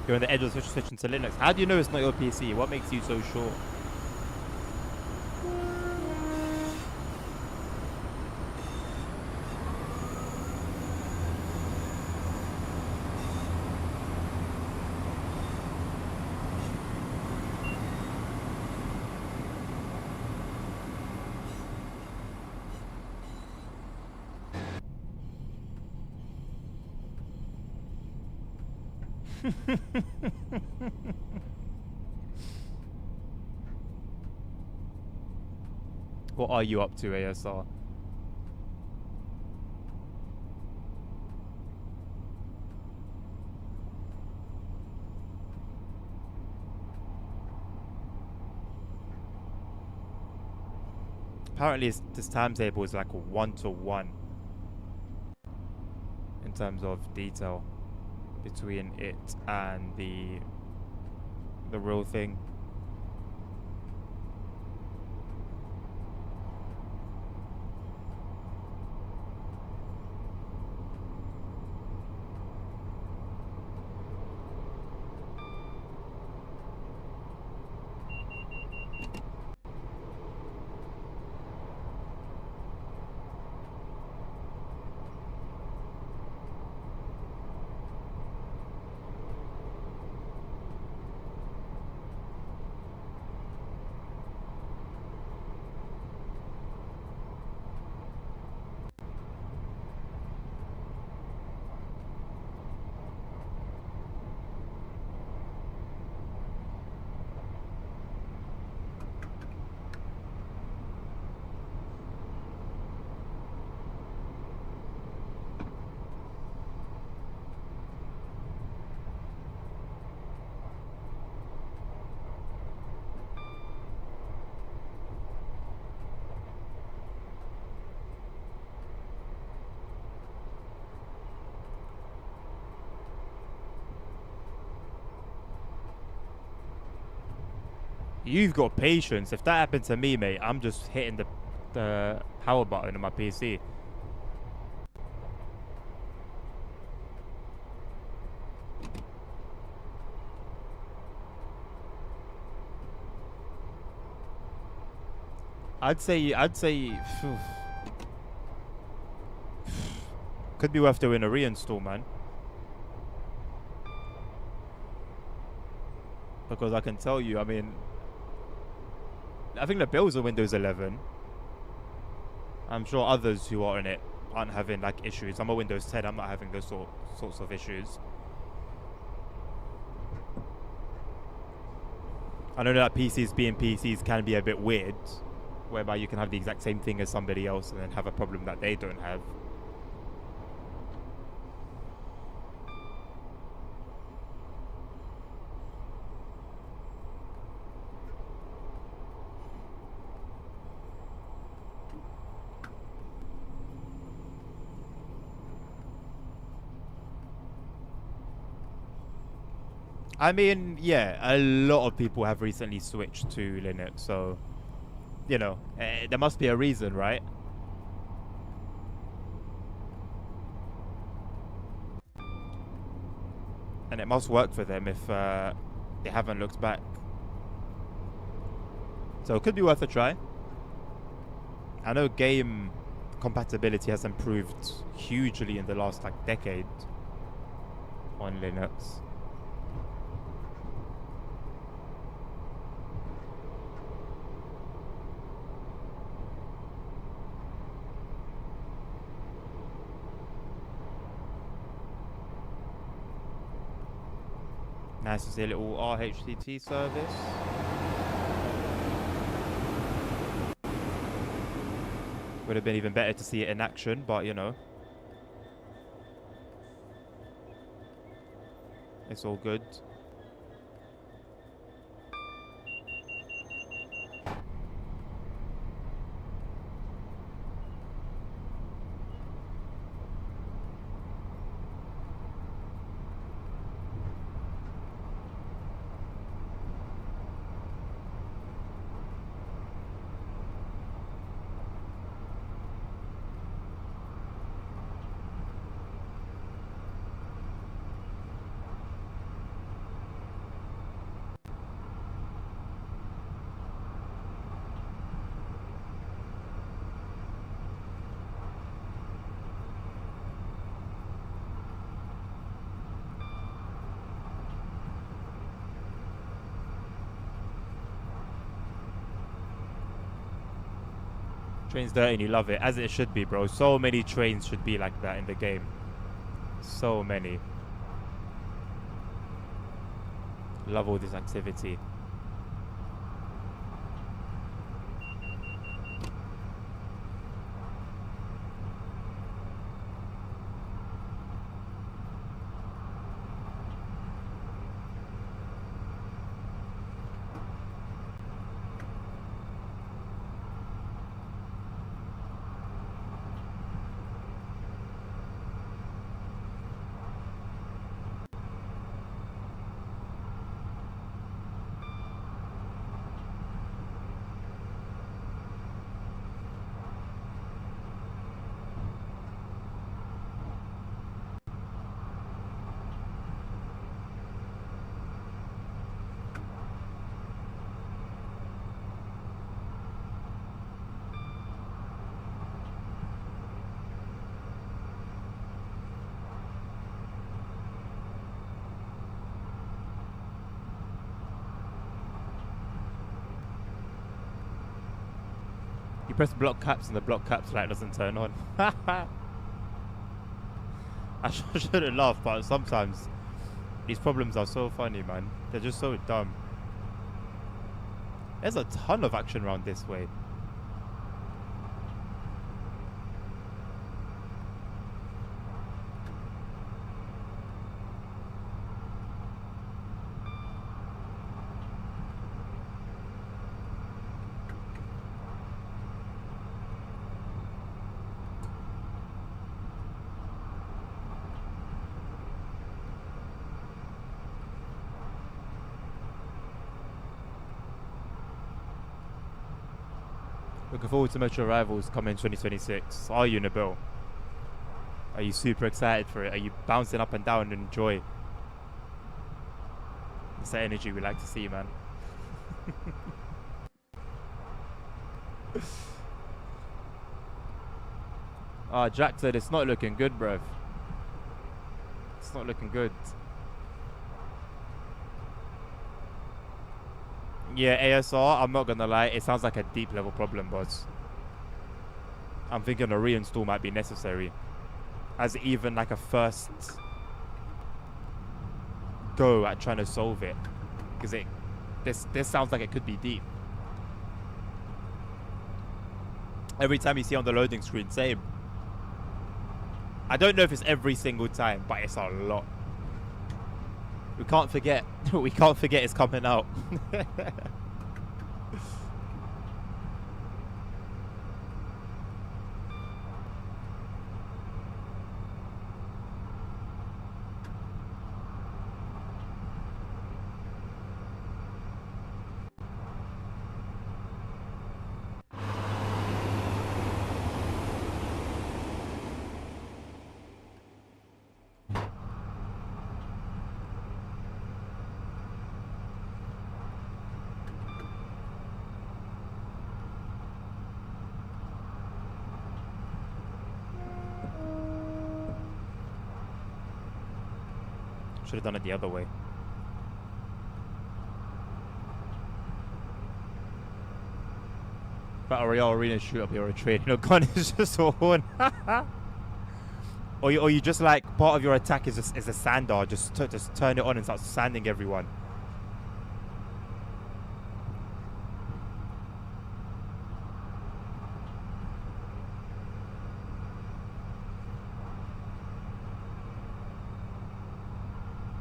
You're on the edge of switching to Linux. How do you know it's not your PC? What makes you so sure? What are you up to, ASR? Apparently, this timetable is like a 1-to-1 in terms of detail between it and the real thing. You've got patience. If that happened to me, mate, I'm just hitting the power button on my PC. I'd say could be worth doing a reinstall, man. Because I can tell you, I mean, I think the builds are Windows 11. I'm sure others who are in it aren't having like issues. I'm a Windows 10. I'm not having those sorts of issues. I know that PCs being PCs can be a bit weird, whereby you can have the exact same thing as somebody else and then have a problem that they don't have. I mean, yeah, a lot of people have recently switched to Linux, so, you know, there must be a reason, right? And it must work for them if they haven't looked back. So it could be worth a try. I know game compatibility has improved hugely in the last like decade on Linux. Nice to see a little RHCT service. Would have been even better to see it in action, but you know, it's all good. Trains dirty and you love it, as it should be, bro. So many trains should be like that in the game. So many. Love all this activity. You press block caps and the block caps light doesn't turn on. I shouldn't laugh, but sometimes these problems are so funny, man. They're just so dumb. There's a ton of action around this way. Looking forward to Metro Rivals coming in 2026. Are you, Nabil? Are you super excited for it? Are you bouncing up and down in joy? It's that energy we like to see, man. Jack said it's not looking good, bruv. It's not looking good. Yeah, ASR, I'm not gonna lie, it sounds like a deep level problem, boss. I'm thinking a reinstall might be necessary. As even like a first go at trying to solve it. Because this sounds like it could be deep. Every time you see on the loading screen, same. I don't know if it's every single time, but it's a lot. We can't forget. We can't forget it's coming out. Should have done it the other way. Battle Royale Arena shoot up your trade. No gun is just a horn. or you just like part of your attack is a sander. Just turn it on and start sanding everyone.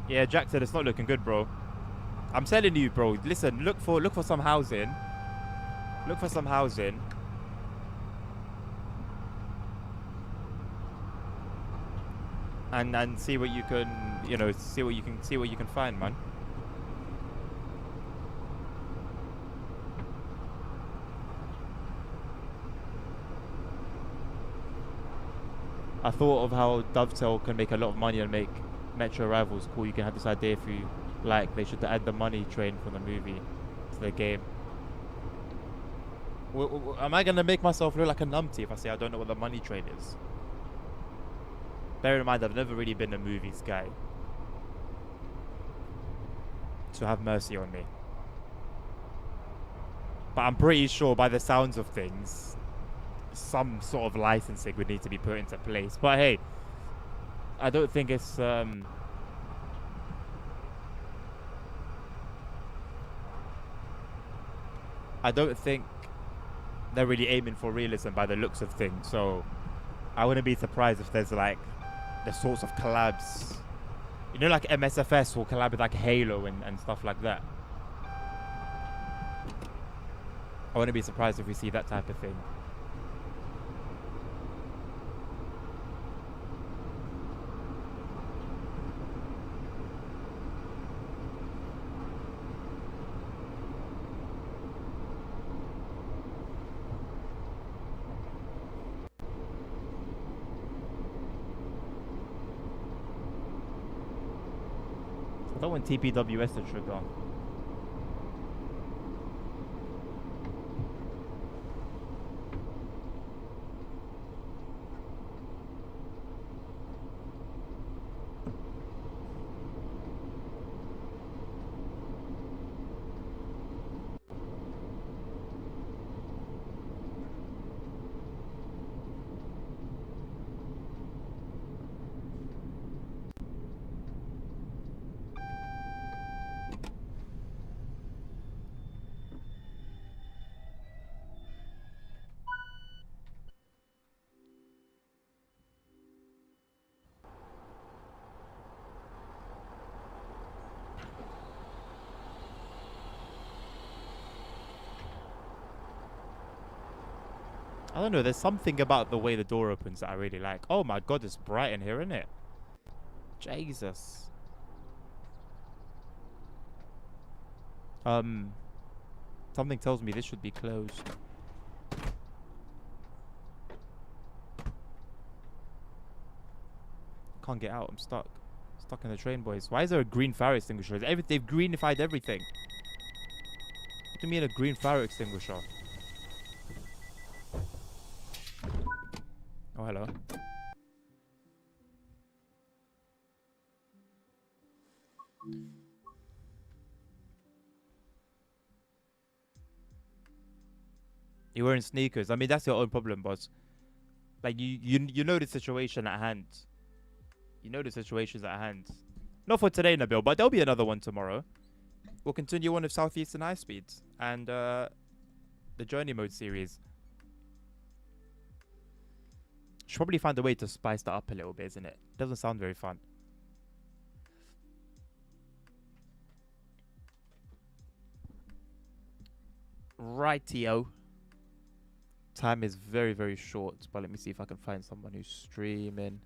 Yeah, Jack said it's not looking good, bro. I'm telling you, bro. Listen, look for some housing. Look for some housing. And see what you can, see what you can find, man. I thought of how Dovetail can make a lot of money and make Metro Rivals cool. You can have this idea if you like. They should add the money train from the movie to the game. Am I gonna make myself look like a numpty if I say I don't know what the money train is? Bear in mind, I've never really been a movies guy. So have mercy on me. But I'm pretty sure by the sounds of things, some sort of licensing would need to be put into place. But hey, I don't think it's I don't think they're really aiming for realism by the looks of things. So I wouldn't be surprised if there's like the sorts of collabs, you know, like MSFS will collab with like Halo and stuff like that. I wouldn't be surprised if we see that type of thing. I don't want TPWS to trigger. I don't know, there's something about the way the door opens that I really like. Oh my god, it's bright in here, isn't it? Jesus. Something tells me this should be closed. Can't get out, I'm stuck. Stuck in the train, boys. Why is there a green fire extinguisher? They've greenified everything. What do you mean a green fire extinguisher? Oh, hello. You're wearing sneakers. I mean, that's your own problem, boss. Like, you know the situation at hand. You know the situation's at hand. Not for today, Nabil, but there'll be another one tomorrow. We'll continue on with Southeastern High Speeds and the Journey Mode series. Should probably find a way to spice that up a little bit, isn't it? Doesn't sound very fun. Rightio. Time is very, very short, but let me see if I can find someone who's streaming.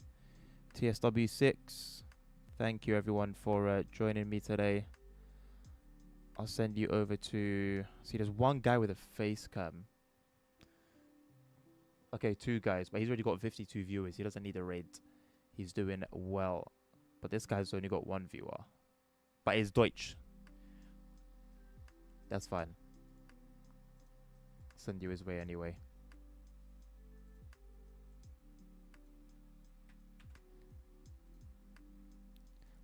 TSW6. Thank you, everyone, for joining me today. I'll send you over to... See, there's one guy with a face cam. Okay, 2 guys, but he's already got 52 viewers. He doesn't need a raid. He's doing well. But this guy's only got 1 viewer. But he's Deutsch. That's fine. Send you his way anyway.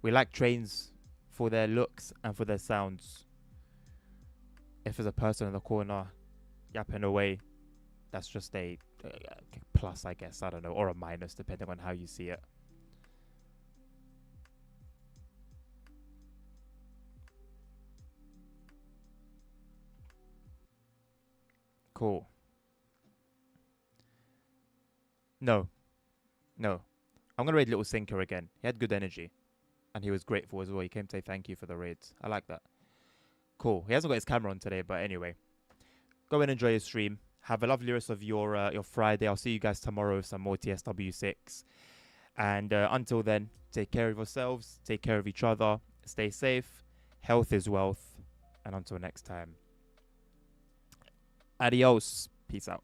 We like trains for their looks and for their sounds. If there's a person in the corner yapping away, that's just a plus, I guess. I don't know. Or a minus, depending on how you see it. Cool. No. No. I'm going to raid Little Sinker again. He had good energy. And he was grateful as well. He came to say thank you for the raids. I like that. Cool. He hasn't got his camera on today, but anyway. Go and enjoy your stream. Have a lovely rest of your Friday. I'll see you guys tomorrow with some more TSW6. And until then, take care of yourselves. Take care of each other. Stay safe. Health is wealth. And until next time. Adios. Peace out.